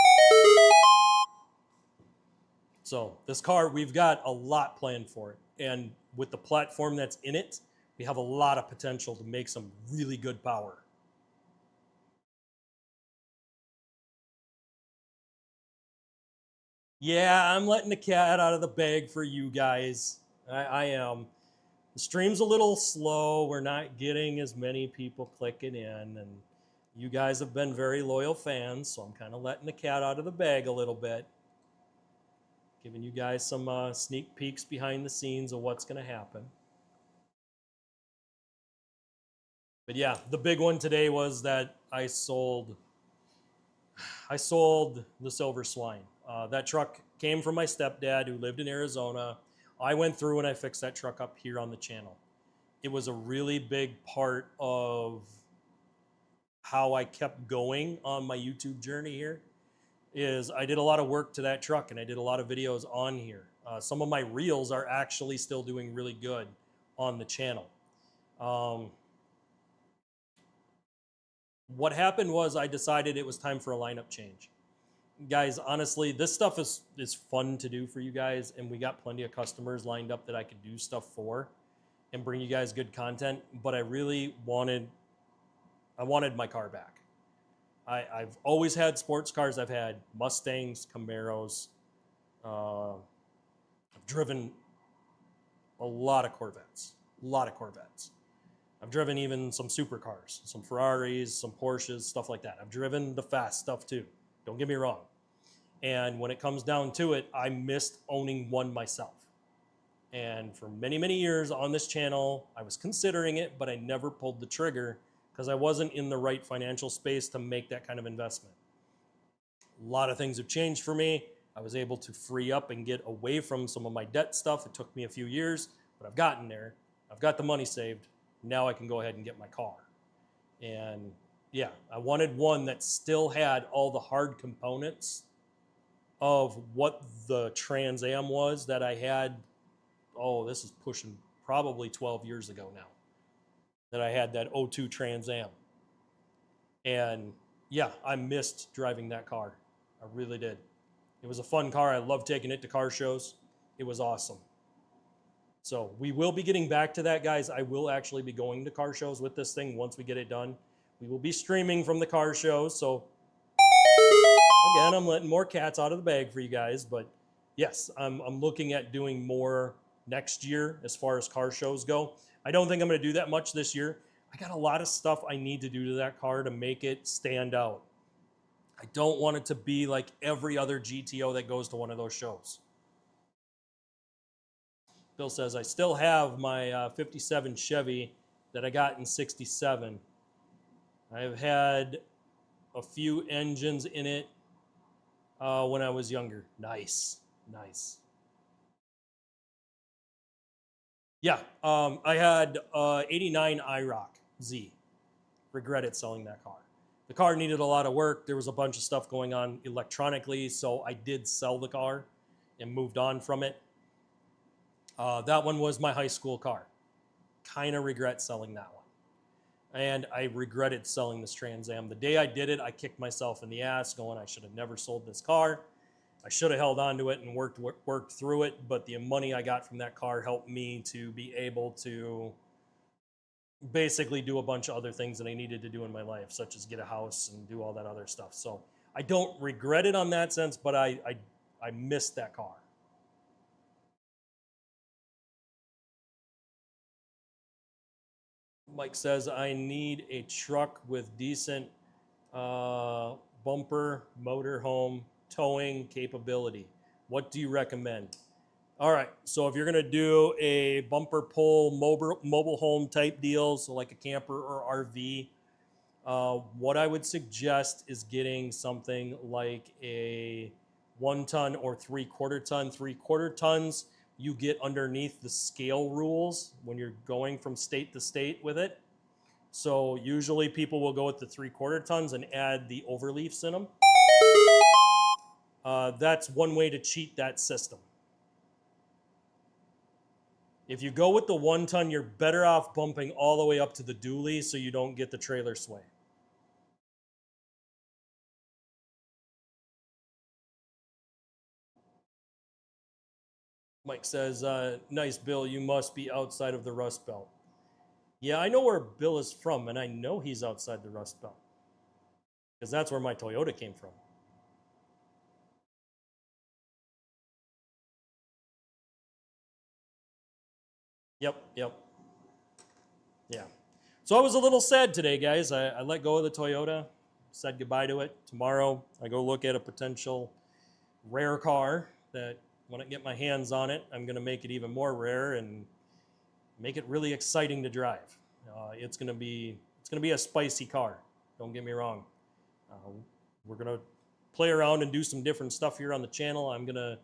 So this car, we've got a lot planned for it. And with the platform that's in it, we have a lot of potential to make some really good power. Yeah, I'm letting the cat out of the bag for you guys. I am. The stream's a little slow. We're not getting as many people clicking in, and you guys have been very loyal fans, so I'm kind of letting the cat out of the bag a little bit. Giving you guys some sneak peeks behind the scenes of what's going to happen. But yeah, the big one today was that I sold the Silver Swine. That truck came from my stepdad who lived in Arizona. I went through and I fixed that truck up here on the channel. It was a really big part of how I kept going on my YouTube journey here. Is I did a lot of work to that truck and I did a lot of videos on here. Some of my reels are actually still doing really good on the channel. What happened was I decided it was time for a lineup change. Guys, honestly, this stuff is fun to do for you guys, and we got plenty of customers lined up that I could do stuff for and bring you guys good content, but I really wanted my car back. I've always had sports cars. I've had Mustangs, Camaros. I've driven a lot of Corvettes. I've driven even some supercars, some Ferraris, some Porsches, stuff like that. I've driven the fast stuff too. Don't get me wrong. And when it comes down to it, I missed owning one myself. And for many, many years on this channel, I was considering it, but I never pulled the trigger because I wasn't in the right financial space to make that kind of investment. A lot of things have changed for me. I was able to free up and get away from some of my debt stuff. It took me a few years, but I've gotten there. I've got the money saved. Now I can go ahead and get my car. And yeah, I wanted one that still had all the hard components of what the Trans Am was that I had. Oh, this is pushing probably 12 years ago now that I had that '02 Trans Am. And yeah, I missed driving that car. I really did. It was a fun car. I loved taking it to car shows. It was awesome. So we will be getting back to that, guys. I will actually be going to car shows with this thing once we get it done. We will be streaming from the car shows. So again, I'm letting more cats out of the bag for you guys. But yes, I'm looking at doing more next year as far as car shows go. I don't think I'm going to do that much this year. I got a lot of stuff I need to do to that car to make it stand out. I don't want it to be like every other GTO that goes to one of those shows. Bill says, I still have my 57 Chevy that I got in 67. I've had a few engines in it when I was younger. Nice. Yeah, I had 89 IROC Z. Regretted selling that car. The car needed a lot of work. There was a bunch of stuff going on electronically, so I did sell the car and moved on from it. That one was my high school car. Kind of regret selling that one. And I regretted selling this Trans Am. The day I did it, I kicked myself in the ass going, I should have never sold this car. I should have held on to it and worked through it, but the money I got from that car helped me to be able to basically do a bunch of other things that I needed to do in my life, such as get a house and do all that other stuff. So I don't regret it on that sense, but I missed that car. Mike says, I need a truck with decent bumper, motorhome, towing capability. What do you recommend? All right, so if you're gonna do a bumper pull mobile home type deal, so like a camper or RV, what I would suggest is getting something like a 1 ton or 3/4 ton. 3/4 tons, you get underneath the scale rules when you're going from state to state with it. So usually people will go with the 3/4 tons and add the overleafs in them. That's one way to cheat that system. If you go with the 1 ton, you're better off bumping all the way up to the dually so you don't get the trailer sway. Mike says, nice, Bill, you must be outside of the Rust Belt. Yeah, I know where Bill is from, and I know he's outside the Rust Belt because that's where my Toyota came from. Yep. Yeah. So I was a little sad today, guys. I let go of the Toyota, said goodbye to it. Tomorrow, I go look at a potential rare car that when I get my hands on it, I'm going to make it even more rare and make it really exciting to drive. It's going to be a spicy car. Don't get me wrong. We're going to play around and do some different stuff here on the channel. I'm going to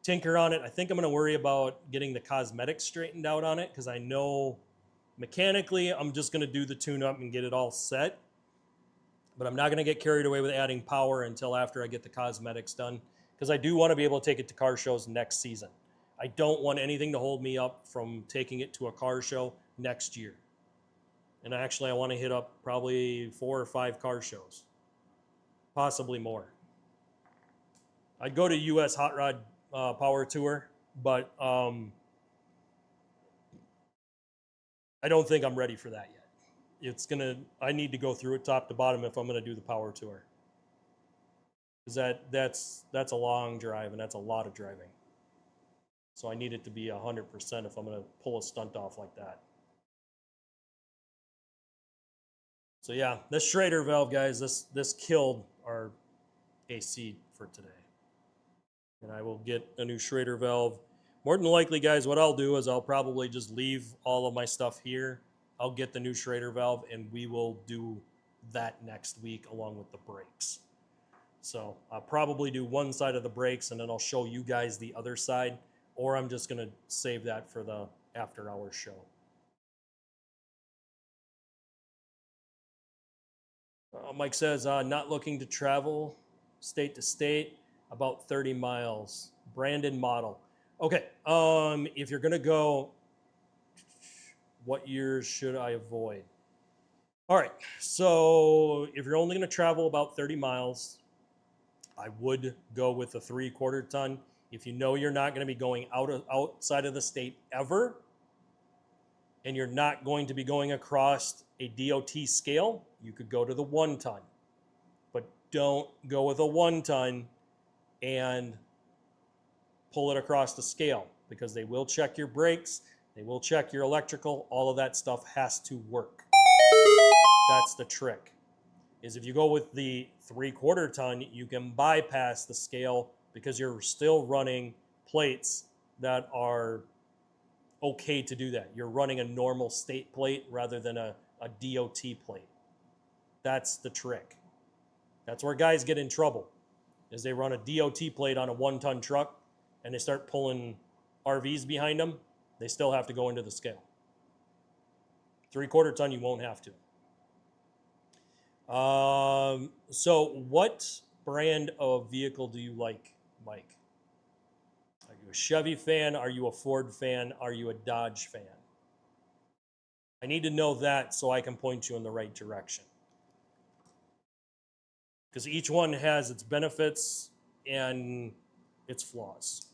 tinker on it. I think I'm going to worry about getting the cosmetics straightened out on it because I know mechanically I'm just going to do the tune-up and get it all set. But I'm not going to get carried away with adding power until after I get the cosmetics done because I do want to be able to take it to car shows next season. I don't want anything to hold me up from taking it to a car show next year. And actually, I want to hit up probably 4 or 5 car shows, possibly more. I'd go to U.S. Hot Rod Power Tour, but I don't think I'm ready for that yet. I need to go through it top to bottom if I'm going to do the Power Tour. Because that's a long drive, and that's a lot of driving. So I need it to be 100% if I'm going to pull a stunt off like that. So yeah, this Schrader valve, guys, this killed our AC for today. And I will get a new Schrader valve. More than likely, guys, what I'll do is I'll probably just leave all of my stuff here. I'll get the new Schrader valve, and we will do that next week along with the brakes. So I'll probably do one side of the brakes, and then I'll show you guys the other side, or I'm just going to save that for the after-hours show. Mike says, not looking to travel state to state, about 30 miles. Brandon model. Okay, if you're going to go, what years should I avoid? All right, so if you're only going to travel about 30 miles, I would go with a 3/4 ton. If you know you're not going to be going outside of the state ever, and you're not going to be going across a DOT scale, you could go to the 1 ton. But don't go with a 1 ton and pull it across the scale because they will check your brakes, they will check your electrical, all of that stuff has to work. That's the trick. Is if you go with the 3/4 ton, you can bypass the scale because you're still running plates that are okay to do that. You're running a normal state plate rather than a DOT plate. That's the trick. That's where guys get in trouble, is they run a DOT plate on a 1-ton truck and they start pulling RVs behind them. They still have to go into the scale. 3/4 ton, you won't have to. So what brand of vehicle do you like, Mike? Are you a Chevy fan? Are you a Ford fan? Are you a Dodge fan? I need to know that so I can point you in the right direction. Because each one has its benefits and its flaws.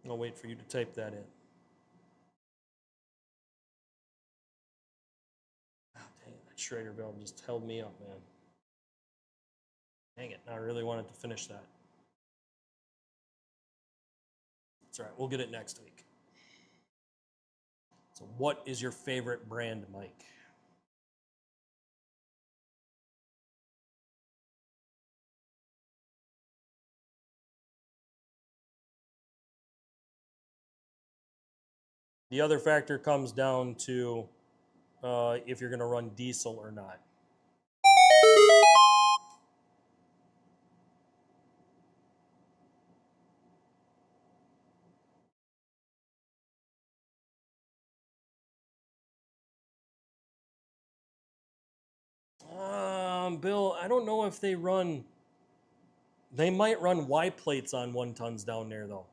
I'll wait for you to type that in. Oh, dang it, that Schrader valve just held me up, man. Dang it, I really wanted to finish that. That's all right, we'll get it next week. So what is your favorite brand, Mike? The other factor comes down to if you're going to run diesel or not. Bill, I don't know if they run. They might run Y plates on 1 tons down there, though.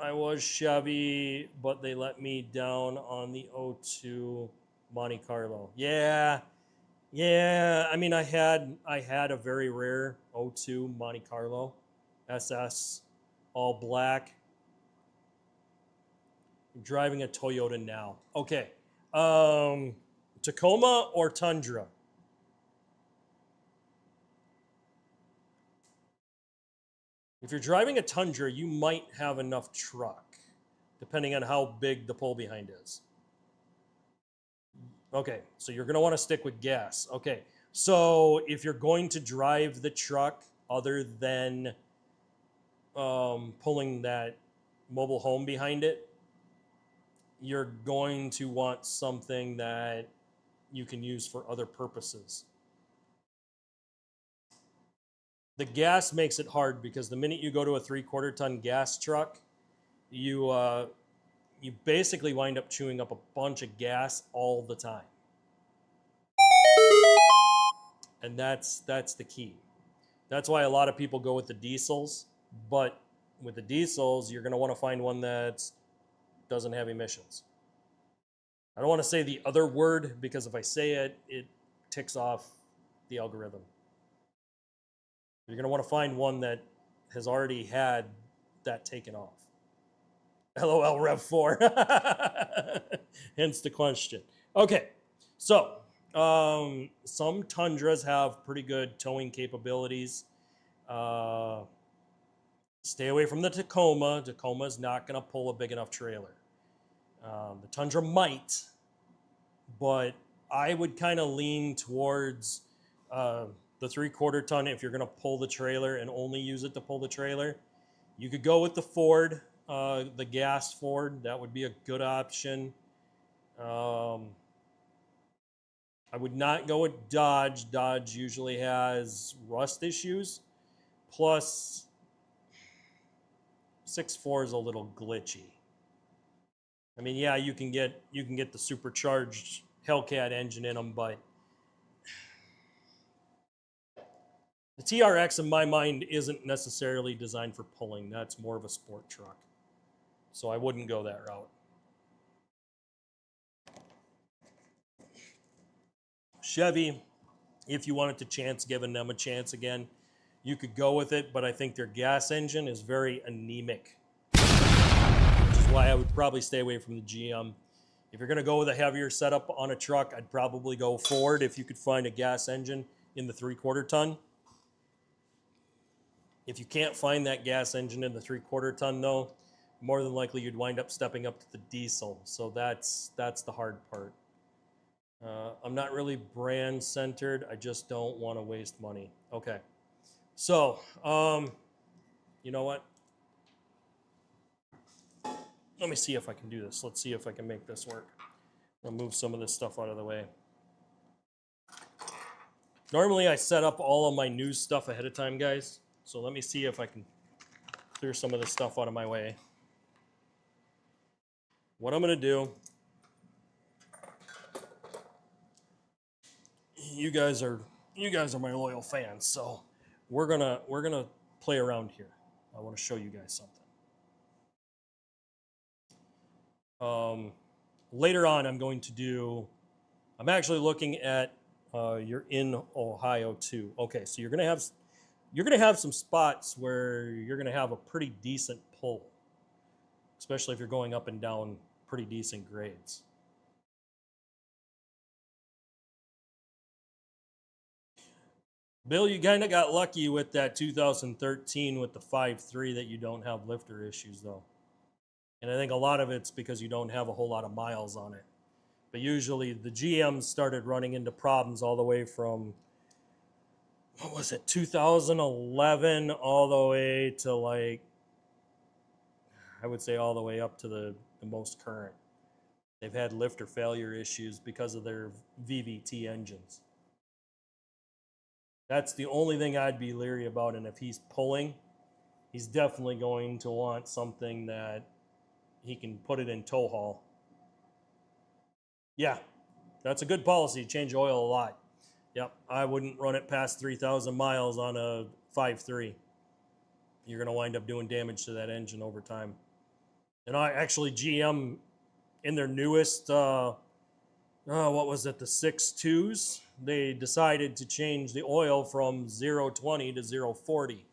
I was Chevy, but they let me down on the 02 Monte Carlo. Yeah. I mean, I had a very rare 02 Monte Carlo SS, all black. I'm driving a Toyota now. Okay. Tacoma or Tundra? If you're driving a Tundra, you might have enough truck, depending on how big the pull behind is. Okay, so you're going to want to stick with gas. Okay, so if you're going to drive the truck other than pulling that mobile home behind it, you're going to want something that you can use for other purposes. The gas makes it hard because the minute you go to a 3/4 ton gas truck, you basically wind up chewing up a bunch of gas all the time. And that's the key. That's why a lot of people go with the diesels, but with the diesels, you're going to want to find one that doesn't have emissions. I don't want to say the other word because if I say it, it ticks off the algorithm. You're going to want to find one that has already had that taken off. LOL Rev 4. Hence the question. Okay, so some Tundras have pretty good towing capabilities. Stay away from the Tacoma. Tacoma is not going to pull a big enough trailer. The Tundra might, but I would kind of lean towards the 3/4 ton if you're going to pull the trailer and only use it to pull the trailer. You could go with the Ford, the gas Ford. That would be a good option. I would not go with Dodge. Dodge usually has rust issues. Plus, 6.4 is a little glitchy. I mean, yeah, you can get the supercharged Hellcat engine in them, but the TRX, in my mind, isn't necessarily designed for pulling. That's more of a sport truck. So I wouldn't go that route. Chevy, if you wanted to chance giving them a chance again, you could go with it, but I think their gas engine is very anemic, which is why I would probably stay away from the GM. If you're going to go with a heavier setup on a truck, I'd probably go Ford if you could find a gas engine in the 3/4 ton. If you can't find that gas engine in the 3/4 ton, though, more than likely you'd wind up stepping up to the diesel. So that's the hard part. I'm not really brand centered. I just don't want to waste money. Okay. So, you know what? Let me see if I can do this. Let's see if I can make this work. I'll move some of this stuff out of the way. Normally I set up all of my news stuff ahead of time, guys. So let me see if I can clear some of this stuff out of my way. What I'm going to do, you guys are my loyal fans, so we're gonna play around here. I want to show you guys something. Later on, I'm actually looking at you're in Ohio too. Okay, so you're gonna have some spots where you're gonna have a pretty decent pull, especially if you're going up and down pretty decent grades. Bill, you kind of got lucky with that 2013 with the 5.3 that you don't have lifter issues, though. And I think a lot of it's because you don't have a whole lot of miles on it. But usually the GMs started running into problems all the way from, 2011 all the way to I would say all the way up to the most current. They've had lifter failure issues because of their VVT engines. That's the only thing I'd be leery about. And if he's pulling, he's definitely going to want something that he can put it in tow haul. Yeah, that's a good policy. Change oil a lot. Yep, I wouldn't run it past 3,000 miles on a 5.3. You're going to wind up doing damage to that engine over time. And GM, in their newest, the 6.2s, they decided to change the oil from 0.20 to 0.40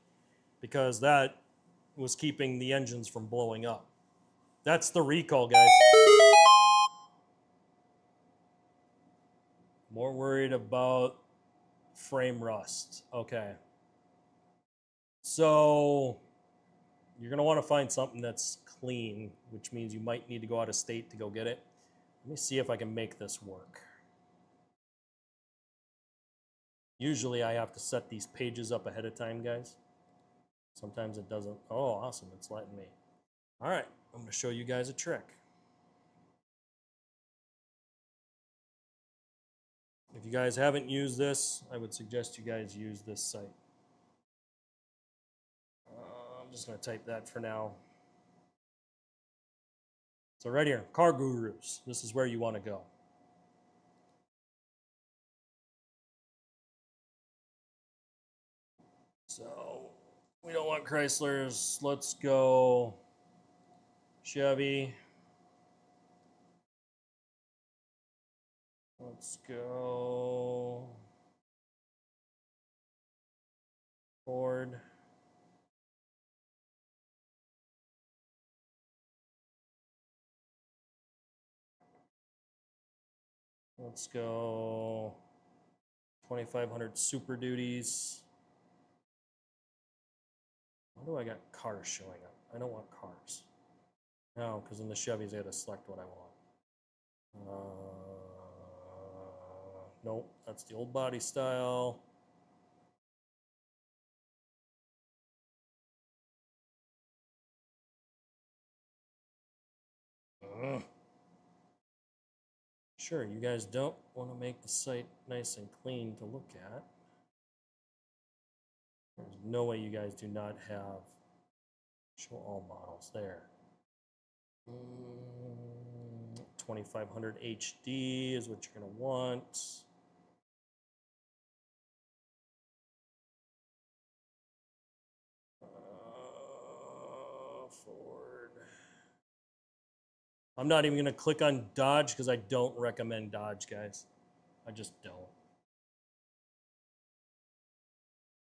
because that was keeping the engines from blowing up. That's the recall, guys. More worried about frame rust. Okay. So you're going to want to find something that's clean, which means you might need to go out of state to go get it. Let me see if I can make this work. Usually I have to set these pages up ahead of time, guys. Sometimes it doesn't. Oh, awesome. It's letting me. All right. I'm going to show you guys a trick. If you guys haven't used this, I would suggest you guys use this site. I'm just going to type that for now. So right here, Car Gurus. This is where you want to go. So we don't want Chryslers. Let's go Chevy. Let's go Ford. Let's go 2500 Super Duties. Why do I got cars showing up? I don't want cars. No, because in the Chevys I had to select what I want. Nope, that's the old body style. Sure, you guys don't want to make the site nice and clean to look at. There's no way you guys do not have show all models there. 2500 HD is what you're going to want. Ford. I'm not even going to click on Dodge because I don't recommend Dodge, guys. I just don't.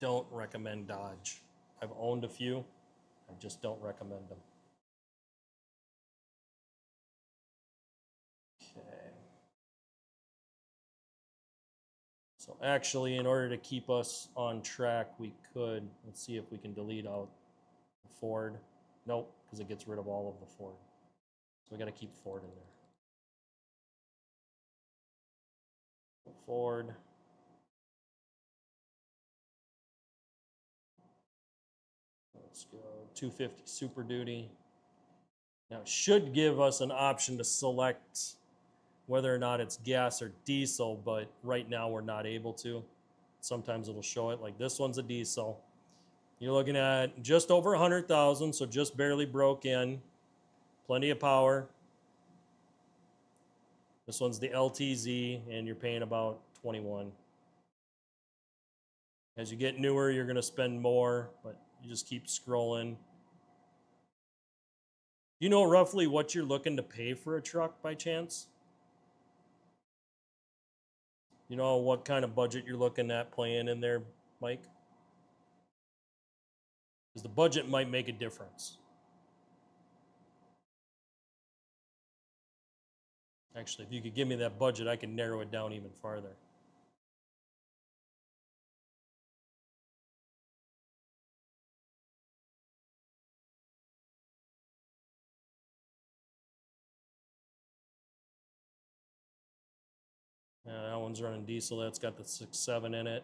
Don't recommend Dodge. I've owned a few. I just don't recommend them. Okay. So actually, in order to keep us on track, we could, let's see if we can delete out the Ford. Nope, because it gets rid of all of the Ford. So we got to keep Ford in there. Ford. Let's go 250 Super Duty. Now it should give us an option to select whether or not it's gas or diesel, but right now we're not able to. Sometimes it'll show it like this one's a diesel. You're looking at just over 100,000, so just barely broke in. Plenty of power. This one's the LTZ, and you're paying about 21. As you get newer, you're going to spend more, but you just keep scrolling. You know roughly what you're looking to pay for a truck by chance? You know what kind of budget you're looking at playing in there, Mike? Because the budget might make a difference. Actually, if you could give me that budget, I can narrow it down even farther. That one's running diesel. That's got the 6.7 in it.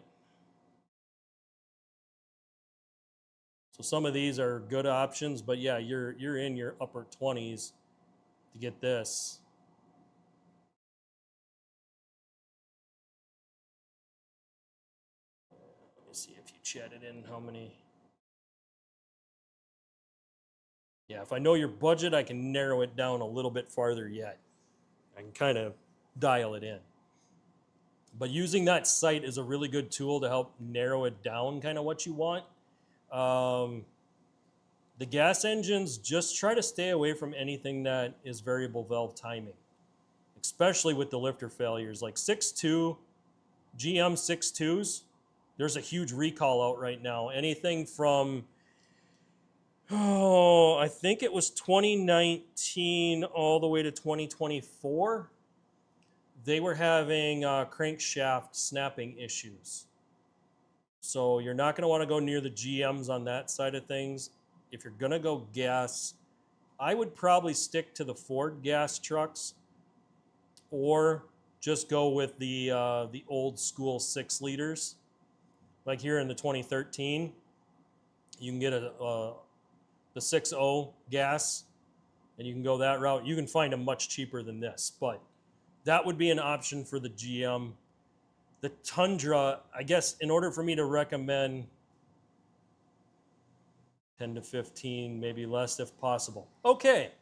So some of these are good options, but yeah, you're in your upper 20s to get this. Let me see if you chatted in how many. Yeah, if I know your budget, I can narrow it down a little bit farther yet. I can kind of dial it in. But using that site is a really good tool to help narrow it down kind of what you want. The gas engines, just try to stay away from anything that is variable valve timing, especially with the lifter failures. Like 6.2, GM 6.2s, there's a huge recall out right now. Anything from, I think it was 2019 all the way to 2024. They were having crankshaft snapping issues. So you're not going to want to go near the GMs on that side of things. if you're gonna go gas, I would probably stick to the Ford gas trucks, or just go with the old school 6 liters. Like here in the 2013, you can get the 6.0 gas, and you can go that route. You can find them much cheaper than this, but that would be an option for the GM. The Tundra, I guess, in order for me to recommend 10 to 15, maybe less if possible. Okay.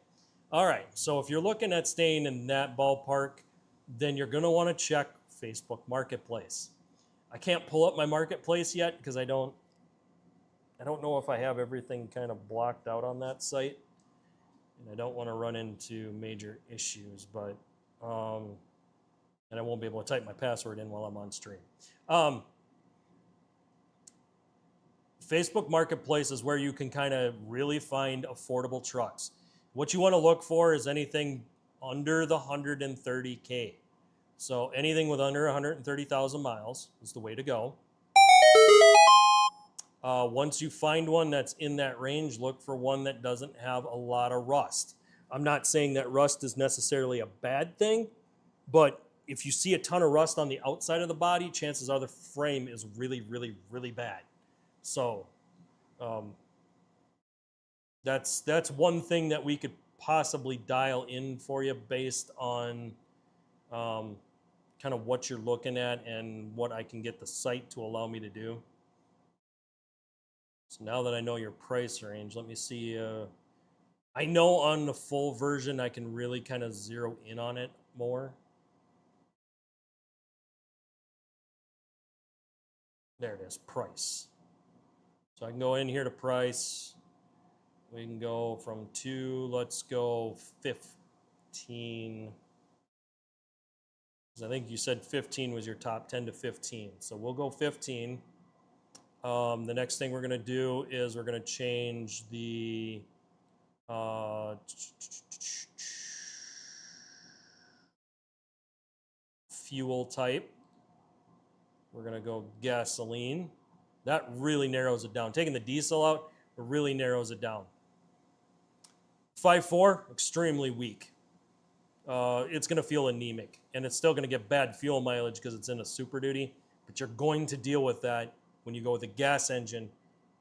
All right. So if you're looking at staying in that ballpark, then you're going to want to check Facebook Marketplace. I can't pull up my Marketplace yet because I don't know if I have everything kind of blocked out on that site. And I don't want to run into major issues, but and I won't be able to type my password in while I'm on stream. Facebook Marketplace is where you can kind of really find affordable trucks. What you want to look for is anything under the 130K. So anything with under 130,000 miles is the way to go. Once you find one that's in that range, look for one that doesn't have a lot of rust. I'm not saying that rust is necessarily a bad thing, but if you see a ton of rust on the outside of the body, chances are the frame is really, really, really bad. So that's one thing that we could possibly dial in for you based on kind of what you're looking at and what I can get the site to allow me to do. So now that I know your price range, let me see. I know on the full version I can really kind of zero in on it more. There it is, price. So I can go in here to price. We can go from 2, let's go 15. Because I think you said 15 was your top 10 to 15. So we'll go 15. The next thing we're going to do is we're going to change the fuel type. We're going to go gasoline. That really narrows it down. Taking the diesel out really narrows it down. 5.4, extremely weak. It's going to feel anemic, and it's still going to get bad fuel mileage because it's in a Super Duty, but you're going to deal with that when you go with a gas engine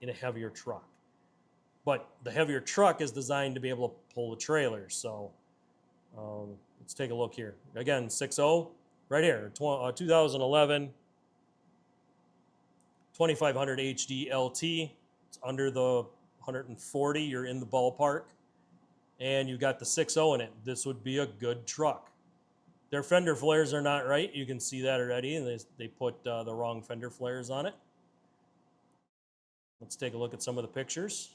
in a heavier truck. But the heavier truck is designed to be able to pull the trailer. So let's take a look here. Again, 6.0, right here, 2011, 2500 HD LT. It's under the 140. You're in the ballpark. And you've got the 6.0 in it. This would be a good truck. Their fender flares are not right. You can see that already. And they put the wrong fender flares on it. Let's take a look at some of the pictures.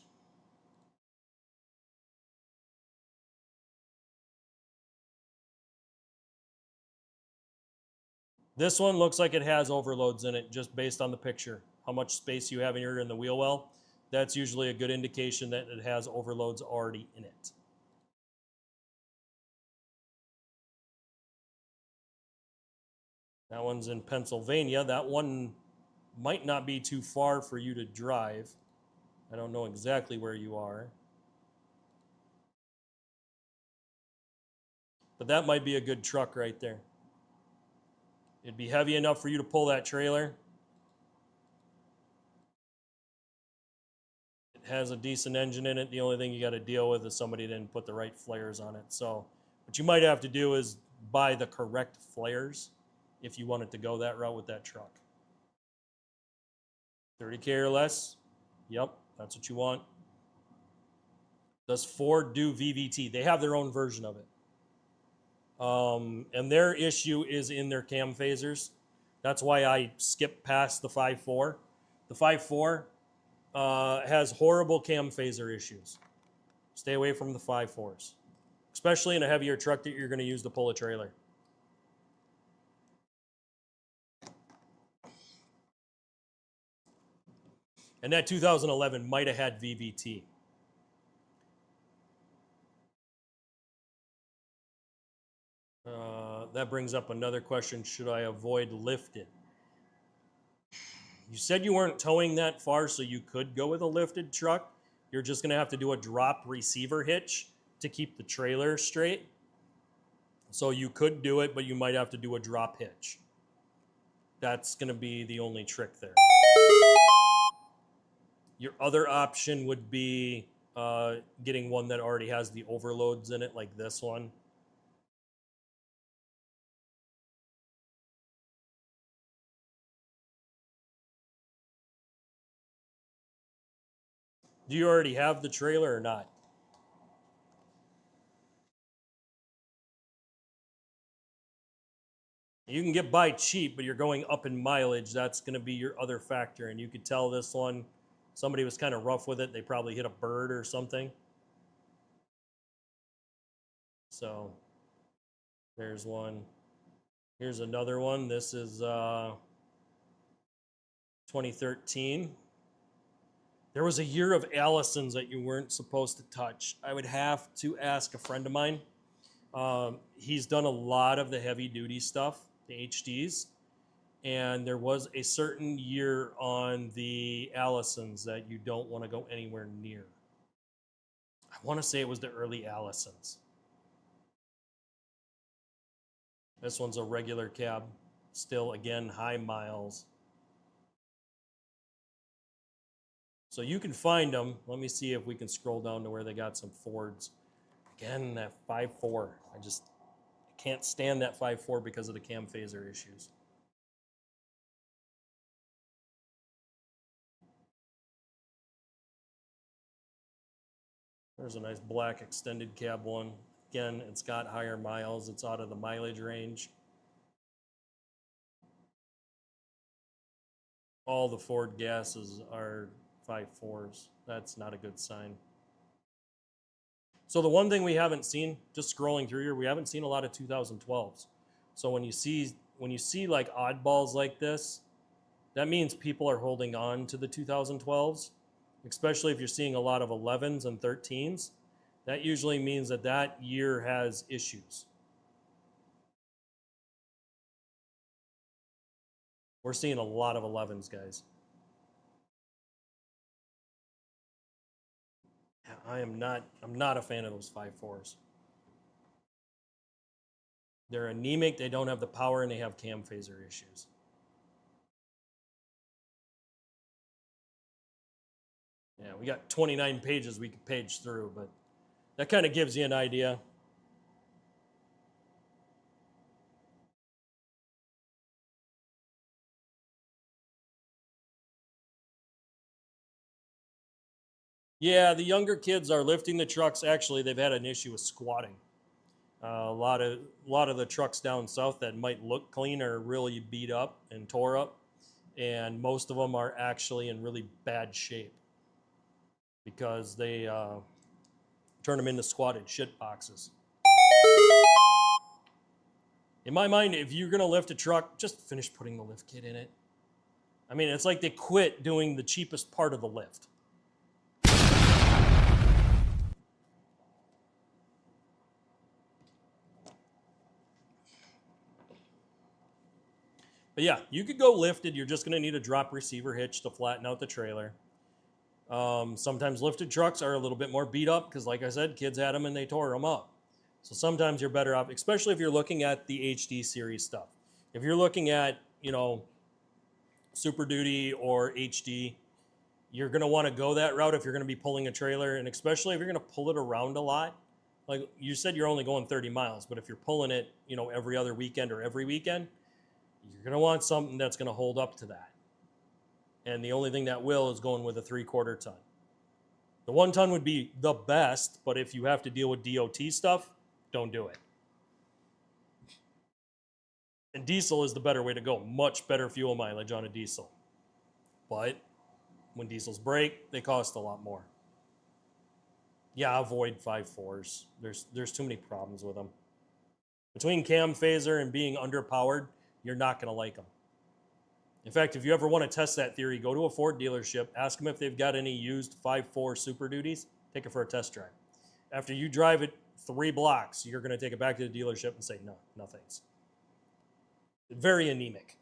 This one looks like it has overloads in it just based on the picture. How much space you have in the wheel well. That's usually a good indication that it has overloads already in it. That one's in Pennsylvania. That one might not be too far for you to drive. I don't know exactly where you are. But that might be a good truck right there. It'd be heavy enough for you to pull that trailer. It has a decent engine in it. The only thing you got to deal with is somebody didn't put the right flares on it. So what you might have to do is buy the correct flares if you wanted to go that route with that truck. 30K or less. Yep, that's what you want. Does Ford do VVT? They have their own version of it. And their issue is in their cam phasers. That's why I skipped past the 5.4. The 5.4 has horrible cam phaser issues. Stay away from the 5.4s, especially in a heavier truck that you're going to use to pull a trailer. And that 2011 might have had VVT. That brings up another question. Should I avoid lifted? You said you weren't towing that far, so you could go with a lifted truck. you're just going to have to do a drop receiver hitch to keep the trailer straight. So you could do it, but you might have to do a drop hitch. That's going to be the only trick there. Your other option would be getting one that already has the overloads in it, like this one. Do you already have the trailer or not? You can get by cheap, but you're going up in mileage. That's going to be your other factor. And you could tell this one, somebody was kind of rough with it. They probably hit a bird or something. So there's one. Here's another one. This is 2013. There was a year of Allisons that you weren't supposed to touch. I would have to ask a friend of mine. He's done a lot of the heavy duty stuff, the HDs, and there was a certain year on the Allisons that you don't want to go anywhere near. I want to say it was the early Allisons. This one's a regular cab, still again high miles. So you can find them. Let me see if we can scroll down to where they got some Fords. Again, that 5.4. I can't stand that 5.4 because of the cam phaser issues. There's a nice black extended cab one. Again, it's got higher miles. It's out of the mileage range. All the Ford gases are 5.4s. That's not a good sign. So the one thing we haven't seen, just scrolling through here, we haven't seen a lot of 2012s. So when you see like oddballs like this, that means people are holding on to the 2012s, especially if you're seeing a lot of 11s and 13s. That usually means that that year has issues. We're seeing a lot of 11s, guys. I'm not a fan of those 5.4s. They're anemic, they don't have the power, and they have cam phaser issues. Yeah, we got 29 pages we could page through, but that kind of gives you an idea. Yeah, the younger kids are lifting the trucks. Actually, they've had an issue with squatting. A lot of the trucks down south that might look clean are really beat up and tore up, and most of them are actually in really bad shape because they turn them into squatted shit boxes. In my mind, if you're going to lift a truck, just finish putting the lift kit in it. I mean, it's like they quit doing the cheapest part of the lift. But yeah, you could go lifted. You're just going to need a drop receiver hitch to flatten out the trailer. Sometimes lifted trucks are a little bit more beat up because, like I said, kids had them and they tore them up. So sometimes you're better off, especially if you're looking at the HD series stuff. If you're looking at, Super Duty or HD, you're going to want to go that route if you're going to be pulling a trailer, and especially if you're going to pull it around a lot. Like you said, you're only going 30 miles, but if you're pulling it, every other weekend or every weekend, you're going to want something that's going to hold up to that. And the only thing that will is going with a 3/4 ton. The 1 ton would be the best, but if you have to deal with DOT stuff, don't do it. And diesel is the better way to go. Much better fuel mileage on a diesel. But when diesels break, they cost a lot more. Yeah, avoid 5.4s. There's too many problems with them. Between cam phaser and being underpowered, you're not going to like them. In fact, if you ever want to test that theory, go to a Ford dealership, ask them if they've got any used 5.4 Super Duties, take it for a test drive. After you drive it 3 blocks, you're going to take it back to the dealership and say, no thanks. Very anemic.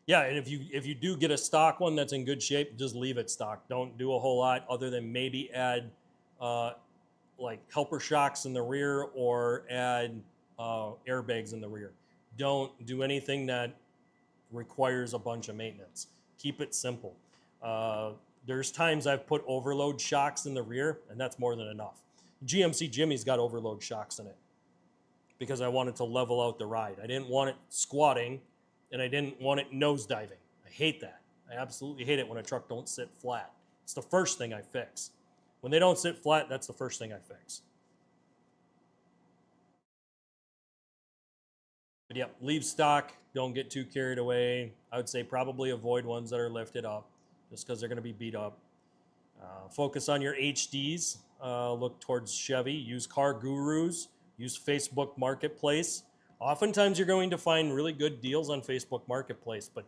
Yeah, and if you do get a stock one that's in good shape, just leave it stock. Don't do a whole lot other than maybe add like helper shocks in the rear or add airbags in the rear. Don't do anything that requires a bunch of maintenance. Keep it simple. There's times I've put overload shocks in the rear, and that's more than enough. GMC Jimmy's got overload shocks in it because I wanted to level out the ride. I didn't want it squatting, and I didn't want it nosediving. I hate that. I absolutely hate it when a truck don't sit flat. It's the first thing I fix. When they don't sit flat, that's the first thing I fix. But yeah, leave stock. Don't get too carried away. I would say probably avoid ones that are lifted up just because they're going to be beat up. Focus on your HDs. Look towards Chevy. Use Car Gurus. Use Facebook Marketplace. Oftentimes you're going to find really good deals on Facebook Marketplace, but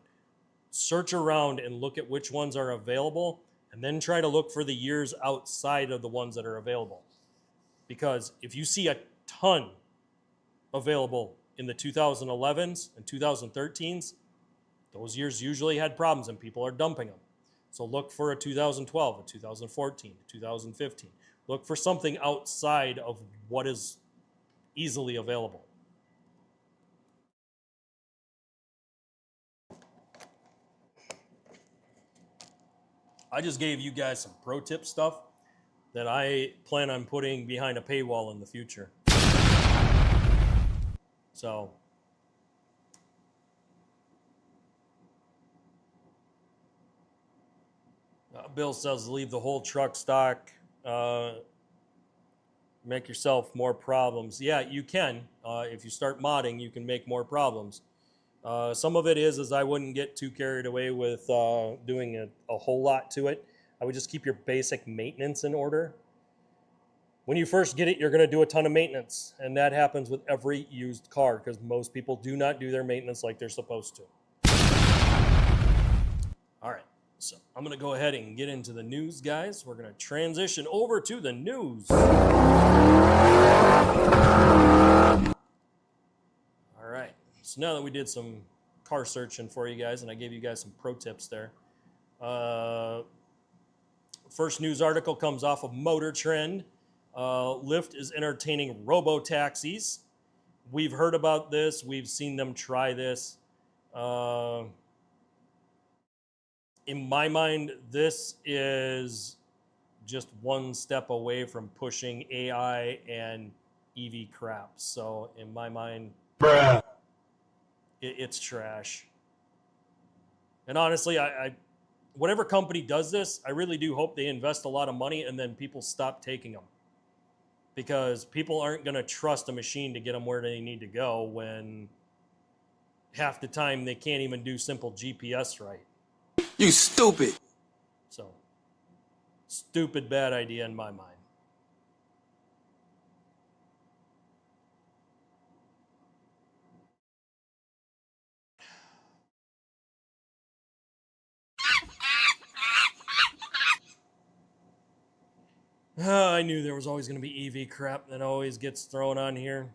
search around and look at which ones are available and then try to look for the years outside of the ones that are available. Because if you see a ton available in the 2011s and 2013s, those years usually had problems and people are dumping them. So look for a 2012, a 2014, a 2015. Look for something outside of what is easily available. I just gave you guys some pro tip stuff that I plan on putting behind a paywall in the future. So Bill says leave the whole truck stock, make yourself more problems. Yeah, you can. If you start modding, you can make more problems. Some of it is I wouldn't get too carried away with doing a whole lot to it. I would just keep your basic maintenance in order. When you first get it, you're going to do a ton of maintenance, and that happens with every used car because most people do not do their maintenance like they're supposed to. All right, so I'm going to go ahead and get into the news, guys. We're going to transition over to the news. All right, so now that we did some car searching for you guys, and I gave you guys some pro tips there. First news article comes off of Motor Trend. Lyft is entertaining robo-taxis. We've heard about this. We've seen them try this. In my mind, this is just one step away from pushing AI and EV crap. So in my mind, it's trash. And honestly, I whatever company does this, I really do hope they invest a lot of money and then people stop taking them. Because people aren't going to trust a machine to get them where they need to go when half the time they can't even do simple GPS right. You stupid. So, stupid bad idea in my mind. I knew there was always going to be EV crap that always gets thrown on here.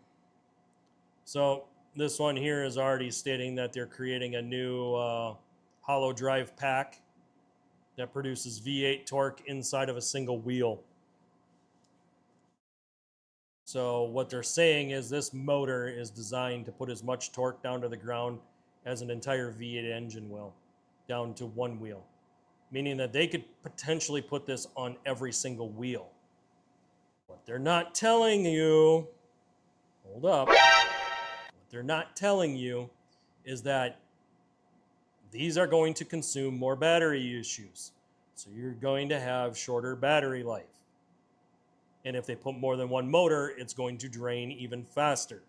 So this one here is already stating that they're creating a new hollow drive pack that produces V8 torque inside of a single wheel. So what they're saying is this motor is designed to put as much torque down to the ground as an entire V8 engine will, down to one wheel. Meaning that they could potentially put this on every single wheel. What they're not telling you, hold up, what they're not telling you is that these are going to consume more battery issues. So you're going to have shorter battery life. And if they put more than one motor, it's going to drain even faster.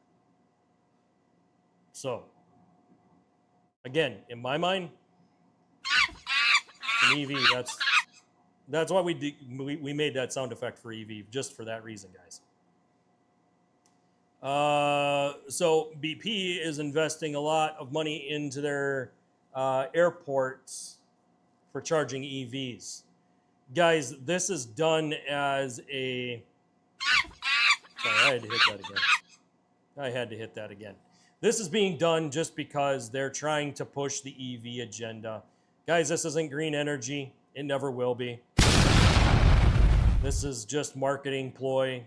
So, again, in my mind, an EV, that's why we made that sound effect for EV, just for that reason, guys. So BP is investing a lot of money into their airports for charging EVs. Guys, this is done as a... Sorry, I had to hit that again. This is being done just because they're trying to push the EV agenda. Guys, this isn't green energy. It never will be. This is just marketing ploy.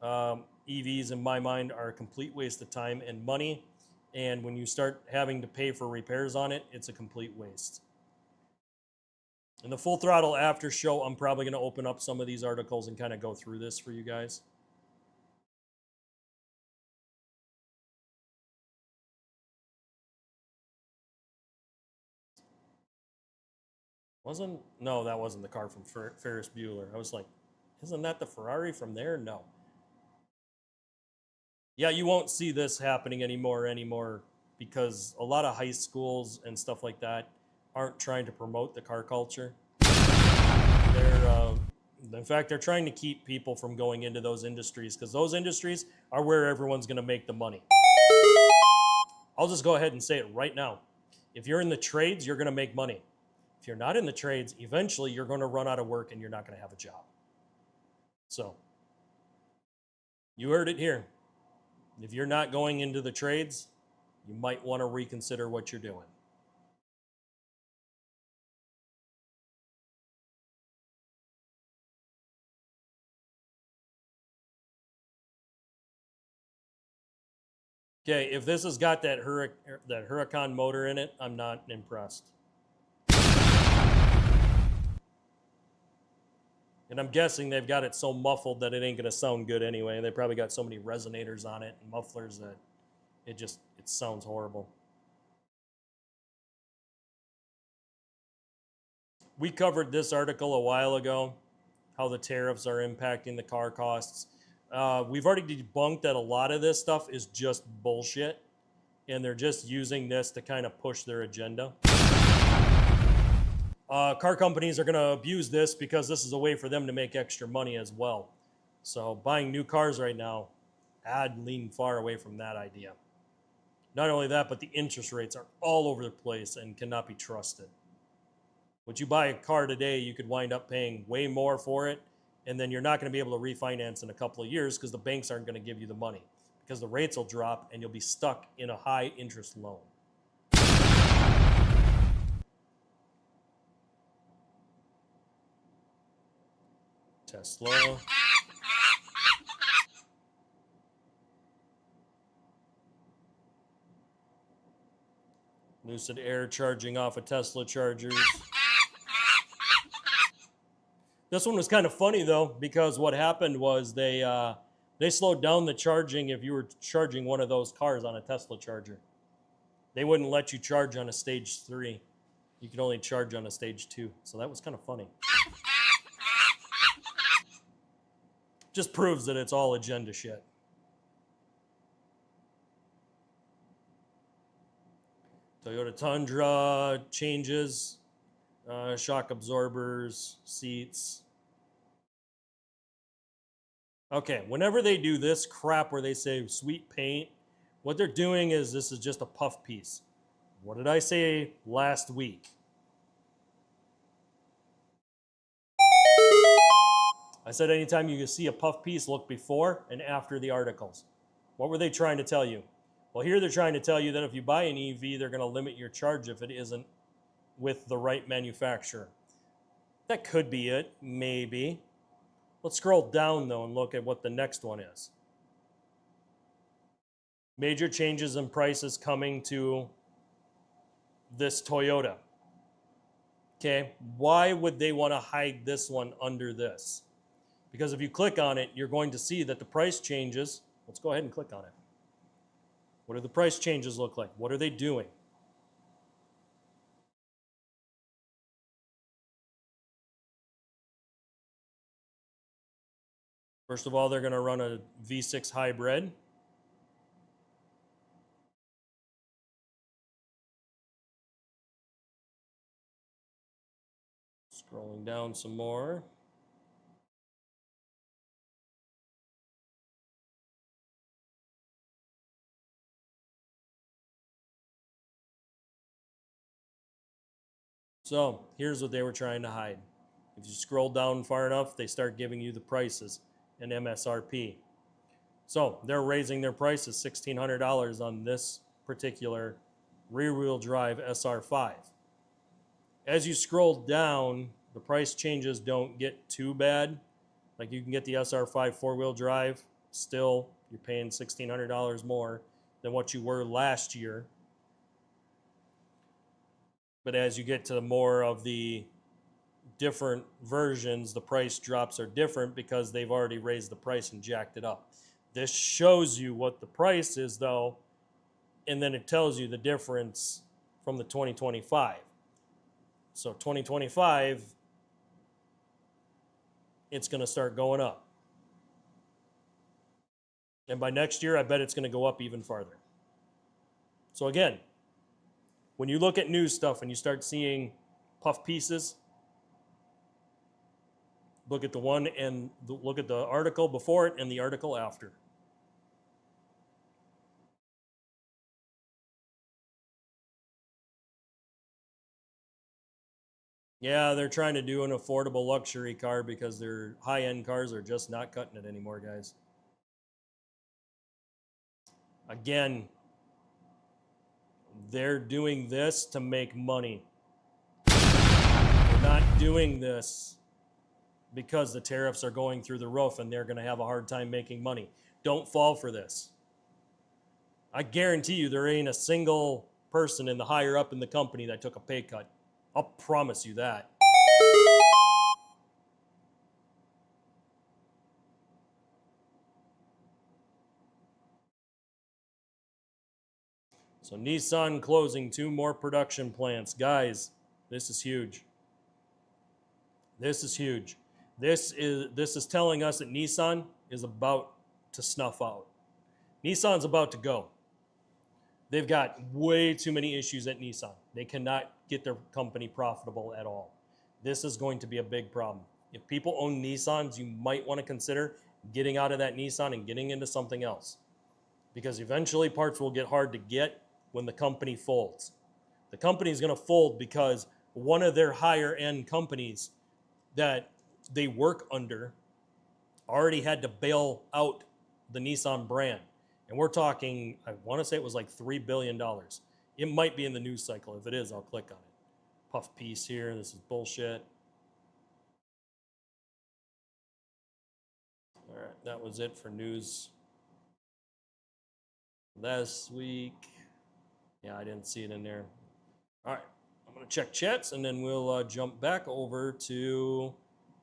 EVs, in my mind, are a complete waste of time and money. And when you start having to pay for repairs on it, it's a complete waste. In the Full Throttle After Show, I'm probably going to open up some of these articles and kind of go through this for you guys. No, that wasn't the car from Ferris Bueller. I was like, isn't that the Ferrari from there? No. Yeah, you won't see this happening anymore because a lot of high schools and stuff like that aren't trying to promote the car culture. In fact, they're trying to keep people from going into those industries because those industries are where everyone's going to make the money. I'll just go ahead and say it right now. If you're in the trades, you're going to make money. If you're not in the trades, eventually you're going to run out of work and you're not going to have a job. So, you heard it here. If you're not going into the trades, you might want to reconsider what you're doing. Okay, if this has got that Huracan motor in it, I'm not impressed. And I'm guessing they've got it so muffled that it ain't going to sound good anyway. They probably got so many resonators on it and mufflers that it sounds horrible. We covered this article a while ago, how the tariffs are impacting the car costs. We've already debunked that a lot of this stuff is just bullshit, and they're just using this to kind of push their agenda. Car companies are going to abuse this because this is a way for them to make extra money as well. So buying new cars right now, I'd lean far away from that idea. Not only that, but the interest rates are all over the place and cannot be trusted. Would you buy a car today, you could wind up paying way more for it, and then you're not going to be able to refinance in a couple of years because the banks aren't going to give you the money because the rates will drop and you'll be stuck in a high interest loan. Tesla. Lucid Air charging off of Tesla chargers. This one was kind of funny though, because what happened was they slowed down the charging if you were charging one of those cars on a Tesla charger. They wouldn't let you charge on a stage 3. You could only charge on a stage 2. So that was kind of funny. Just proves that it's all agenda shit. Toyota Tundra changes, shock absorbers, seats. Okay, whenever they do this crap where they say sweet paint, what they're doing is this is just a puff piece. What did I say last week? I said anytime you see a puff piece, look before and after the articles. What were they trying to tell you? Well, here they're trying to tell you that if you buy an EV, they're going to limit your charge if it isn't with the right manufacturer. That could be it, maybe. Let's scroll down, though, and look at what the next one is. Major changes in prices coming to this Toyota. Okay, why would they want to hide this one under this? Because if you click on it, you're going to see that the price changes. Let's go ahead and click on it. What do the price changes look like? What are they doing? First of all, they're going to run a V6 hybrid. Scrolling down some more. So here's what they were trying to hide. If you scroll down far enough, they start giving you the prices and MSRP. So they're raising their prices $1,600 on this particular rear-wheel drive SR5. As you scroll down, the price changes don't get too bad. Like you can get the SR5 four-wheel drive, still you're paying $1,600 more than what you were last year. But as you get to more of the different versions, the price drops are different because they've already raised the price and jacked it up. This shows you what the price is though, and then it tells you the difference from the 2025. So 2025, it's going to start going up. And by next year, I bet it's going to go up even farther. So again, when you look at news stuff and you start seeing puff pieces, look at the one and look at the article before it and the article after. Yeah, they're trying to do an affordable luxury car because their high-end cars are just not cutting it anymore, guys. Again, they're doing this to make money. They're not doing this because the tariffs are going through the roof and they're going to have a hard time making money. Don't fall for this. I guarantee you there ain't a single person in the higher up in the company that took a pay cut. I'll promise you that. So Nissan closing 2 more production plants. Guys, this is huge. This is huge. This is telling us that Nissan is about to snuff out. Nissan's about to go. They've got way too many issues at Nissan. They cannot get their company profitable at all. This is going to be a big problem. If people own Nissans, you might want to consider getting out of that Nissan and getting into something else. Because eventually parts will get hard to get when the company folds. The company is going to fold because one of their higher end companies that they work under already had to bail out the Nissan brand. And we're talking, I want to say it was like $3 billion. It might be in the news cycle. If it is, I'll click on it. Puff piece here. This is bullshit. All right, that was it for news last week. Yeah, I didn't see it in there. All right, I'm going to check chats, and then we'll jump back over to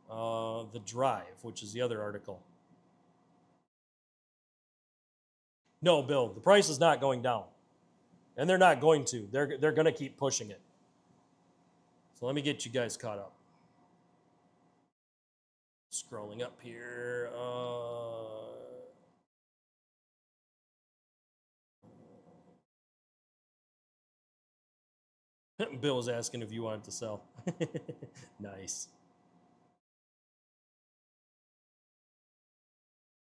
the drive, which is the other article. No, Bill, the price is not going down. And they're not going to. They're going to keep pushing it. So let me get you guys caught up. Scrolling up here. Bill was asking if you wanted to sell. Nice.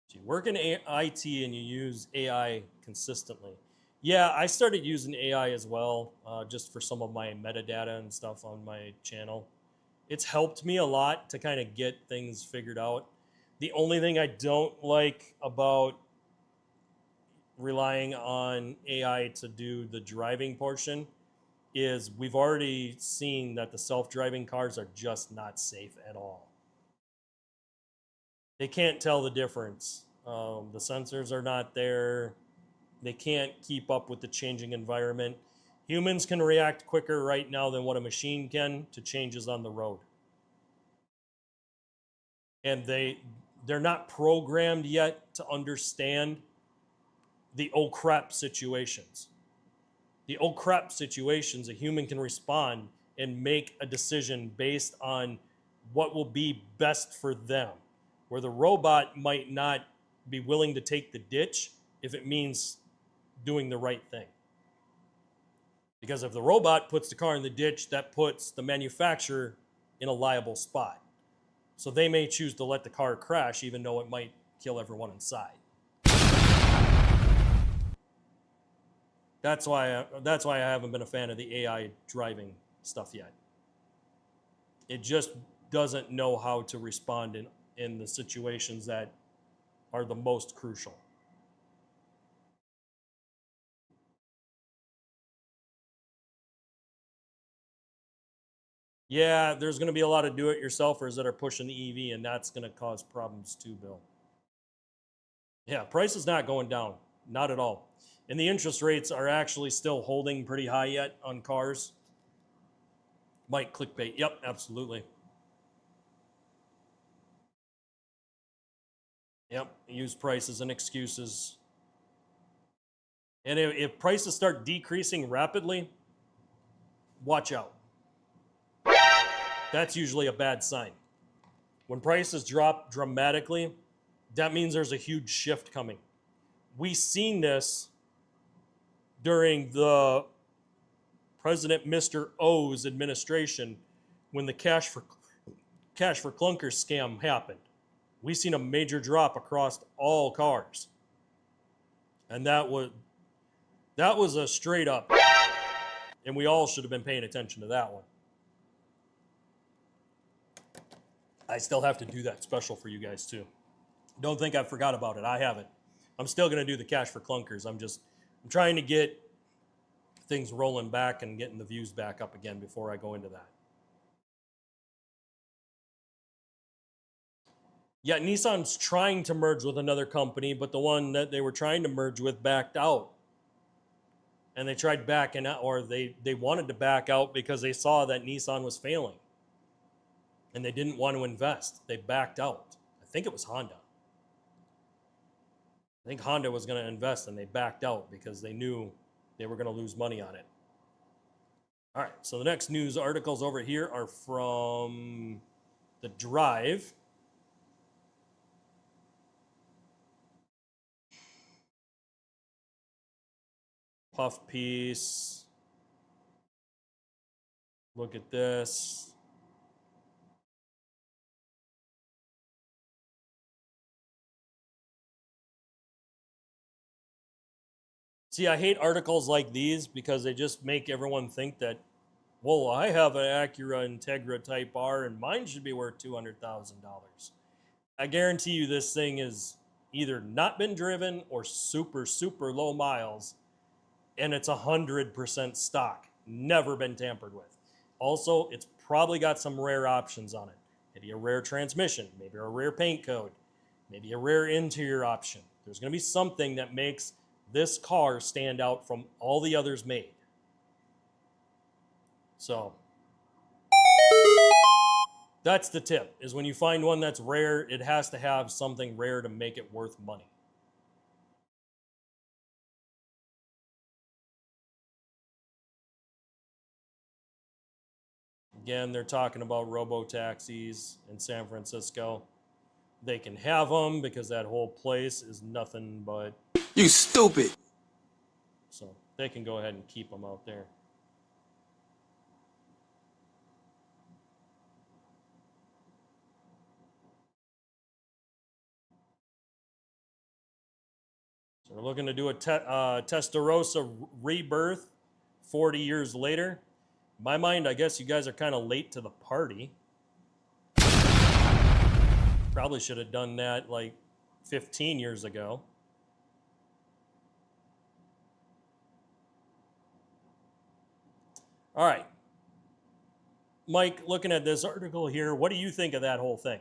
So you work in IT and you use AI consistently. Yeah, I started using AI as well, just for some of my metadata and stuff on my channel. It's helped me a lot to kind of get things figured out. The only thing I don't like about relying on AI to do the driving portion is we've already seen that the self-driving cars are just not safe at all. They can't tell the difference. The sensors are not there. They can't keep up with the changing environment. Humans can react quicker right now than what a machine can to changes on the road. And they're not programmed yet to understand the oh crap situations. The oh crap situations, a human can respond and make a decision based on what will be best for them. Where the robot might not be willing to take the ditch if it means doing the right thing. Because if the robot puts the car in the ditch, that puts the manufacturer in a liable spot. So they may choose to let the car crash even though it might kill everyone inside. That's why I haven't been a fan of the AI driving stuff yet. It just doesn't know how to respond in the situations that are the most crucial. Yeah, there's going to be a lot of do-it-yourselfers that are pushing the EV, and that's going to cause problems too, Bill. Yeah, price is not going down, not at all. And the interest rates are actually still holding pretty high yet on cars. Mike, clickbait. Yep, absolutely. Yep, use prices and excuses. And if prices start decreasing rapidly, watch out. That's usually a bad sign. When prices drop dramatically, that means there's a huge shift coming. We seen this during the President Mr. O's administration when the cash for clunkers scam happened. We seen a major drop across all cars. And that was a straight up, and we all should have been paying attention to that one. I still have to do that special for you guys too. Don't think I forgot about it. I haven't. I'm still going to do the cash for clunkers. I'm trying to get things rolling back and getting the views back up again before I go into that. Yeah, Nissan's trying to merge with another company, but the one that they were trying to merge with backed out. And they tried backing out, or they wanted to back out because they saw that Nissan was failing. And they didn't want to invest. They backed out. I think it was Honda. I think Honda was going to invest, and they backed out because they knew they were going to lose money on it. All right, so the next news articles over here are from The Drive. Puff piece. Look at this. See, I hate articles like these because they just make everyone think that, well, I have an Acura Integra Type R and mine should be worth $200,000. I guarantee you this thing is either not been driven or super, super low miles, and it's 100% stock, never been tampered with. Also, it's probably got some rare options on it. Maybe a rare transmission, maybe a rare paint code, maybe a rare interior option. There's going to be something that makes this car stand out from all the others made. So that's the tip, is when you find one that's rare, it has to have something rare to make it worth money. Again, they're talking about robo-taxis in San Francisco. They can have them because that whole place is nothing but... You stupid. So they can go ahead and keep them out there. So we're looking to do a Testarossa rebirth 40 years later. In my mind, I guess you guys are kind of late to the party. Probably should have done that like 15 years ago. All right. Mike, looking at this article here, what do you think of that whole thing?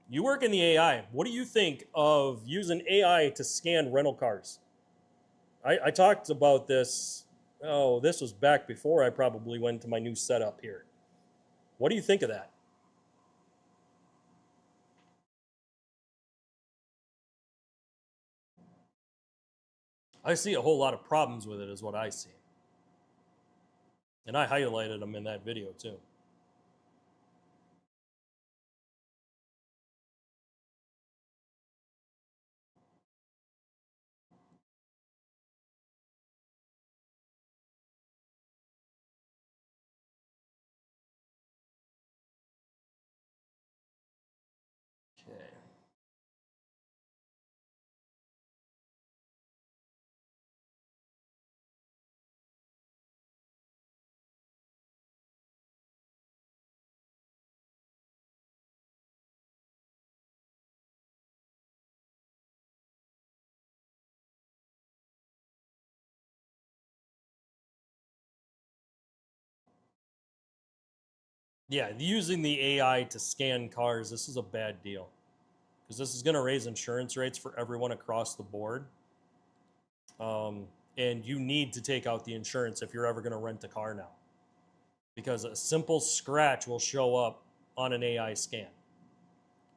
You work in the AI. What do you think of using AI to scan rental cars? I talked about this, this was back before I probably went to my new setup here. What do you think of that? I see a whole lot of problems with it is what I see. And I highlighted them in that video too. Okay. Yeah, using the AI to scan cars, this is a bad deal. Because this is going to raise insurance rates for everyone across the board. And you need to take out the insurance if you're ever going to rent a car now. Because a simple scratch will show up on an AI scan.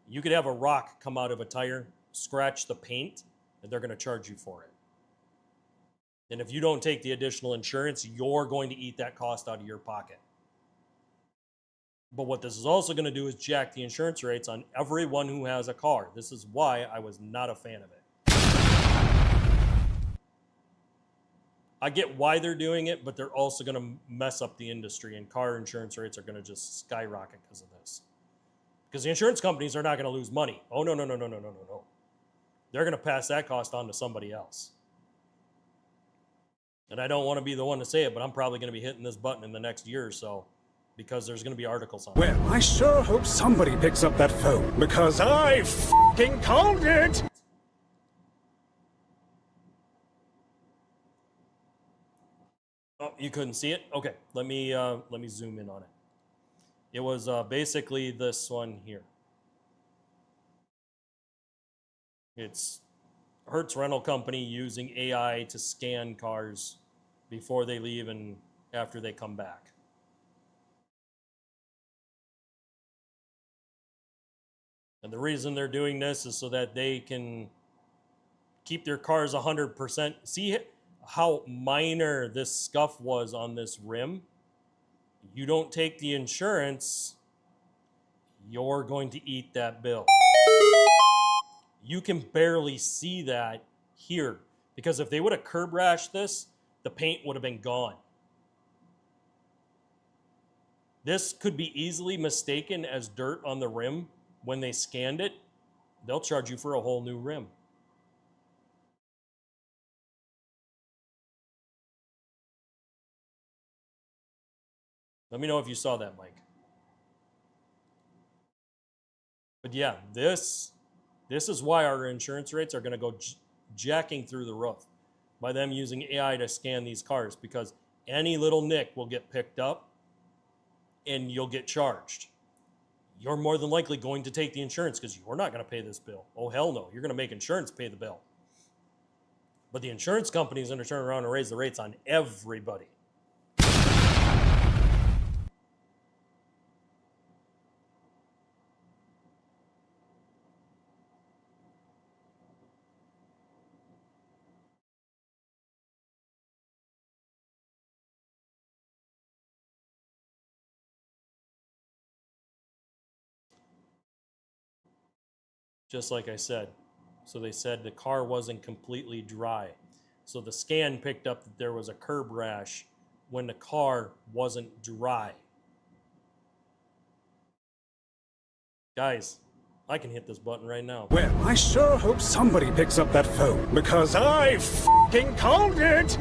You could have a rock come out of a tire, scratch the paint, and they're going to charge you for it. And if you don't take the additional insurance, you're going to eat that cost out of your pocket. But what this is also going to do is jack the insurance rates on everyone who has a car. This is why I was not a fan of it. I get why they're doing it, but they're also going to mess up the industry, and car insurance rates are going to just skyrocket because of this. Because the insurance companies are not going to lose money. Oh, no. They're going to pass that cost on to somebody else. And I don't want to be the one to say it, but I'm probably going to be hitting this button in the next year or so because there's going to be articles on it. Well, I sure hope somebody picks up that phone because I f***ing called it! Oh, you couldn't see it? Okay, let me zoom in on it. It was basically this one here. It's Hertz Rental Company using AI to scan cars before they leave and after they come back. And the reason they're doing this is so that they can keep their cars 100%. See how minor this scuff was on this rim? You don't take the insurance, you're going to eat that bill. You can barely see that here because if they would have curb rashed this, the paint would have been gone. This could be easily mistaken as dirt on the rim when they scanned it. They'll charge you for a whole new rim. Let me know if you saw that, Mike. But yeah, this is why our insurance rates are going to go jacking through the roof by them using AI to scan these cars, because any little nick will get picked up and you'll get charged. You're more than likely going to take the insurance because you're not going to pay this bill. Oh, hell no. You're going to make insurance pay the bill. But the insurance company is going to turn around and raise the rates on everybody. Just like I said. So they said the car wasn't completely dry. So the scan picked up that there was a curb rash when the car wasn't dry. Guys, I can hit this button right now. Well, I sure hope somebody picks up that phone because I f***ing called it!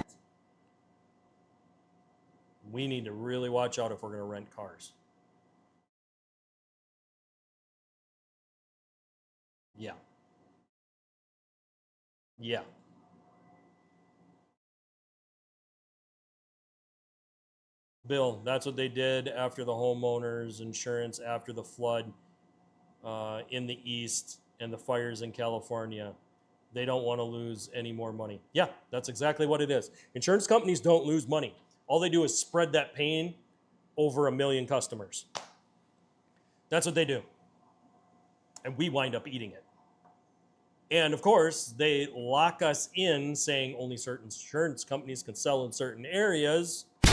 We need to really watch out if we're going to rent cars. Yeah. Yeah. Bill, that's what they did after the homeowners insurance, after the flood in the east and the fires in California. They don't want to lose any more money. Yeah, that's exactly what it is. Insurance companies don't lose money. All they do is spread that pain over 1 million customers. That's what they do. And we wind up eating it. And of course, they lock us in saying only certain insurance companies can sell in certain areas. So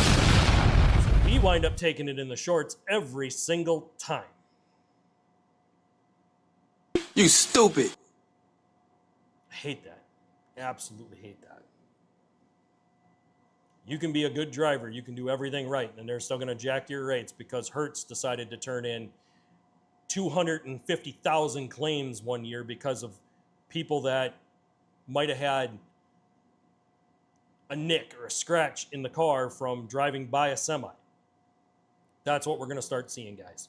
we wind up taking it in the shorts every single time. You stupid. I hate that. Absolutely hate that. You can be a good driver. You can do everything right. And they're still going to jack your rates because Hertz decided to turn in 250,000 claims one year because of people that might have had a nick or a scratch in the car from driving by a semi. That's what we're going to start seeing, guys.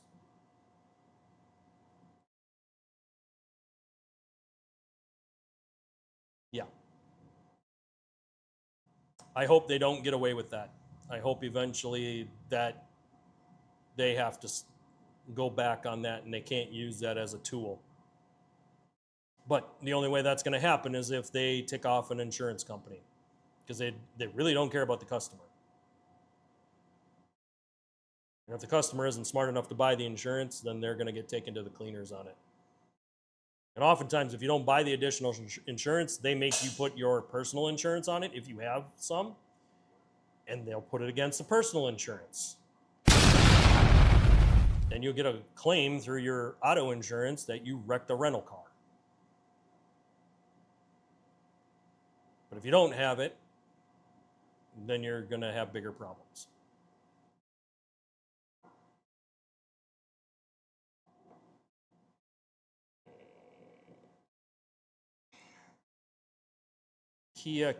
Yeah. I hope they don't get away with that. I hope eventually that they have to go back on that and they can't use that as a tool. But the only way that's going to happen is if they tick off an insurance company, because they really don't care about the customer. And if the customer isn't smart enough to buy the insurance, then they're going to get taken to the cleaners on it. And oftentimes, if you don't buy the additional insurance, they make you put your personal insurance on it if you have some, and they'll put it against the personal insurance. And you'll get a claim through your auto insurance that you wrecked a rental car. But if you don't have it, then you're going to have bigger problems. Kia.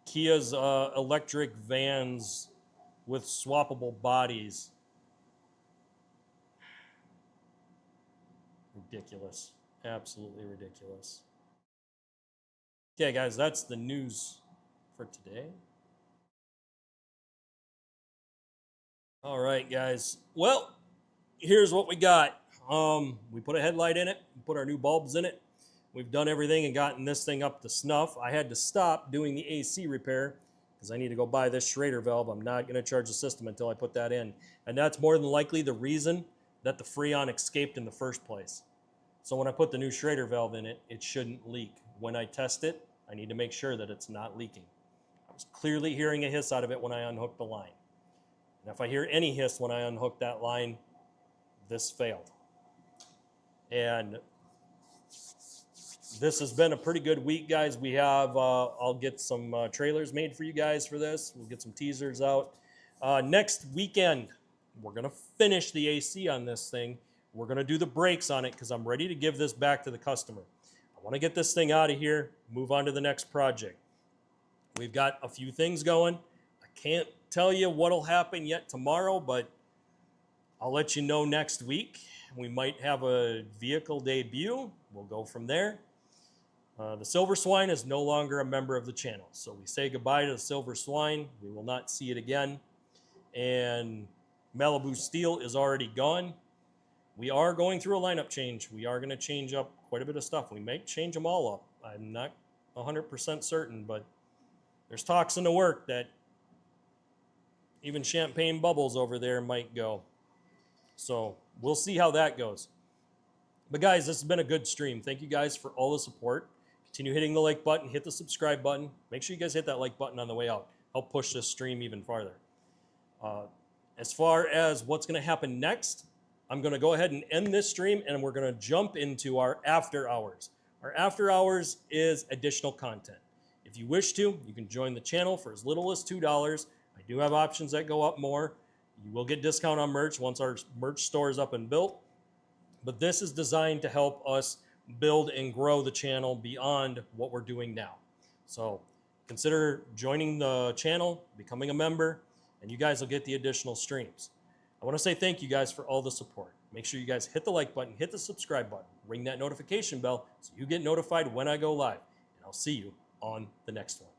Kia's electric vans with swappable bodies. Ridiculous. Absolutely ridiculous. Okay, guys, that's the news for today. All right, guys. Well, here's what we got. We put a headlight in it, put our new bulbs in it. We've done everything and gotten this thing up to snuff. I had to stop doing the AC repair because I need to go buy this Schrader valve. I'm not going to charge the system until I put that in. And that's more than likely the reason that the Freon escaped in the first place. So when I put the new Schrader valve in it, it shouldn't leak. When I test it, I need to make sure that it's not leaking. I was clearly hearing a hiss out of it when I unhooked the line. And if I hear any hiss when I unhook that line, this failed. And this has been a pretty good week, guys. We have, I'll get some trailers made for you guys for this. We'll get some teasers out. Next weekend, we're going to finish the AC on this thing. We're going to do the brakes on it because I'm ready to give this back to the customer. I want to get this thing out of here, move on to the next project. We've got a few things going. I can't tell you what'll happen yet tomorrow, but I'll let you know next week. We might have a vehicle debut. We'll go from there. The Silver Swine is no longer a member of the channel, so we say goodbye to the Silver Swine. We will not see it again. And Malibu Steel is already gone. We are going through a lineup change. We are going to change up quite a bit of stuff. We may change them all up. I'm not 100% certain, but there's talks in the work that even Champagne Bubbles over there might go. So we'll see how that goes. But guys, this has been a good stream. Thank you guys for all the support. Continue hitting the like button, hit the subscribe button. Make sure you guys hit that like button on the way out. Help push this stream even farther. As far as what's going to happen next, I'm going to go ahead and end this stream and we're going to jump into our after hours. Our after hours is additional content. If you wish to, you can join the channel for as little as $2. I do have options that go up more. You will get discount on merch once our merch store is up and built. But this is designed to help us build and grow the channel beyond what we're doing now. So consider joining the channel, becoming a member, and you guys will get the additional streams. I want to say thank you guys for all the support. Make sure you guys hit the like button, hit the subscribe button, ring that notification bell so you get notified when I go live. And I'll see you on the next one.